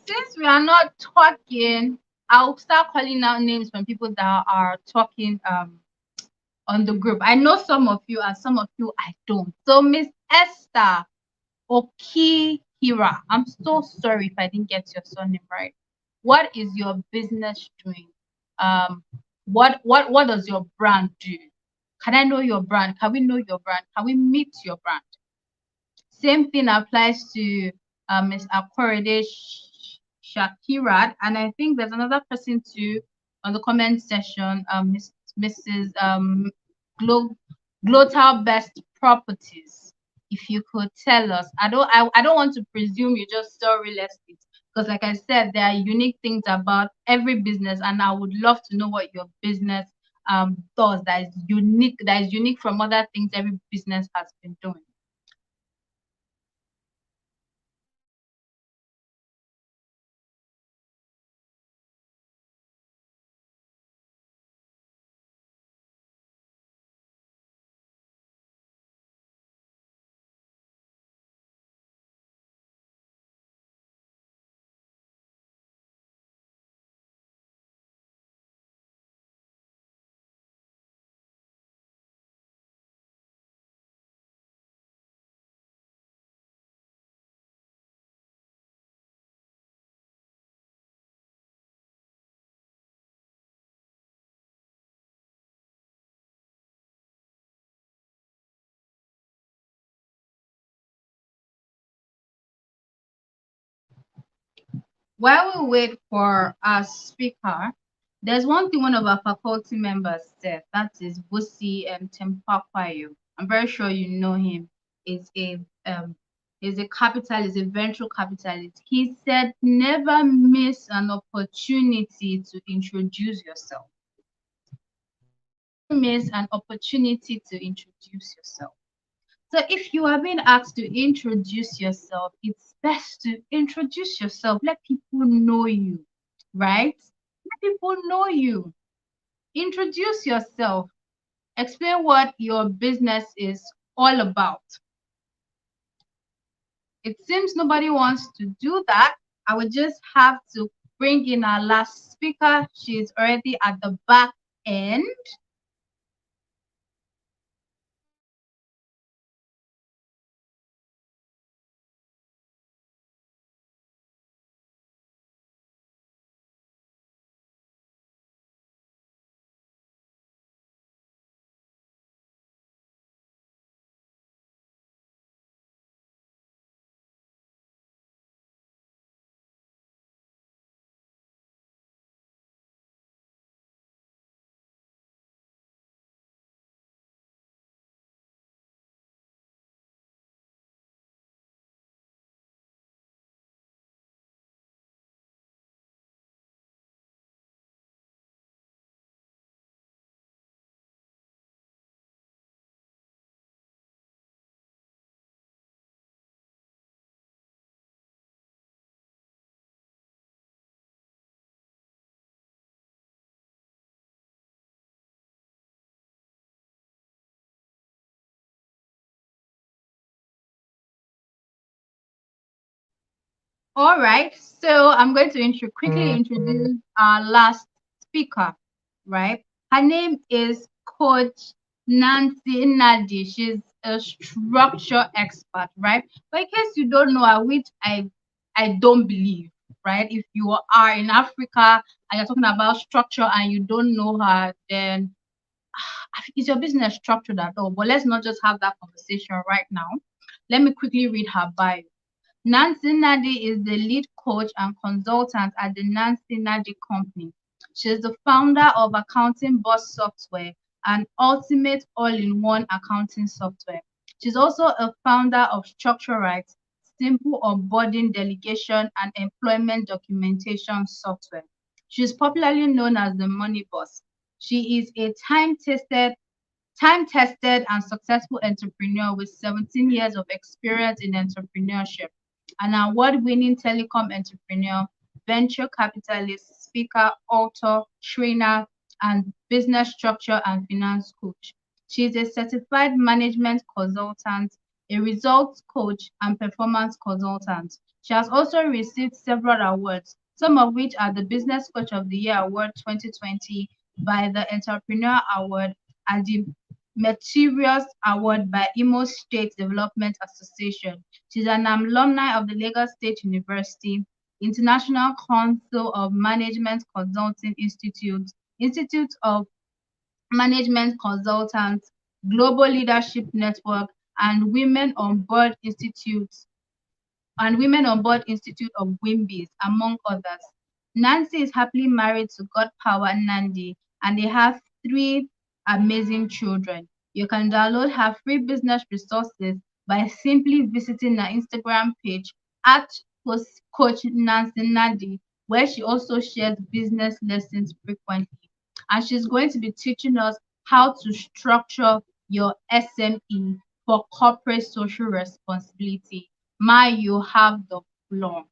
Since we are not talking, I'll start calling out names from people that are talking on the group. I know some of you and some of you I don't. So Miss Esther Okihira, I'm so sorry if I didn't get your surname right. What is your business doing? What does your brand do? Can I know your brand? Can we know your brand? Can we meet your brand? Same thing applies to Ms. Akorede Shakirat, and I think there's another person too on the comment section, Mrs. Global Best Properties. If you could tell us, I don't want to presume you just sell real estate, because like I said, there are unique things about every business, and I would love to know what your business does that is unique from other things every business has been doing. While we wait for our speaker, there's one thing one of our faculty members said, that is Busi Tempakwayo. I'm very sure you know him. Is a is a capitalist, a venture capitalist. He said, never miss an opportunity to introduce yourself. Miss an opportunity to introduce yourself. So if you are being asked to introduce yourself, it's best to introduce yourself. Let people know you, right? Let people know you. Introduce yourself. Explain what your business is all about. It seems nobody wants to do that. I would just have to bring in our last speaker. She's already at the back end. All right, so I'm going to quickly introduce our last speaker, right? Her name is Coach Nancy Nadi. She's a structure expert, right? But in case you don't know her, which I don't believe, right? If you are in Africa and you're talking about structure and you don't know her, then is your business structured at all? But let's not just have that conversation right now. Let me quickly read her bio. Nancy Nadi is the lead coach and consultant at the Nancy Nadi Company. She is the founder of Accounting Boss Software, an ultimate all-in-one accounting software. She's also a founder of Structure Rights, simple onboarding, delegation, and employment documentation software. She is popularly known as the Money Boss. She is a time-tested and successful entrepreneur with 17 years of experience in entrepreneurship, an award-winning telecom entrepreneur, venture capitalist, speaker, author, trainer, and business structure and finance coach. She is a certified management consultant, a results coach, and performance consultant. She has also received several awards, some of which are the Business Coach of the Year Award 2020 by the Entrepreneur Award and the Materials Award by Imo State Development Association. She's an alumni of the Lagos State University, International Council of Management Consulting Institute, Institute of Management Consultants, Global Leadership Network, and Women on Board Institute of Wimbys, among others. Nancy is happily married to God Power Nandi, and they have three amazing children. You can download her free business resources by simply visiting her Instagram page at Coach Nancy Nandi, where she also shares business lessons frequently. And she's going to be teaching us how to structure your SME for corporate social responsibility. You have the floor.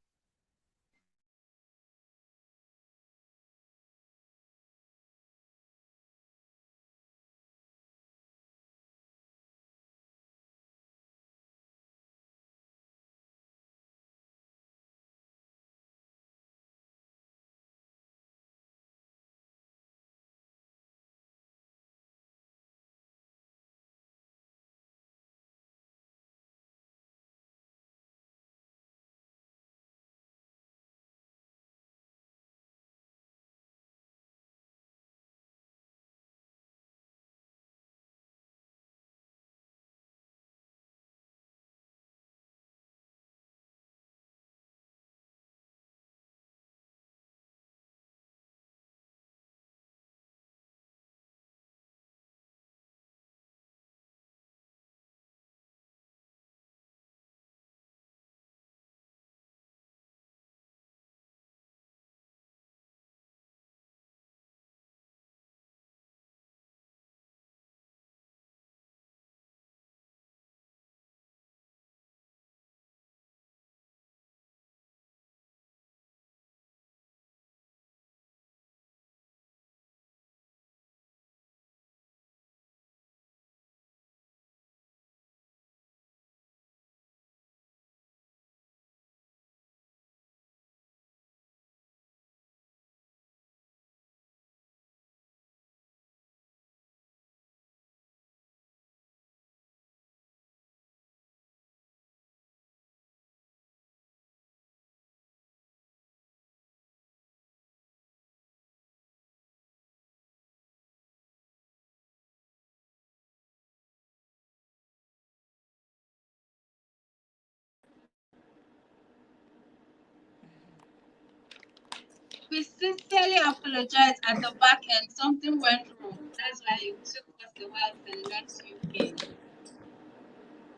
we sincerely apologize at the back end. Something went wrong. That's why it took us a while to let you in.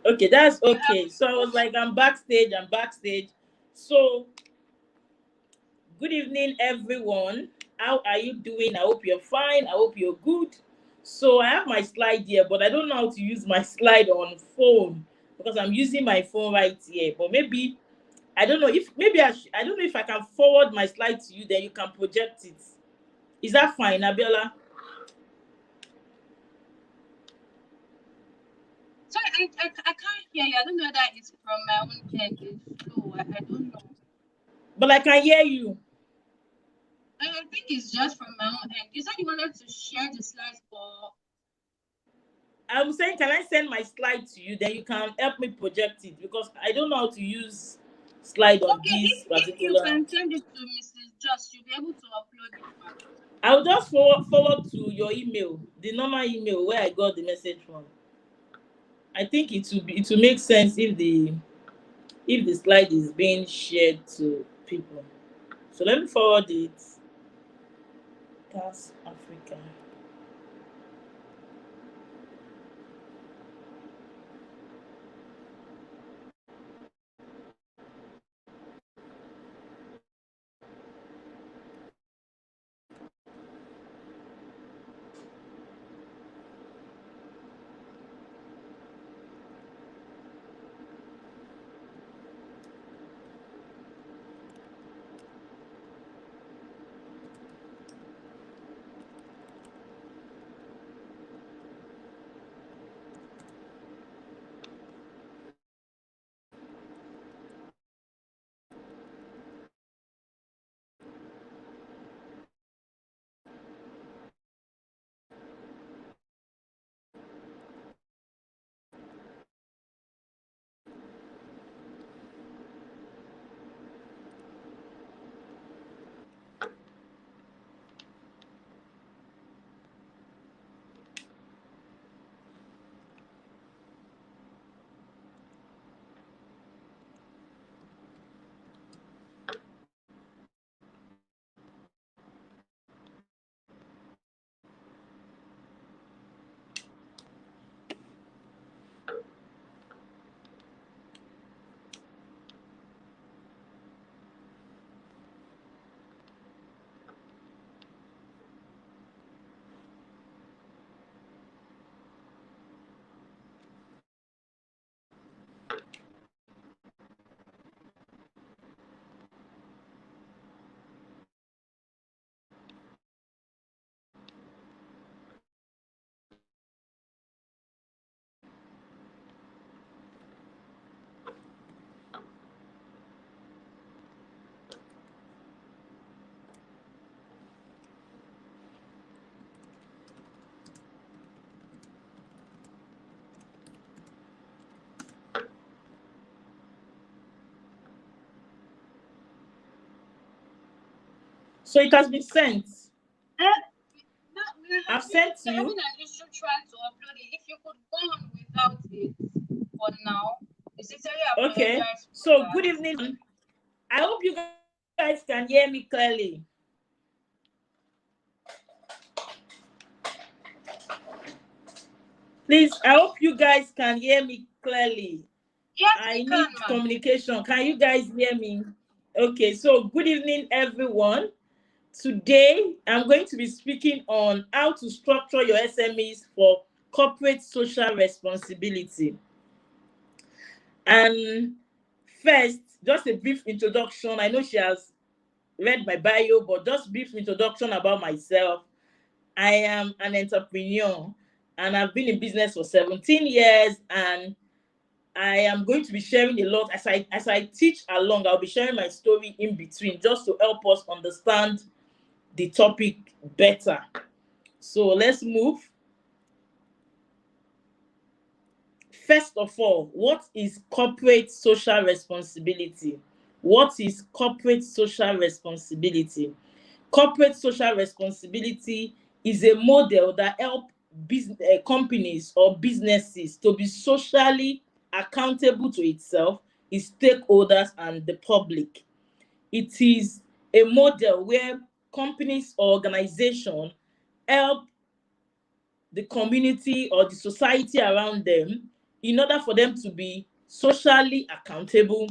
Okay, that's okay. So I was like, I'm backstage. So, good evening, everyone. How are you doing? I hope you're fine. I hope you're good. So I have my slide here, but I don't know how to use my slide on phone because I'm using my phone right here. But maybe I don't know if maybe I don't know if I can forward my slide to you, then you can project it. Is that fine, Abiola? Sorry, I can't hear you. I don't know whether it's from my own end. It's slow. I don't know. But I can hear you. I think it's just from my own end. You said you wanted to share the slides for. I'm saying, can I send my slide to you? Then you can help me project it because I don't know how to use slide on Okay, this if you particular. can send it to Mrs. Just, you'll be able to upload it back. I'll just forward to your email, the normal email where I got the message from. I think it will make sense if the slide is being shared to people. So let me forward it. TAAS Africa. So it has been sent. I've sent to you. Having an issue trying to upload it. If you could go on without it for now, I sincerely Okay. apologize. So good evening. I hope you guys can hear me clearly. Please, I hope you guys can hear me clearly. Yes, I need communication. Can you guys hear me? Okay, so good evening, everyone. Today, I'm going to be speaking on how to structure your SMEs for corporate social responsibility. And first, just a brief introduction. I know she has read my bio, but just brief introduction about myself. I am an entrepreneur and I've been in business for 17 years, and I am going to be sharing a lot as I teach along. I'll be sharing my story in between just to help us understand the topic better. So let's move. First of all, what is corporate social responsibility? What is corporate social responsibility? Corporate social responsibility is a model that helps companies or businesses to be socially accountable to itself, its stakeholders, and the public. It is a model where companies or organization help the community or the society around them in order for them to be socially accountable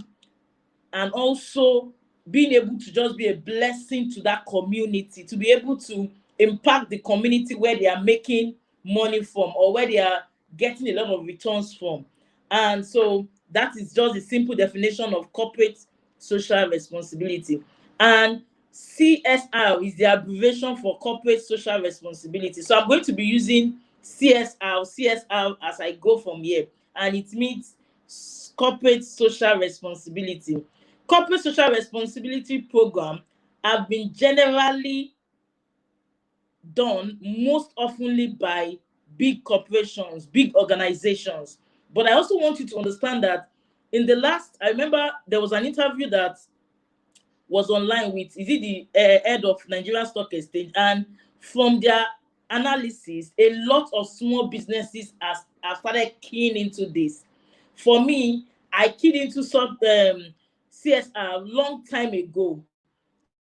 and also being able to just be a blessing to that community, to be able to impact the community where they are making money from or where they are getting a lot of returns from. And so that is just a simple definition of corporate social responsibility. And CSR is the abbreviation for corporate social responsibility. So I'm going to be using CSR as I go from here, and it means corporate social responsibility. Corporate social responsibility program have been generally done most oftenly by big corporations, big organizations. But I also want you to understand that I remember there was an interview that was online with, is it the head of Nigerian Stock Exchange? And from their analysis, a lot of small businesses have started keying into this. For me, I keyed into some CSR long time ago,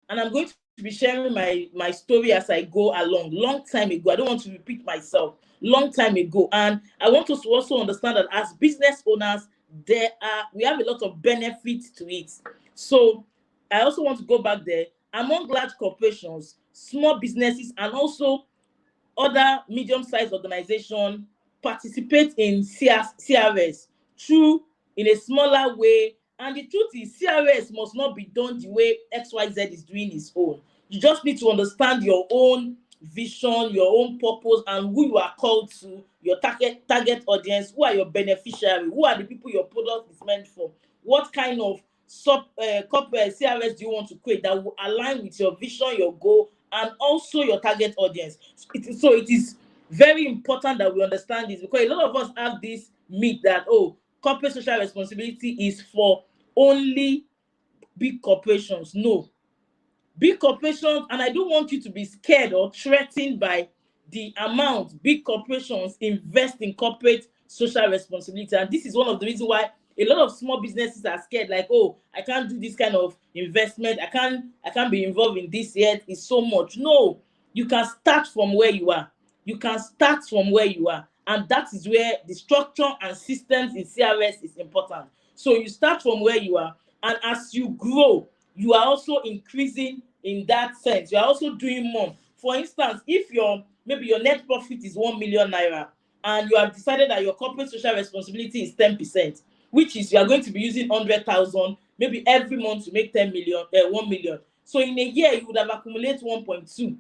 and I'm going to be sharing my story as I go along. Long time ago, I don't want to repeat myself. Long time ago, and I want us to also understand that as business owners, we have a lot of benefits to it. So I also want to go back there. Among large corporations, small businesses, and also other medium-sized organizations participate in CRS through in a smaller way. And the truth is, CRS must not be done the way XYZ is doing its own. You just need to understand your own vision, your own purpose, and who you are called to, your target audience, who are your beneficiary, who are the people your product is meant for, what kind of corporate CRS do you want to create that will align with your vision, your goal, and also your target audience. So it is very important that we understand this, because a lot of us have this myth that, oh, corporate social responsibility is for only big corporations. No. Big corporations, and I don't want you to be scared or threatened by the amount big corporations invest in corporate social responsibility. And this is one of the reasons why a lot of small businesses are scared, like, oh, I can't do this kind of investment, I can't be involved in this yet, it's so much. No, you can start from where you are. You can start from where you are, and that is where the structure and systems in CRS is important. So you start from where you are, and as you grow, you are also increasing in that sense. You are also doing more. For instance, if maybe your net profit is 1 million naira, and you have decided that your corporate social responsibility is 10%, which is you are going to be using 100,000 maybe every month to make 1 million. So in a year, you would have accumulated 1.2.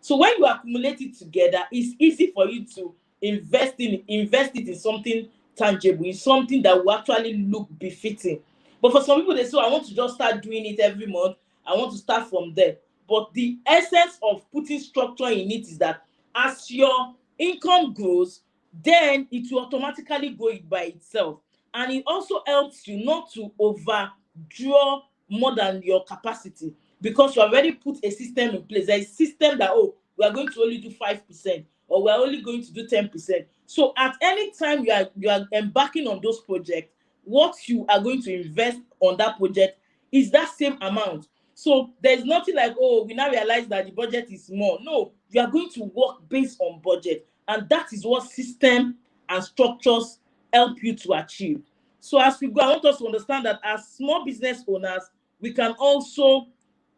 So when you accumulate it together, it's easy for you to invest it in something tangible, in something that will actually look befitting. But for some people, they say, I want to just start doing it every month. I want to start from there. But the essence of putting structure in it is that as your income grows, then it will automatically grow it by itself. And it also helps you not to overdraw more than your capacity, because you already put a system in place. There is a system that, oh, we are going to only do 5%, or we are only going to do 10%. So at any time you are embarking on those projects, what you are going to invest on that project is that same amount. So there's nothing like, oh, we now realize that the budget is small. No, you are going to work based on budget. And that is what system and structures help you to achieve. So as we go, I want us to understand that as small business owners, we can also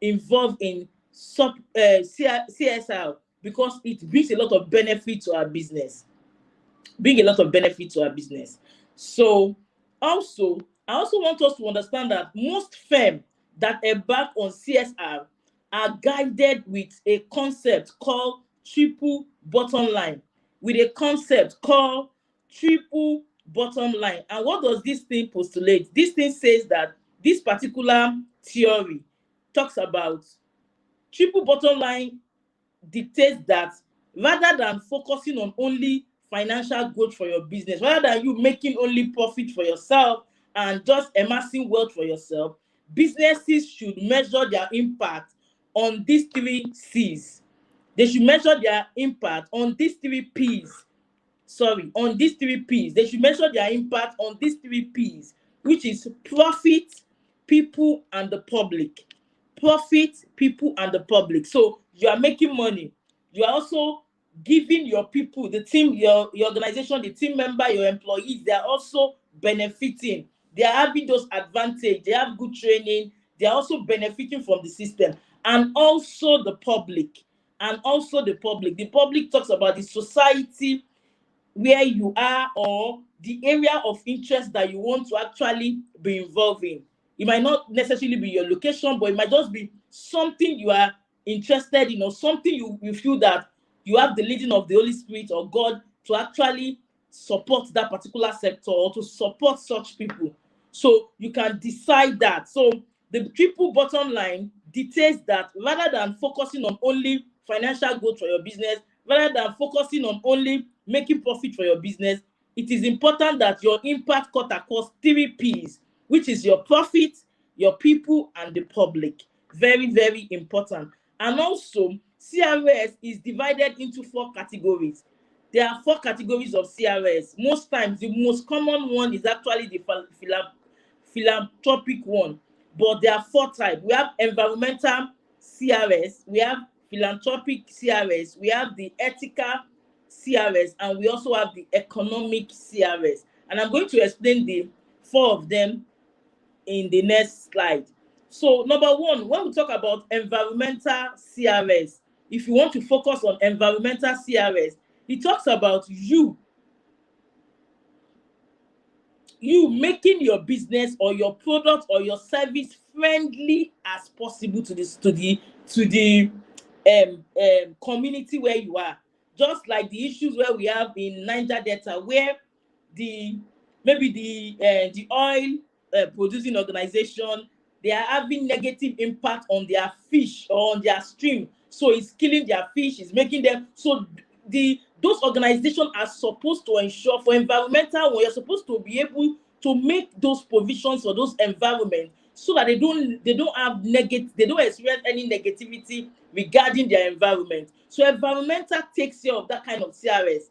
involve in CSR, because it brings a lot of benefit to our business. So also, I also want us to understand that most firms that embark on CSR are guided with a concept called triple bottom line. And what does this thing postulate? This thing says that this particular theory talks about triple bottom line, dictates that rather than focusing on only financial growth for your business, rather than you making only profit for yourself and just amassing wealth for yourself, businesses should measure their impact on these 3 C's. They should measure their impact on these 3 P's. They should measure their impact on these 3 P's, which is profit, people, and the public. profit, people, and the public. So you are making money. You are also giving your people, the team, your organization, the team member, your employees, they are also benefiting. They are having those advantage. They have good training. They are also benefiting from the system. And also the public. And also the public. The public talks about the society where you are, or the area of interest that you want to actually be involved in. It might not necessarily be your location, but it might just be something you are interested in, or something you feel that you have the leading of the Holy Spirit or God to actually support that particular sector or to support such people. So you can decide that. So the triple bottom line dictates that rather than focusing on only financial growth for your business, rather than focusing on only making profit for your business, it is important that your impact cut across 3 P's, which is your profit, your people, and the public. Very, very important. And also, CRS is divided into 4 categories. There are 4 categories of CRS. Most times, the most common one is actually the philanthropic one. But there are 4 types. We have environmental CRS, we have philanthropic CRS, we have the ethical CRS, and we also have the economic CRS. And I'm going to explain the 4 of them in the next slide. So number 1, when we talk about environmental CRS, if you want to focus on environmental CRS, it talks about you making your business or your product or your service friendly as possible to the community where you are. Just like the issues where we have in Niger Delta, where the maybe the oil producing organization, they are having negative impact on their fish or on their stream. So it's killing their fish, it's making them. So those organizations are supposed to ensure for environmental one, you're supposed to be able to make those provisions for those environments so that they don't experience any negativity regarding their environment. So environmental takes care of that kind of CRS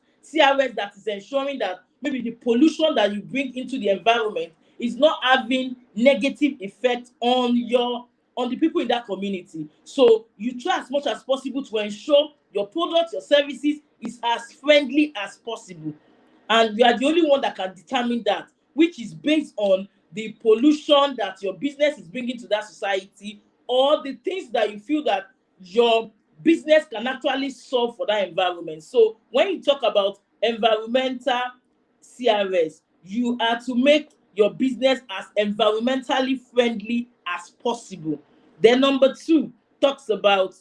that is ensuring that maybe the pollution that you bring into the environment is not having negative effect on the people in that community. So you try as much as possible to ensure your products, your services is as friendly as possible. And you are the only one that can determine that, which is based on the pollution that your business is bringing to that society, or the things that you feel that your business can actually solve for that environment. So when you talk about environmental CRS, you are to make your business as environmentally friendly as possible. Then number 2 talks about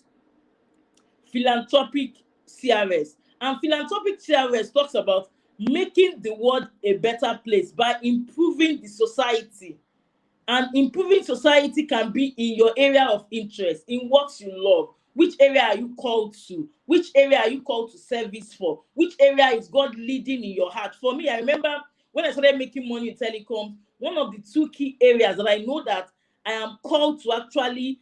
philanthropic CRS. And philanthropic CRS talks about making the world a better place by improving the society. And improving society can be in your area of interest, in what you love. Which area are you called to? Which area are you called to service for? Which area is God leading in your heart? For me, I remember when I started making money in telecom, one of the 2 key areas that I know that I am called to actually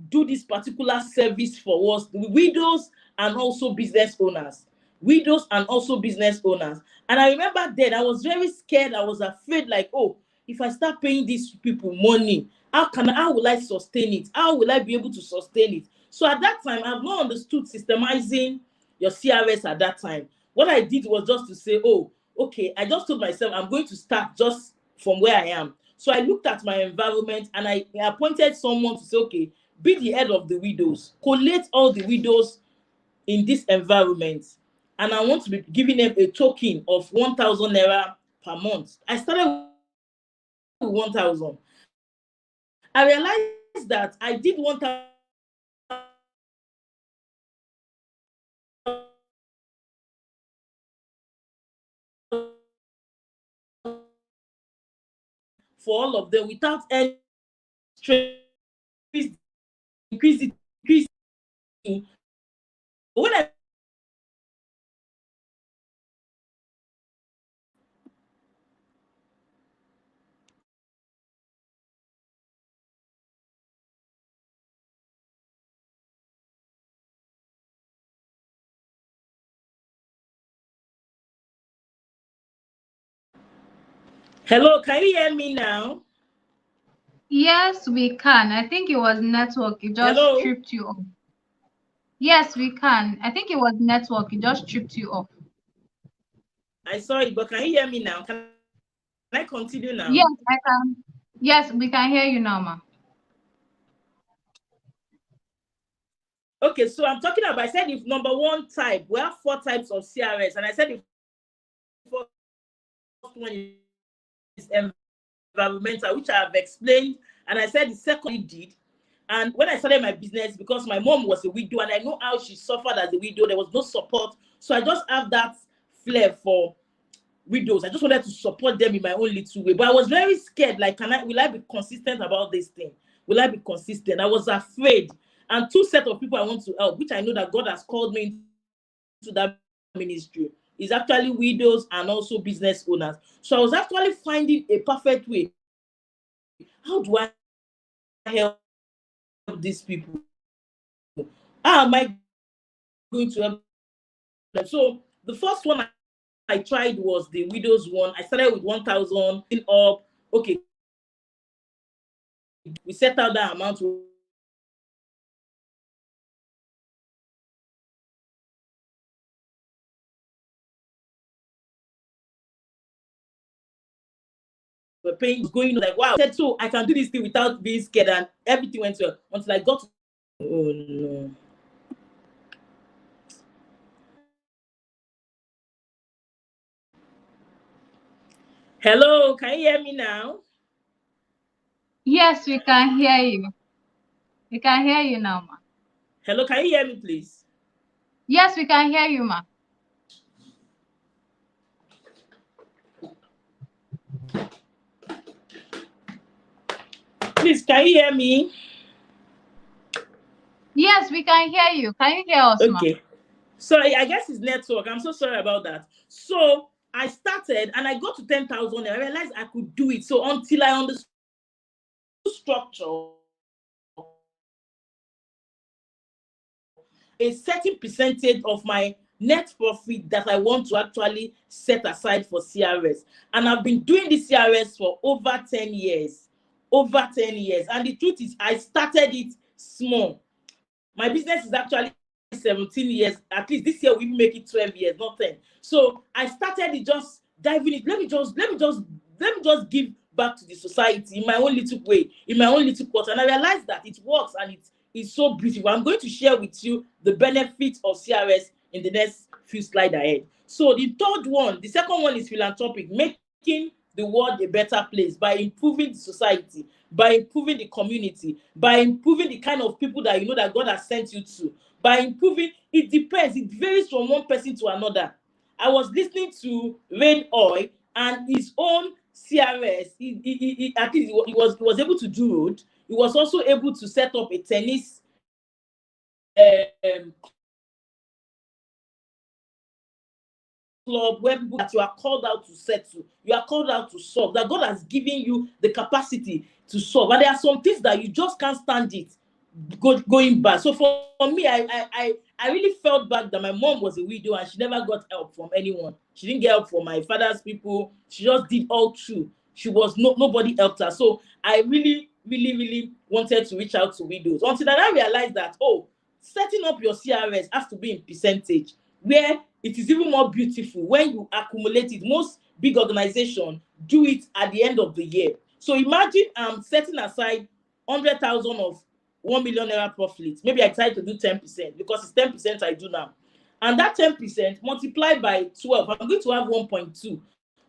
do this particular service for was the widows and also business owners. Widows and also business owners. And I remember then I was very scared. I was afraid, like, oh, if I start paying these people money, how will I sustain it? How will I be able to sustain it? So at that time, I've not understood systemizing your CRS at that time. What I did was just to say, oh, okay, I just told myself I'm going to start just from where I am. So I looked at my environment and I appointed someone to say, okay, be the head of the widows, collate all the widows in this environment, and I want to be giving them a token of 1,000 naira per month. I started with 1,000. I realized that I did 1,000 for all of them without any stress, increase it. When I Hello, can you hear me now? Yes, we can. I think it was network. It just Hello? tripped you off. Yes, we can. I think it was network. It just tripped you off. I saw it, but can you hear me now? Can I continue now? Yes, I can. Yes, we can hear you now, ma. Okay, so I'm talking about, I said if number one type, we have 4 types of CRS, and I said the first one is environmental, which I have explained, and I said the second did. And when I started my business, because my mom was a widow and I know how she suffered as a widow, there was no support. So I just have that flair for widows. I just wanted to support them in my own little way. But I was very scared. Like, will I be consistent about this thing? Will I be consistent? I was afraid. And 2 sets of people I want to help, which I know that God has called me into that ministry, is actually widows and also business owners. So I was actually finding a perfect way. How do I help these people? How am I going to help them? So the first one I tried was the widows one. I started with 1,000 up. Okay, we set out that amount. We're paying, going like, wow. I said, so I can do this thing without being scared, and everything went well until I got to, oh no. Hello, can you hear me now? Yes, we can hear you. We can hear you now, ma. Hello, can you hear me, please? Yes, we can hear you, ma. Please, can you hear me? Yes, we can hear you. Can you hear us, ma? Okay. Sorry, I guess it's network. I'm so sorry about that. So I started and I got to 10,000 and I realized I could do it. So until I understood structure, a certain percentage of my net profit that I want to actually set aside for CRS. And I've been doing the CRS for over 10 years. Over 10 years. And the truth is, I started it small. My business is actually 17 years. At least this year we will make it 12 years, not 10. So I started it just diving it. Let me just give back to the society in my own little way, in my own little quarter. And I realized that it works and it is so beautiful. I'm going to share with you the benefits of CRS in the next few slides ahead. So the third one, the second one is philanthropic, making the world a better place by improving the society, by improving the community, by improving the kind of people that you know that God has sent you to, by improving, it depends, it varies from one person to another. I was listening to Rain Oil and his own CRS, at least he was able to do road. He was also able to set up a tennis club where people that you are called out to settle, you are called out to solve, that God has given you the capacity to solve. And there are some things that you just can't stand it going back. So for me, I really felt bad that my mom was a widow and she never got help from anyone. She didn't get help from my father's people. She just did all through. She was nobody helped her. So I really, really, really wanted to reach out to widows until I realized that, oh, setting up your CRS has to be in percentage, where it is even more beautiful when you accumulate it. Most big organizations do it at the end of the year. So imagine I'm setting aside 100,000 of 1 million naira profit. Maybe I try to do 10% because it's 10% I do now. And that 10% multiplied by 12, I'm going to have 1.2.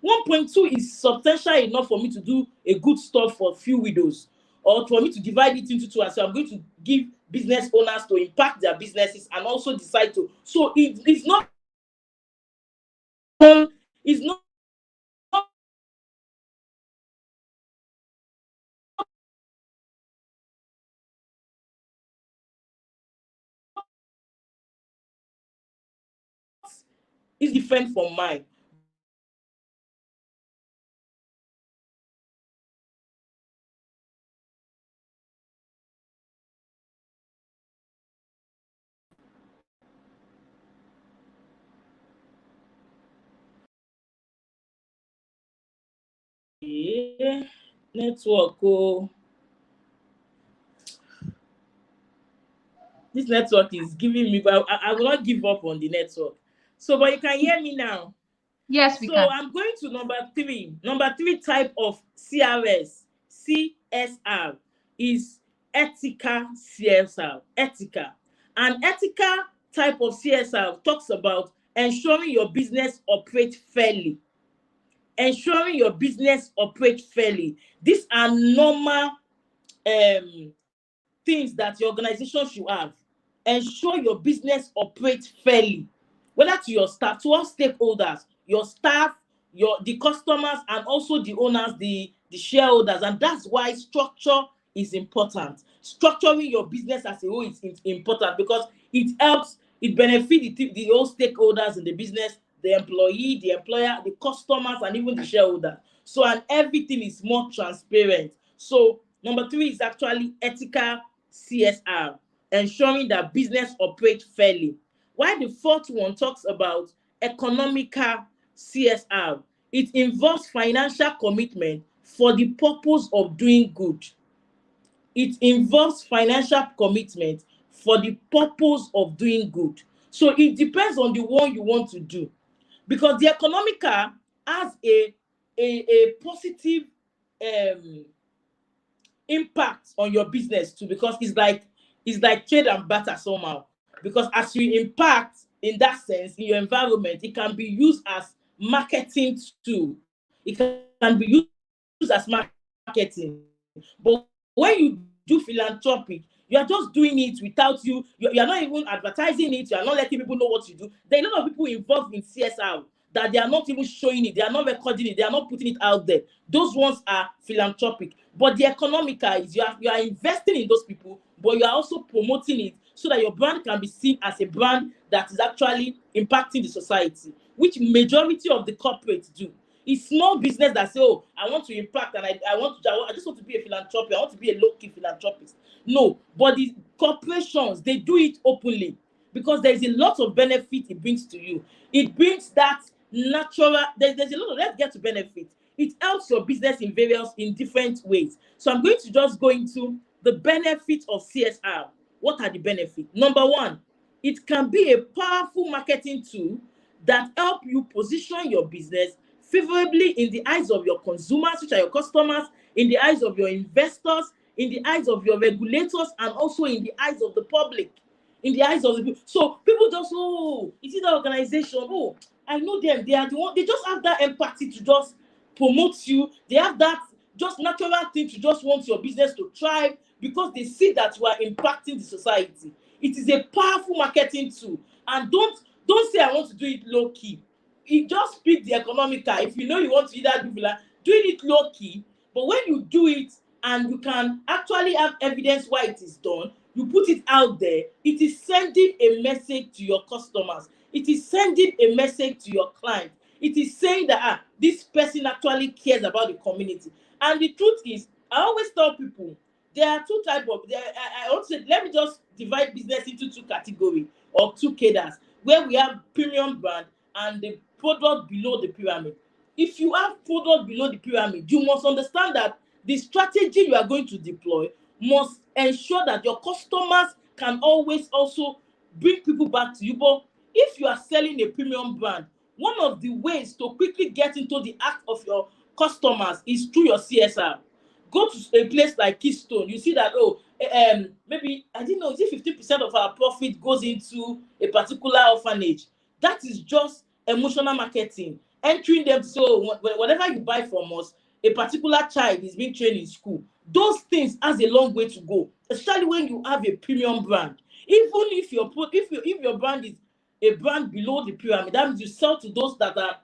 1.2 is substantial enough for me to do a good stuff for few widows, or for me to divide it into two. So I'm going to give business owners to impact their businesses and also decide to. So it's not it's not it's different from mine. Yeah, network. Oh. This network is giving me, but I will not give up on the network. So, but you can hear me now. Yes, we So can. I'm going to number three. Number three type of CSR is ethical CSR. Ethical. An ethical type of CSR talks about ensuring your business operates fairly. Ensuring your business operates fairly. These are normal things that your organization should have. Ensure your business operates fairly, whether to your staff, to all stakeholders, your staff, the customers, and also the owners, the shareholders. And that's why structure is important. Structuring your business as a whole is important because it helps, it benefits the whole stakeholders in the business, the employee, the employer, the customers, and even the shareholder. So, and everything is more transparent. So number three is actually ethical CSR, ensuring that business operates fairly. While the fourth one talks about economical CSR, it involves financial commitment for the purpose of doing good. It involves financial commitment for the purpose of doing good. So it depends on the one you want to do, because the economical has a positive impact on your business too, because it's like trade and barter somehow, because as you impact in that sense in your environment, it can be used as marketing too. It can be used as marketing. But when you do philanthropic, you are just doing it without you are not even advertising it, you are not letting people know what you do. There are a lot of people involved in CSR that they are not even showing it, they are not recording it, they are not putting it out there. Those ones are philanthropic. But the economical is you are investing in those people, but you are also promoting it so that your brand can be seen as a brand that is actually impacting the society, which majority of the corporates do. It's small business that say, oh, I want to impact and I just want to be a philanthropist, I want to be a low-key philanthropist. No, but the corporations, they do it openly because there is a lot of benefit it brings to you. It brings that natural, there's a lot of, let's get to benefit. It helps your business in different ways. So I'm going to just go into the benefits of CSR. What are the benefits? Number one, it can be a powerful marketing tool that help you position your business favorably in the eyes of your consumers, which are your customers, in the eyes of your investors, in the eyes of your regulators, and also in the eyes of the public, in the eyes of the people. So people just, oh, is it that organization? Oh, I know them. They are the one. They just have that empathy to just promote you. They have that just natural thing to just want your business to thrive because they see that you are impacting the society. It is a powerful marketing tool. And don't say I want to do it low key. It just pick the economical. If you know you want to either doing it low key, but when you do it and you can actually have evidence why it is done, you put it out there, it is sending a message to your customers. It is sending a message to your client. It is saying that this person actually cares about the community. And the truth is, I always tell people there are two types of. I also say, let me just divide business into two categories or two cadres, where we have premium brand and the product below the pyramid. If you have product below the pyramid, you must understand that the strategy you are going to deploy must ensure that your customers can always also bring people back to you. But if you are selling a premium brand, one of the ways to quickly get into the act of your customers is through your CSR. Go to a place like Keystone, you see that, maybe, I didn't know, is it 50% of our profit goes into a particular orphanage? That is just emotional marketing, entering them to say, oh, whatever you buy from us, a particular child is being trained in school. Those things has a long way to go, especially when you have a premium brand. Even if your brand is a brand below the pyramid, that means you sell to those that are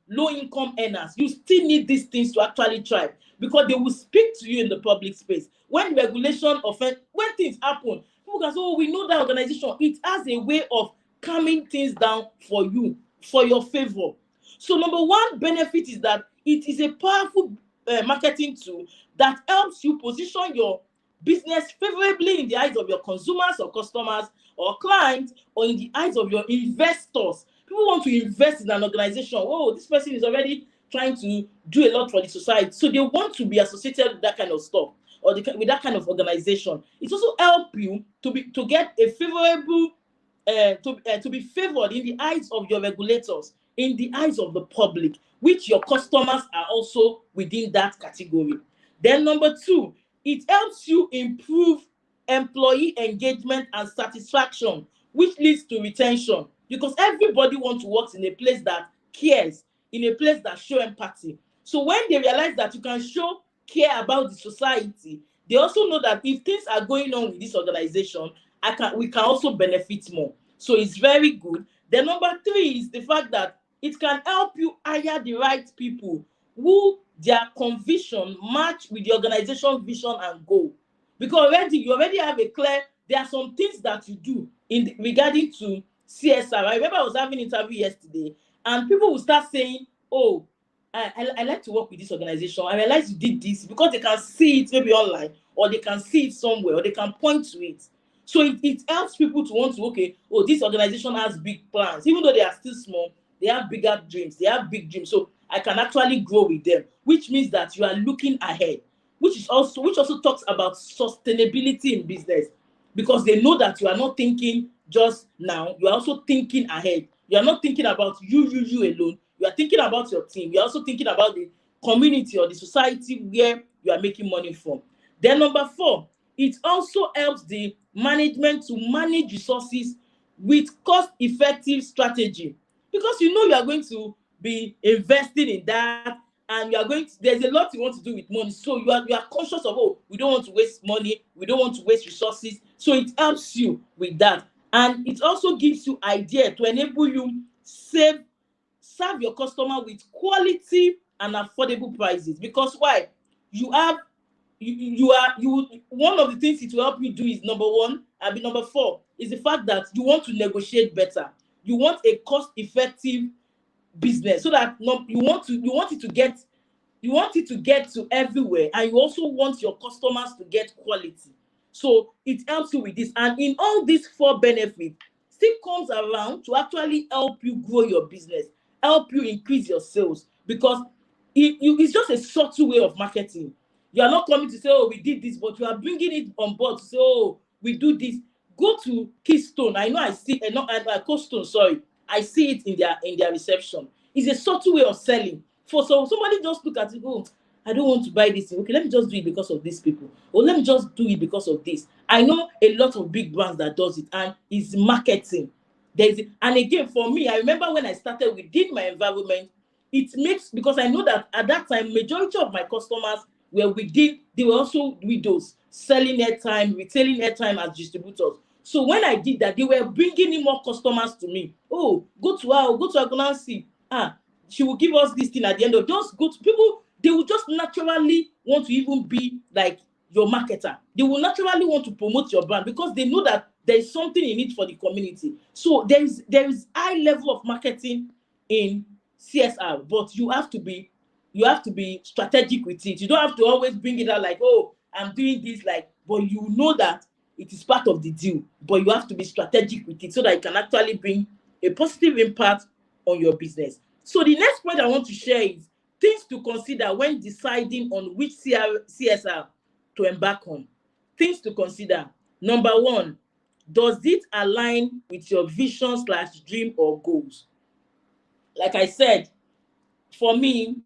low income earners, you still need these things to actually thrive, because they will speak to you in the public space. When regulation offend, when things happen, people can say, oh, we know that organization. It has a way of calming things down for you, for your favor. So number one benefit is that it is a powerful marketing tool that helps you position your business favorably in the eyes of your consumers or customers or clients, or in the eyes of your investors. People want to invest in an organization. Oh, this person is already trying to do a lot for the society, so they want to be associated with that kind of stuff. or with that kind of organization, it also help you to get a favorable to be favored in the eyes of your regulators, in the eyes of the public, which your customers are also within that category. Then number two, it helps you improve employee engagement and satisfaction, which leads to retention, because everybody wants to work in a place that cares, in a place that show empathy. So when they realize that you can show care about the society, they also know that if things are going on with this organization, we can also benefit more. So it's very good. Then number three is the fact that it can help you hire the right people who their conviction match with the organization vision and goal. Because you already have a clear, there are some things that you do regarding to CSR. I remember I was having an interview yesterday, and people will start saying, oh, I like to work with this organization. I realize you did this, because they can see it maybe online, or they can see it somewhere, or they can point to it. So it helps people to want to, okay, oh, this organization has big plans. Even though they are still small, they have bigger dreams. They have big dreams. So I can actually grow with them, which means that you are looking ahead, which also talks about sustainability in business, because they know that you are not thinking just now, you are also thinking ahead. You are not thinking about you alone. You are thinking about your team. You are also thinking about the community or the society where you are making money from. Then number four, it also helps the management to manage resources with cost-effective strategy, because you know you are going to be investing in that, and there's a lot you want to do with money. So you are conscious of, oh, we don't want to waste money, we don't want to waste resources. So it helps you with that. And it also gives you idea to enable you serve your customer with quality and affordable prices. Because why? One of the things it will help you do is number four is the fact that you want to negotiate better. You want a cost-effective business, so that you want it to get to everywhere, and you also want your customers to get quality. So it helps you with this, and in all these four benefits still comes around to actually help you grow your business, help you increase your sales, because it's just a subtle way of marketing. You are not coming to say, oh, we did this, but you are bringing it on board to say, oh, we do this. Go to Keystone. I know I see, Coldstone, sorry. I see it in their reception. It's a subtle way of selling. So somebody just look at it, oh, I don't want to buy this thing. Okay, let me just do it because of these people. Or let me just do it because of this. I know a lot of big brands that does it, and it's marketing. And again, for me, I remember when I started within my environment, it makes, because I know that at that time, majority of my customers they were also widows, selling airtime, retailing airtime as distributors. So when I did that, they were bringing in more customers to me. Oh, go to Agonansi. She will give us this thing at the end of, just go to people. They will just naturally want to even be like your marketer. They will naturally want to promote your brand, because they know that there is something in it for the community. So there is high level of marketing in CSR, but you have to be strategic with it. You don't have to always bring it out like, oh, I'm doing this, but you know that it is part of the deal, but you have to be strategic with it so that it can actually bring a positive impact on your business. So the next point I want to share is things to consider when deciding on which CSR to embark on. Things to consider. Number one, does it align with your vision/dream or goals? Like I said, for me,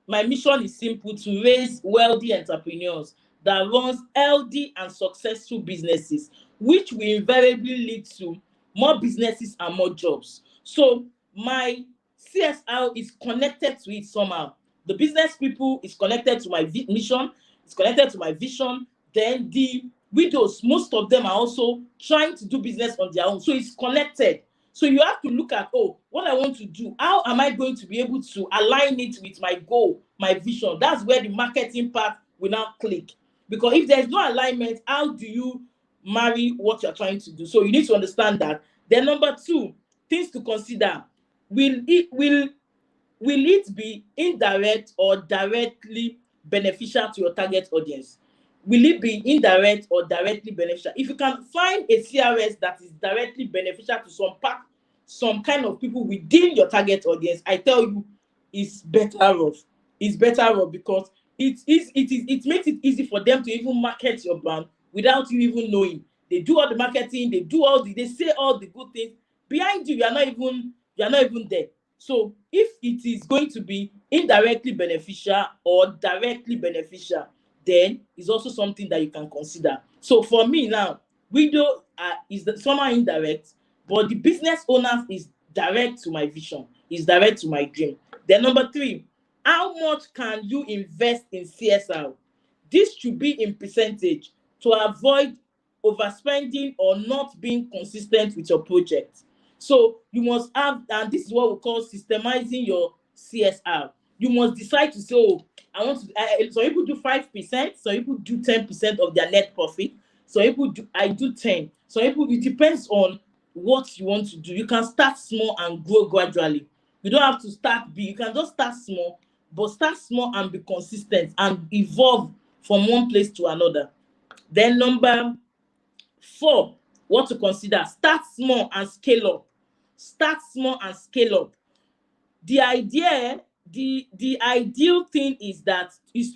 my mission is simple: to raise wealthy entrepreneurs that runs healthy and successful businesses, which will invariably lead to more businesses and more jobs. So my CSR is connected to it somehow. The business people is connected to my mission, it's connected to my vision. Then the widows, most of them are also trying to do business on their own. So it's connected. So you have to look at, oh, what I want to do, how am I going to be able to align it with my goal, my vision? That's where the marketing part will now click. Because if there's no alignment, how do you marry what you're trying to do? So you need to understand that. Then number two, things to consider. Will it be indirect or directly beneficial to your target audience? Will it be indirect or directly beneficial? If you can find a CRS that is directly beneficial to some kind of people within your target audience, I tell you, it's better off. It's better off, because it makes it easy for them to even market your brand without you even knowing. They do all the marketing, they say all the good things behind you. You are not even there. So if it is going to be indirectly beneficial or directly beneficial, then it's also something that you can consider. So for me now, widow is somehow indirect, but the business owner is direct to my vision, is direct to my dream. Then number three, how much can you invest in CSR? This should be in percentage to avoid overspending or not being consistent with your project. So you must have, and this is what we call systemizing your CSR. You must decide to say, oh, I want to. Some people do 5%, some people do 10% of their net profit. Some people do. I do 10. Some people. It depends on what you want to do. You can start small and grow gradually. You don't have to start big. You can just start small, but start small and be consistent and evolve from one place to another. Then number 4, what to consider: start small and scale up. Start small and scale up. The idea, the ideal thing is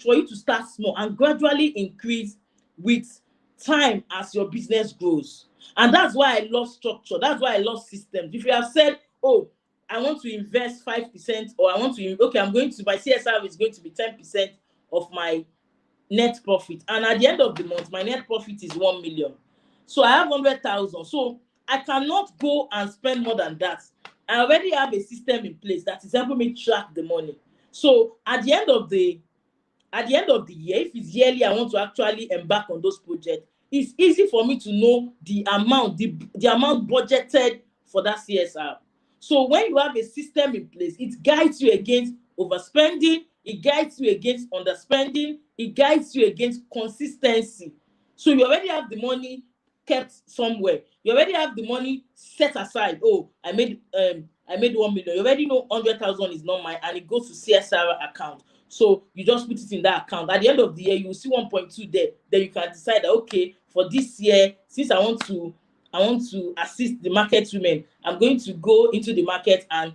for you to start small and gradually increase with time as your business grows. And that's why I love structure. That's why I love systems. If you have said, oh, I want to invest 5%, or I want to, okay, I'm going to, my CSR is going to be 10% of my net profit, and at the end of the month my net profit is 1 million, so I have 100,000. So I cannot go and spend more than that. I already have a system in place that is helping me track the money. So at the end of the year, if it's yearly, I want to actually embark on those projects. It's easy for me to know the amount, the amount budgeted for that CSR. So when you have a system in place, it guides you against overspending, it guides you against underspending, it guides you against consistency. So you already have the money kept somewhere. You already have the money set aside. Oh, I made 1 million. You already know 100,000 is not mine, and it goes to CSR account. So you just put it in that account. At the end of the year, you will see 1.2 there. Then you can decide that, okay, for this year, since I want to assist the market women, I'm going to go into the market and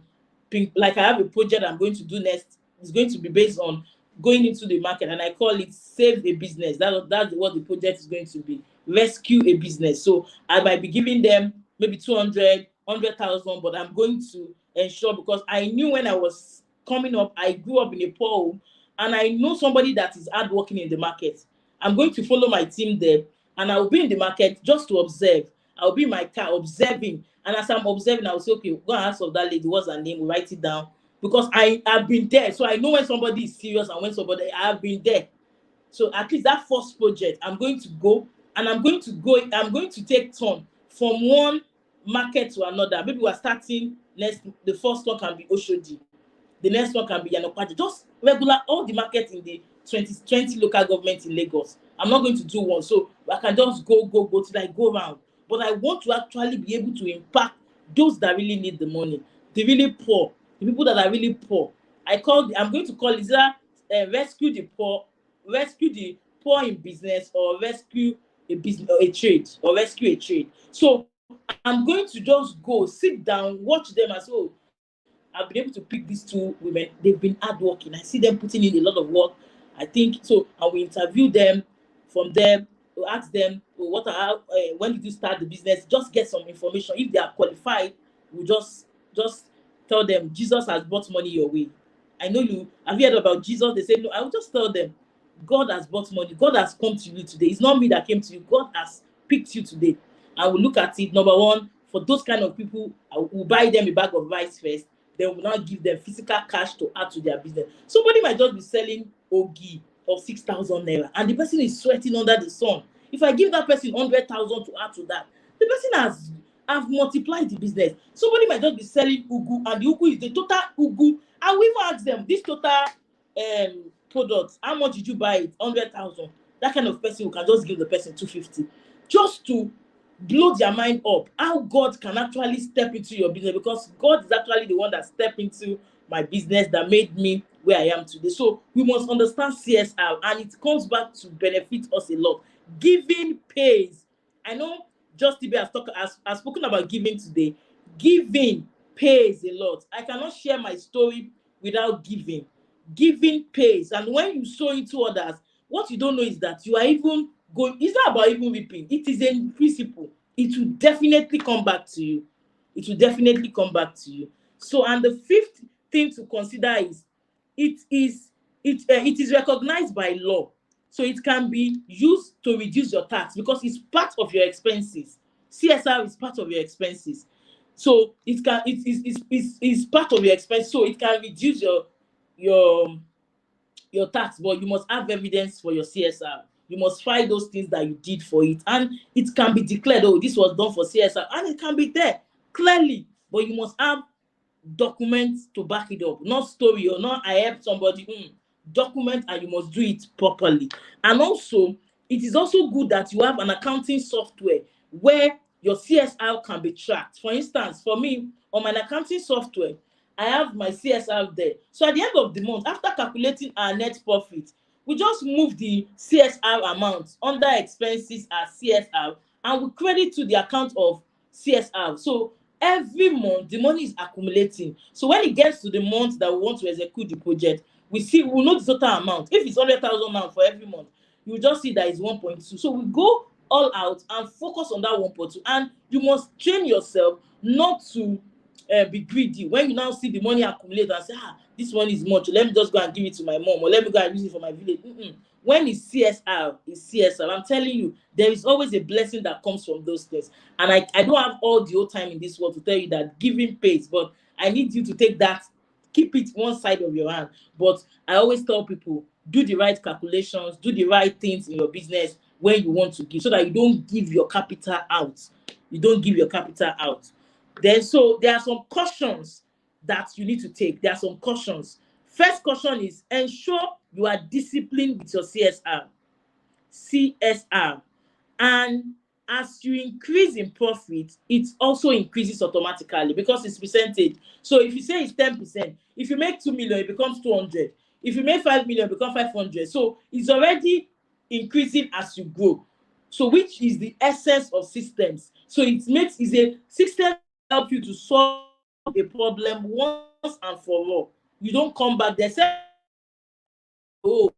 like I have a project I'm going to do next. It's going to be based on going into the market, and I call it Save a Business. That's what the project is going to be. Rescue a business. So I might be giving them maybe 200, 100,000, but I'm going to ensure, because I knew when I was coming up, I grew up in a poor home, and I know somebody that is hardworking in the market. I'm going to follow my team there, and I will be in the market just to observe. I'll be in my car observing, and as I'm observing, I'll say, okay, go and ask of that lady, what's her name? We'll write it down, because I have been there, so I know when somebody is serious and when somebody, I have been there. So at least that first project, I'm going to go, and I'm going to take turn from one market to another. Maybe we're starting the first one can be Oshodi, the next one can be Yanokwaja, just regular, all the markets in the 20 local government in Lagos. I'm not going to do one, so I can just go till I go around. But I want to actually be able to impact those that really need the money, the really poor, the people that are really poor. I'm going to call it rescue the poor in business, or rescue a business or a trade, or rescue a trade. So I'm going to just go sit down, watch them, and say, oh, I've been able to pick these 2 women. They've been hardworking. I see them putting in a lot of work. I think so. I will interview them. From them, we'll ask them, oh, when did you start the business? Just get some information. If they are qualified, we'll just tell them Jesus has brought money your way. I know you have you heard about Jesus. They say no. I will just tell them God has brought money. God has come to you today. It's not me that came to you. God has picked you today. I will look at it. Number one, for those kind of people, I will buy them a bag of rice first. Then will not give them physical cash to add to their business. Somebody might just be selling ogi of 6,000 naira, and the person is sweating under the sun. If I give that person 100,000 to add to that, the person have multiplied the business. Somebody might just be selling ugu, and the ugu is the total ugu. I will even ask them, this total product, how much did you buy it? 100,000. That kind of person, who can just give the person 250, just to blow their mind up how God can actually step into your business, because God is actually the one that stepped into my business that made me where I am today. So we must understand CSR, and it comes back to benefit us a lot. Giving pays. I know Just Tibi has spoken about giving today. Giving pays a lot. I cannot share my story without giving. giving pays. And when you sow into others, what you don't know is that you are even going, it's not about even reaping. It is a principle. It will definitely come back to you. It will definitely come back to you. So, and the fifth thing to consider is it is recognized by law. So it can be used to reduce your tax because it's part of your expenses. CSR is part of your expenses. So it's part of your expense. So it can reduce your your tax, but you must have evidence for your CSR. You must find those things that you did for it, and it can be declared, oh, this was done for CSR, and it can be there clearly, but you must have documents to back it up, not story or not I helped somebody. Document, and you must do it properly. And also, it is also good that you have an accounting software where your CSR can be tracked. For instance, for me, on my accounting software, I have my CSR there. So at the end of the month, after calculating our net profit, we just move the CSR amount under expenses as CSR, and we credit to the account of CSR. So every month the money is accumulating. So when it gets to the month that we want to execute the project, we know the total amount. If it's 100,000 now for every month, you just see that it's 1.2. So we go all out and focus on that 1.2. And you must train yourself not to be greedy. When you now see the money accumulate and say, this one is much, let me just go and give it to my mom, or let me go and use it for my village. When it's CSR, it's CSR. I'm telling you, there is always a blessing that comes from those things. And I don't have all the old time in this world to tell you that giving pays, but I need you to take that, keep it one side of your hand. But I always tell people, do the right calculations, do the right things in your business when you want to give, so that you don't give your capital out. You don't give your capital out. Then, so there are some cautions that you need to take. There are some cautions. First caution is ensure you are disciplined with your CSR. And as you increase in profit, it also increases automatically because it's percentage. So if you say it's 10%, if you make 2 million, it becomes 200. If you make 5 million, it becomes 500. So it's already increasing as you grow. So which is the essence of systems. So it's a system help you to solve a problem once and for all. You don't come back there say, oh,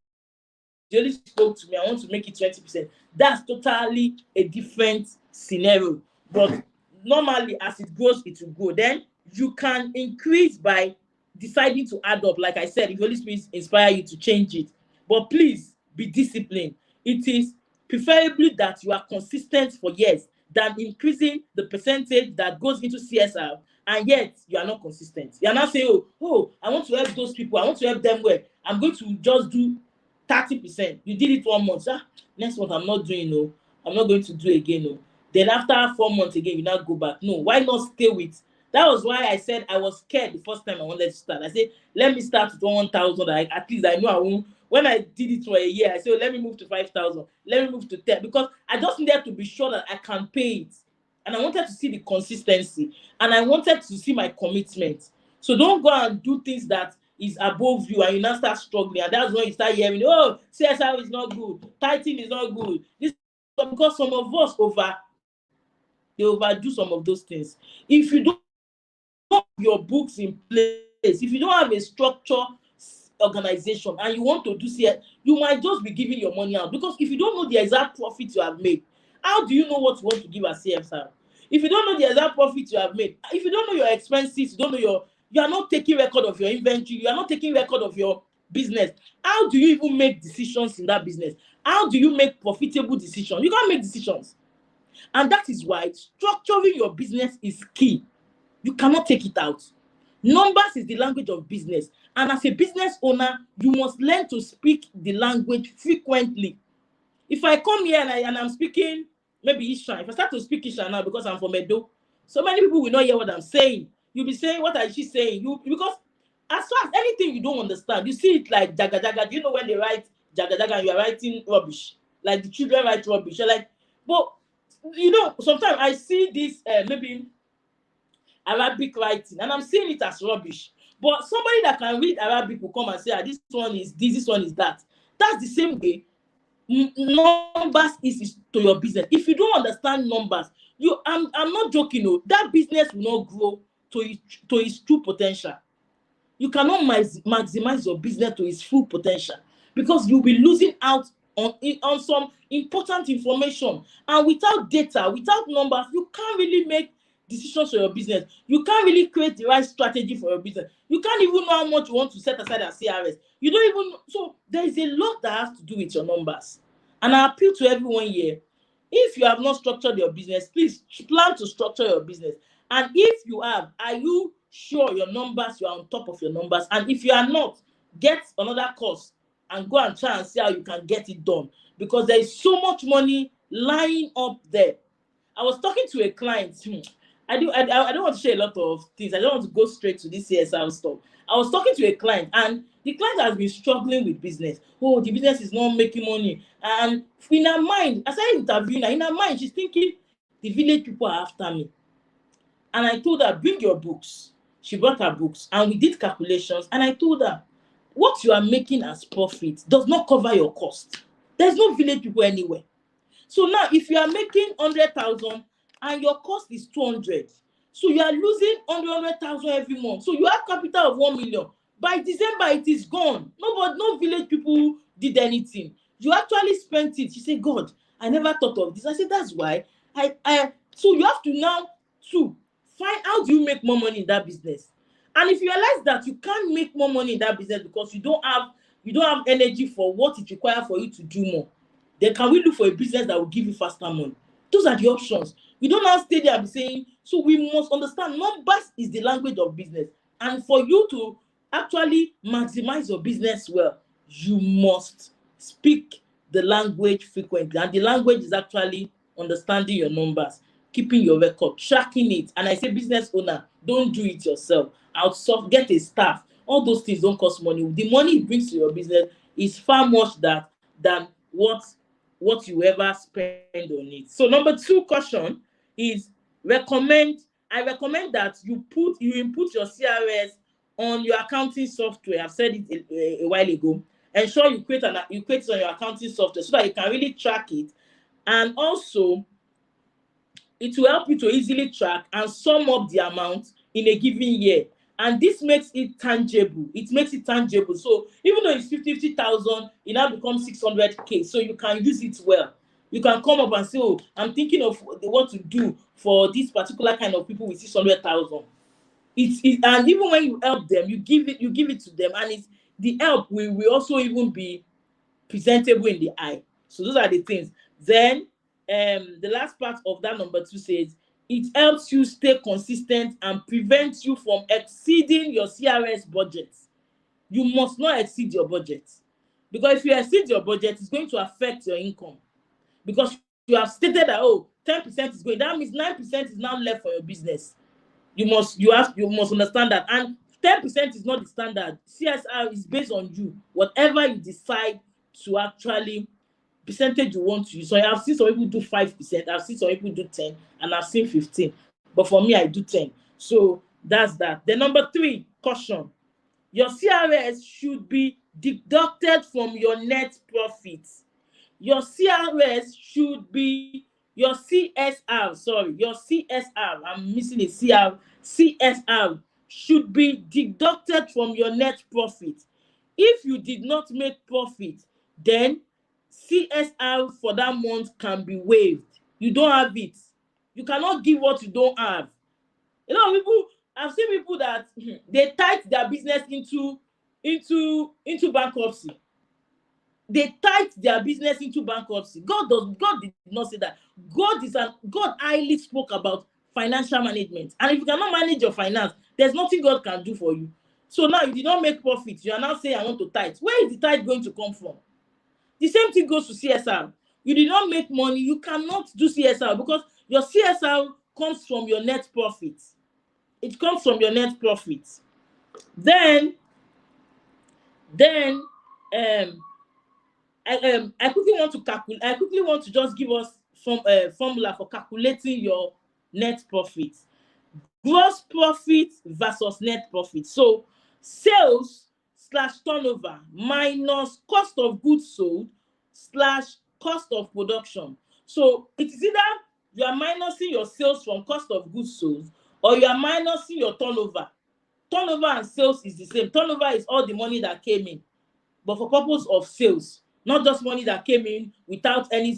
you only spoke to me, I want to make it 20%. That's totally a different scenario. But normally, as it grows, it will grow. Then you can increase by deciding to add up. Like I said, if Holy Spirit inspire you to change it. But please be disciplined. It is preferably that you are consistent for years than increasing the percentage that goes into CSR, and yet you are not consistent. You are not saying, oh, I want to help those people, I want to help them well, I'm going to just do 30%. You did it 1 month. Next month I'm not doing, no. I'm not going to do again, no. Then after 4 months again, you now go back. No, why not stay with? That was why I said I was scared the first time I wanted to start. I said, let me start with 1,000. At least I know I won't. When I did it for a year, I said, let me move to 5,000. Let me move to 10, because I just needed to be sure that I can pay it. And I wanted to see the consistency. And I wanted to see my commitment. So don't go and do things that is above you and you now start struggling. And that's when you start hearing, oh, CSR is not good. Tithing is not good. This because some of us overdo some of those things. If you don't have your books in place, if you don't have a structure organization and you want to do CSR, you might just be giving your money out, because if you don't know the exact profit you have made, how do you know what you want to give as CSR? If you don't know the exact profit you have made, if you don't know your expenses, you don't know you are not taking record of your inventory, you are not taking record of your business, how do you even make decisions in that business? How do you make profitable decisions? You can't make decisions. And that is why structuring your business is key. You cannot take it out. Numbers is the language of business. And as a business owner, you must learn to speak the language frequently. If I come here and I'm speaking maybe Isha, if I start to speak Isha now because I'm from Edo, so many people will not hear what I'm saying. You'll be saying, what is she saying? Because as far as anything you don't understand, you see it like jaga jaga. Do you know when they write jaga jaga and you're writing rubbish? Like the children write rubbish. You're like, but sometimes I see this maybe Arabic writing and I'm seeing it as rubbish. But somebody that can read Arabic will come and say, this one is this one is that. That's the same way numbers is to your business. If you don't understand numbers, I'm not joking, that business will not grow to its true potential. you cannot maximize your business to its full potential, because you'll be losing out on some important information. And without data, without numbers, you can't really make decisions for your business. You can't really create the right strategy for your business. You can't even know how much you want to set aside as CRS. You don't even know. So there is a lot that has to do with your numbers. And I appeal to everyone here, if you have not structured your business, please plan to structure your business. And if you have, are you sure your numbers, you are on top of your numbers? And if you are not, get another course and go and try and see how you can get it done, because there is so much money lying up there. I was talking to a client. I don't want to share a lot of things. I don't want to go straight to this CSR stuff. I was talking to a client, and the client has been struggling with business. Oh, the business is not making money. And in her mind, as I interviewed her, in her mind, she's thinking, the village people are after me. And I told her, bring your books. She brought her books, and we did calculations. And I told her, what you are making as profit does not cover your cost. There's no village people anywhere. So now, if you are making 100,000 and your cost is 200, so you are losing 100,000 every month. So you have capital of 1 million. By December, it is gone. No village people did anything. You actually spent it. She said, God, I never thought of this. I said, that's why. So you have to now find how do you make more money in that business. And if you realize that you can't make more money in that business because you don't have energy for what it requires for you to do more, then can we look for a business that will give you faster money? Those are the options. We don't now stay there and be saying, so we must understand numbers is the language of business. And for you to actually maximize your business well, you must speak the language frequently. And the language is actually understanding your numbers, keeping your record, tracking it. And I say, business owner, don't do it yourself. Outsource, get a staff. All those things don't cost money. The money it brings to your business is far much than what you ever spend on it. So number 2 caution is I recommend that you input your CRS on your accounting software. I've said it a while ago. Ensure you create it on your accounting software so that you can really track it. And also, it will help you to easily track and sum up the amount in a given year. And this makes it tangible. It makes it tangible. So even though it's 50,000, it now becomes 600K. So you can use it well. You can come up and say, oh, I'm thinking of what to do for this particular kind of people with 600,000. And even when you help them, you give it to them, and the help will also even be presentable in the eye. So those are the things. Then the last part of that number 2 says, it helps you stay consistent and prevents you from exceeding your CRS budget. You must not exceed your budget, because if you exceed your budget, it's going to affect your income, because you have stated that 10% is going. That means 9% is now left for your business. You must understand that, and 10% is not the standard. CSR is based on you. Whatever you decide to actually percentage you want to use. So I've seen some people do 5%, I've seen some people do 10, and I've seen 15. But for me, I do 10. So that's that. The number 3, caution. Your CRS should be deducted from your net profits. Your CRS should be your CSR. Sorry, your CSR. I'm missing a CR. CSR should be deducted from your net profit. If you did not make profit, then CSR for that month can be waived. You don't have it. You cannot give what you don't have. A lot of people, I've seen people that they tied their business into bankruptcy. They tied their business into bankruptcy. God did not say that. God highly spoke about financial management. And if you cannot manage your finance, there's nothing God can do for you. So now you did not make profit. You are now saying, I want to tithe. Where is the tithe going to come from? The same thing goes to CSR. You did not make money, you cannot do CSR, because your CSR comes from your net profit. It comes from your net profit. Then I quickly want to just give us some formula for calculating your net profit. Gross profit versus net profit. So sales / turnover minus cost of goods sold / cost of production. So it is either you are minusing your sales from cost of goods sold, or you are minusing your turnover Turnover and sales is the same. Turnover is all the money that came in, but for purpose of sales, not just money that came in without any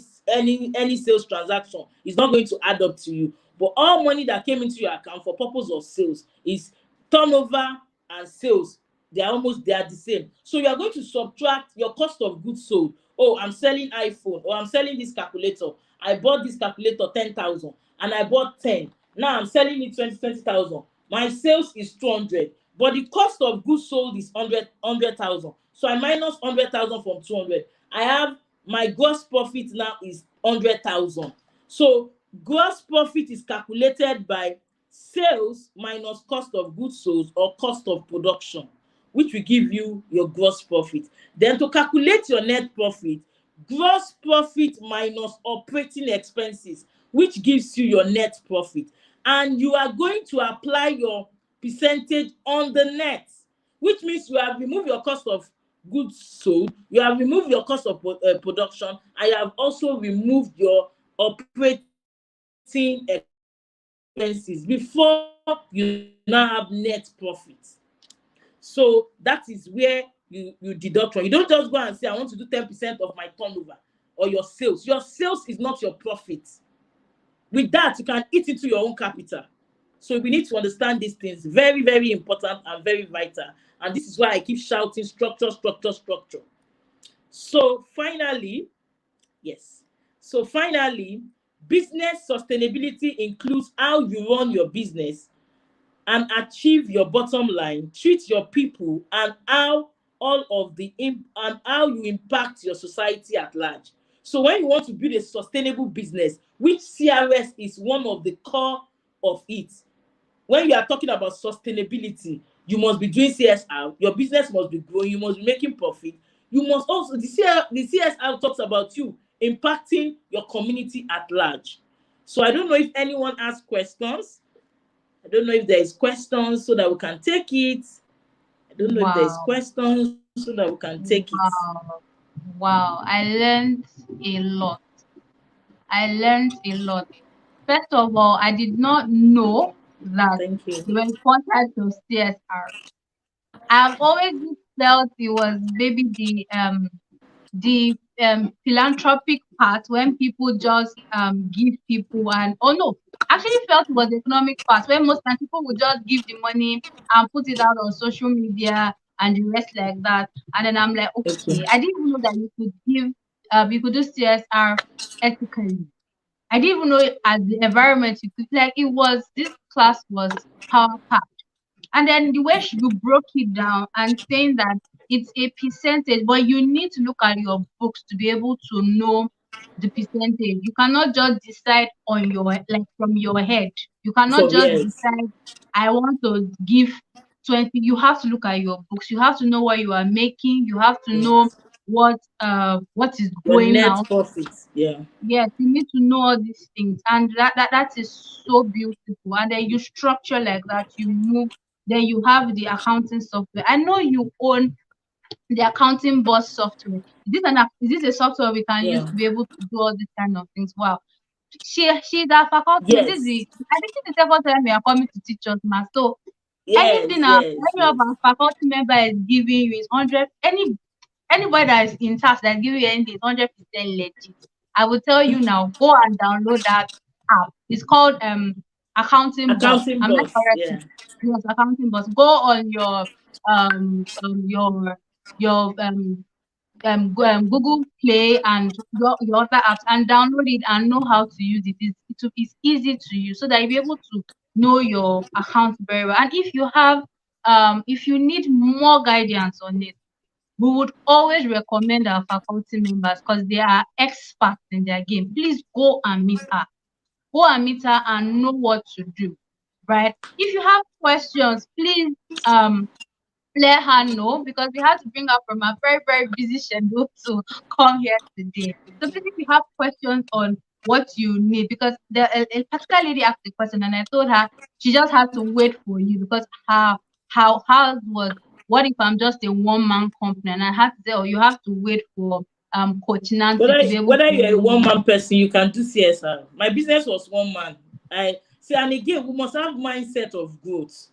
sales transaction. It's not going to add up to you. But all money that came into your account for purpose of sales is turnover and sales. They are the same. So you are going to subtract your cost of goods sold. Oh, I'm selling iPhone, or I'm selling this calculator. I bought this calculator 10,000 and I bought 10. Now I'm selling it 20,000. My sales is 200, but the cost of goods sold is 100,000. So I minus 100,000 from 200. I have my gross profit now is 100,000. So gross profit is calculated by sales minus cost of goods sold or cost of production, which will give you your gross profit. Then to calculate your net profit, gross profit minus operating expenses, which gives you your net profit. And you are going to apply your percentage on the net, which means you have removed your cost of goods sold, you have removed your cost of production, and you have also removed your operating expenses before you now have net profit. So that is where you deduct from. You don't just go and say, I want to do 10% of my turnover or your sales. Your sales is not your profit. With that, you can eat into your own capital. So we need to understand these things. Very, very important and very vital. And this is why I keep shouting structure, structure, structure. So finally, yes. So finally, business sustainability includes how you run your business and achieve your bottom line, treat your people, and how how you impact your society at large. So when you want to build a sustainable business, which CRS is one of the core of it, when you are talking about sustainability, you must be doing CSR, your business must be growing, you must be making profit. You must also, the CSR talks about you impacting your community at large. So I don't know if anyone has questions. I don't know if there is questions so that we can take it. I don't know if there is Wow. questions so that we can take it. Wow. Wow. I learned a lot. I learned a lot. First of all, I did not know that Thank you. there were importance of CSR. I've always felt it was maybe the philanthropic part when people just give people, and oh no, actually felt it was the economic part when most times people would just give the money and put it out on social media and the rest like that. And then I'm like, Okay. okay, I didn't even know that you could do CSR ethically. I didn't even know it as the environment you could, like, it was, this class was power packed. And then the way you broke it down and saying that it's a percentage, but you need to look at your books to be able to know the percentage. You cannot just decide on your, like, from your head. You cannot For just yes. decide, I want to give 20. You have to look at your books. You have to know what you are making. You have to know what is Your going net out. profit. Yeah. Yes, you need to know all these things, and that is so beautiful. And then you structure like that, you move, then you have the accounting software. I know you own the accounting boss software. Is this a software we can use Yeah. to be able to do all these kind of things? Wow. She's our faculty. Yes. I think this is the second time we are coming to teach us now. So Yes. anything Yes. any Yes. of our faculty member is giving you is 100. Anybody that is in task that give you anything is 100% legit. I will tell you now, go and download that app. It's called Accounting Boss. Accounting I'm not boss. correct. Yeah. Yes, Accounting Boss. Go on your your Google Play and your other apps and download it and know how to use it. It's easy to use so that you'll be able to know your account very well. And if you need more guidance on it, we would always recommend our faculty members because they are experts in their game. Please go and meet her. Go and meet her and know what to do. Right? If you have questions, please let her know because we had to bring her from a very, very busy schedule to come here today. So please, if you have questions on what you need, because a particular lady asked the question and I told her she just had to wait for you because how was, what if I'm just a one-man company? And I had to say, oh, you have to wait for Coach Nancy to be able Whether to you're a run. one-man person, you can do CSR. My business was one man. I see, and again, we must have mindset of growth.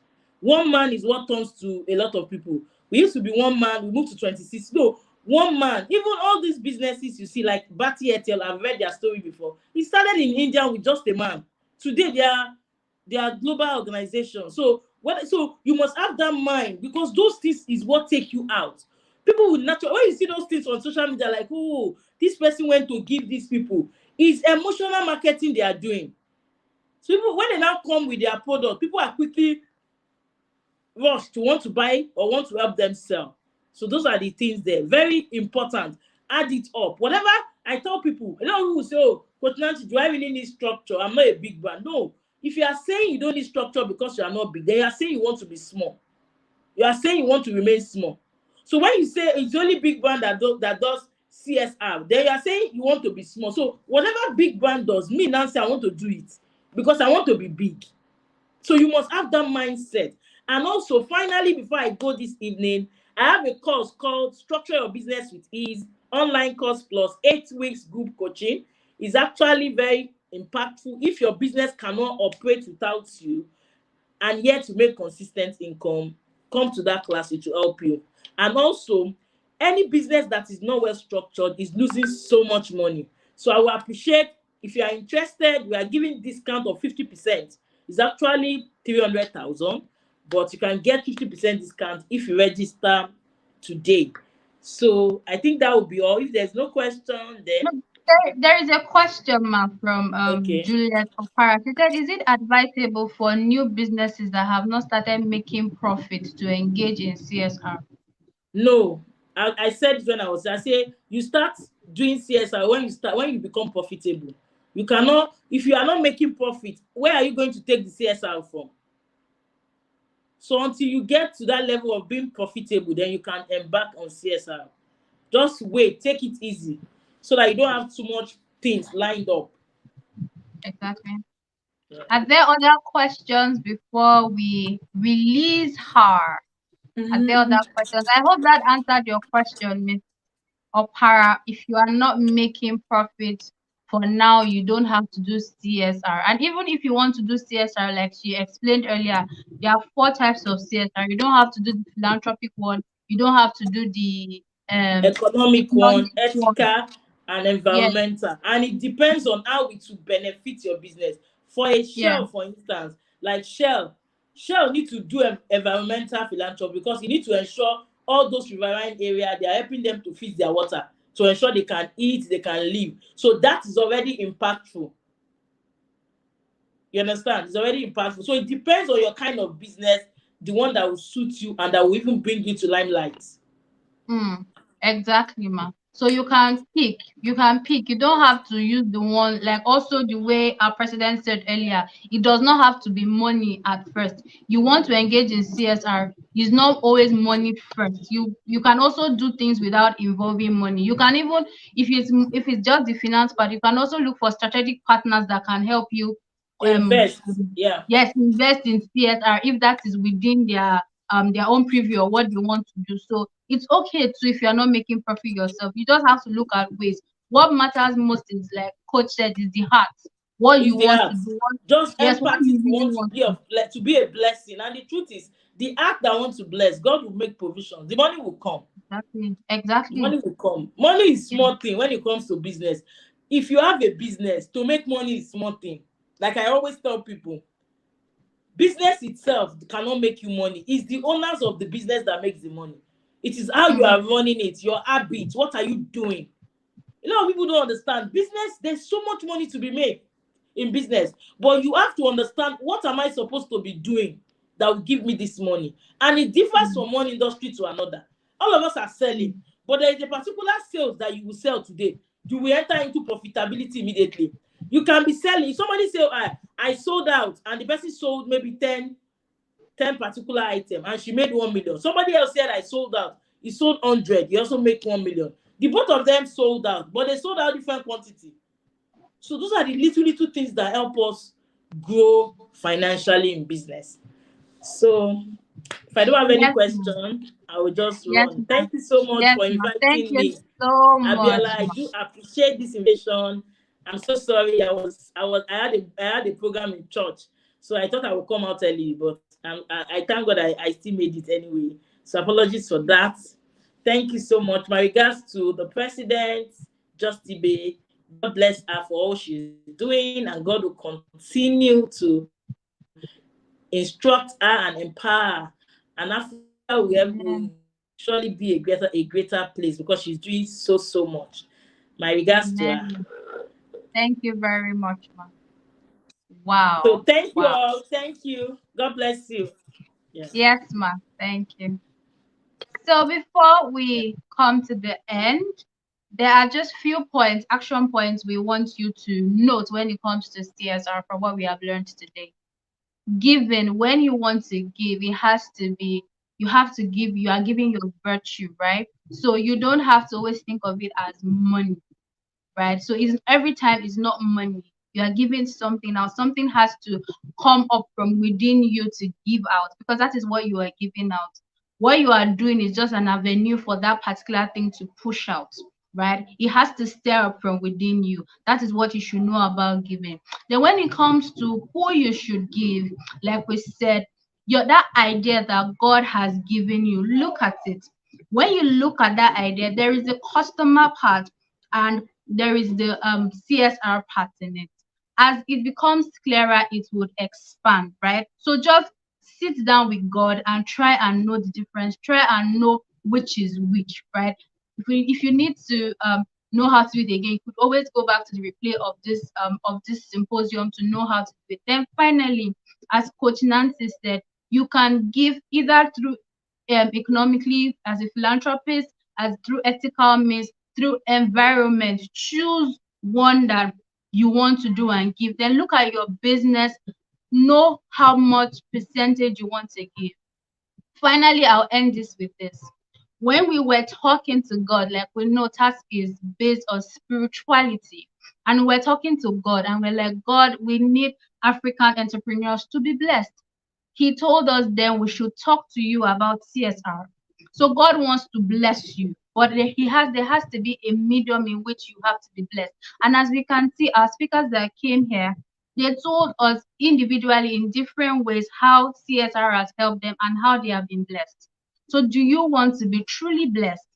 One man is what turns to a lot of people. We used to be one man, we moved to 26. No, one man. Even all these businesses you see, like Bati Airtel, I've read their story before. It started in India with just a man. Today they are global organizations. So you must have that mind, because those things is what take you out. People will naturally, when you see those things on social media, like, oh, this person went to give these people, it's emotional marketing they are doing. So people, when they now come with their product, people are quickly rushed to want to buy or want to help them sell. So those are the things there. Very important. Add it up. Whatever I tell people, a lot of people say, oh, Coach Nancy, do I really need structure? I'm not a big brand. No. If you are saying you don't need structure because you are not big, then you are saying you want to be small. You are saying you want to remain small. So when you say it's only big brand that does CSR, then you are saying you want to be small. So whatever big brand does, me, Nancy, I want to do it because I want to be big. So you must have that mindset. And also, finally, before I go this evening, I have a course called Structure Your Business with Ease, online course plus 8 weeks group coaching. It's actually very impactful. If your business cannot operate without you and yet you make consistent income, come to that class, it will help you. And also, any business that is not well structured is losing so much money. So I will appreciate if you are interested. We are giving discount of 50%. It's actually 300,000, but you can get 50% discount if you register today. So I think that will be all. If there's no question, then There is a question mark from okay. Juliet Opara. She said, is it advisable for new businesses that have not started making profit to engage in CSR? No, I said it when I say you start doing CSR when you become profitable. You cannot, if you are not making profit, where are you going to take the CSR from? So until you get to that level of being profitable, then you can embark on CSR. Just wait, take it easy, so that you don't have too much things lined up. Exactly. Yeah. Are there other questions before we release her? Are there other questions? I hope that answered your question, Ms. Opara. If you are not making profit for now, you don't have to do CSR. And even if you want to do CSR, like she explained earlier, there are 4 types of CSR. You don't have to do the philanthropic one. You don't have to do the economic one, one. ethical, and Yes, environmental. And it depends on how it will benefit your business. For a yeah. Shell, for instance, like Shell need to do environmental philanthropy, because you need to ensure all those riverine area, they are helping them to feed their water, to ensure they can eat, they can live. So that is already impactful. You understand? It's already impactful. So it depends on your kind of business, the one that will suit you and that will even bring you to limelight. Exactly, ma. So you can pick. You don't have to use the one, like also the way our president said earlier, it does not have to be money at first. You want to engage in CSR, it's not always money first. You can also do things without involving money. You can even, if it's just the finance part, you can also look for strategic partners that can help you Invest. Yeah. yes, invest in CSR if that is within their own preview or what they want to do. So it's okay too if you're not making profit yourself. You just have to look at ways. What matters most is, like Coach said, is the heart. What Is you the want act. to do. Just Yes, what empathy you to really want want to to do. to be a blessing. And the truth is, the act that wants to bless, God will make provisions. The money will come. Exactly. The Exactly. money will come. Money is Yeah. small thing when it comes to business. If you have a business, to make money is small thing. Like I always tell people, business itself cannot make you money. It's the owners of the business that makes the money. It is how you are running it, your habits. What are you doing? A lot of people don't understand business. There's so much money to be made in business, but you have to understand, what am I supposed to be doing that will give me this money? And it differs from one industry to another. All of us are selling, but there is a particular sales that you will sell today. You will enter into profitability immediately. You can be selling. Somebody say, I sold out, and the person sold maybe 10 particular item and she made 1 million. Somebody else said, I sold out, he sold 100, he also made 1 million. The both of them sold out, but they sold out different quantity. So those are the little things that help us grow financially in business. So if I don't have any Yes, ma'am. question, I will just Yes, run. ma'am. Thank you so much Yes, for ma'am. Thank inviting you me, so much, Abiola. I ma'am. do appreciate this invitation. I'm so sorry. I had a program in church, So I thought I would come out early, but I thank God I still made it anyway. So apologies for that. Thank you so much. My regards to the president, Justibe. God bless her for all she's doing, and God will continue to instruct her and empower. And Africa will Amen. surely be a greater place because she's doing so much. My regards to her. Amen. Thank you very much, ma. So Wow. thank you Wow. all. Thank you. God bless you. Yeah. Yes, ma. Thank you. So before we come to the end, there are just few points, action points we want you to note when it comes to CSR from what we have learned today. Giving, when you want to give, it has to be, you have to give, you are giving your virtue, right? So you don't have to always think of it as money, right? So it's every time it's not money. You are giving something now. Something has to come up from within you to give out, because that is what you are giving out. What you are doing is just an avenue for that particular thing to push out, right? It has to stir up from within you. That is what you should know about giving. Then when it comes to who you should give, like we said, that idea that God has given you, look at it. When you look at that idea, there is a customer part and there is the CSR part in it. As it becomes clearer, it would expand, right? So just sit down with God and try and know the difference. Try and know which is which, right? If you need to know how to do it again, you could always go back to the replay of this symposium to know how to do it. Then finally, as Coach Nancy said, you can give either through economically as a philanthropist, as through ethical means, through environment. Choose one that you want to do and give. Then look at your business, know how much percentage you want to give. Finally, I'll end this with this. When we were talking to God, like we know task is based on spirituality, and we're talking to God and we're like, God, we need African entrepreneurs to be blessed. He told us then we should talk to you about CSR. So God wants to bless you, but there has to be a medium in which you have to be blessed. And as we can see, our speakers that came here, they told us individually in different ways how CSR has helped them and how they have been blessed. So do you want to be truly blessed?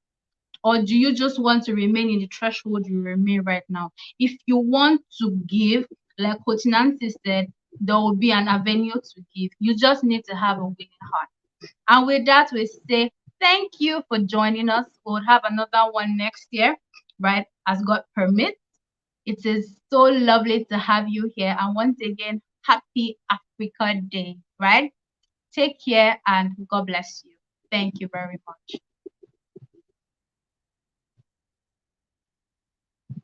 Or do you just want to remain in the threshold you remain right now? If you want to give, like Coach Nancy said, there will be an avenue to give. You just need to have a willing heart. And with that, we say thank you for joining us. We'll have another one next year, right? As God permits. It is so lovely to have you here. And once again, happy Africa Day, right? Take care and God bless you. Thank you very much.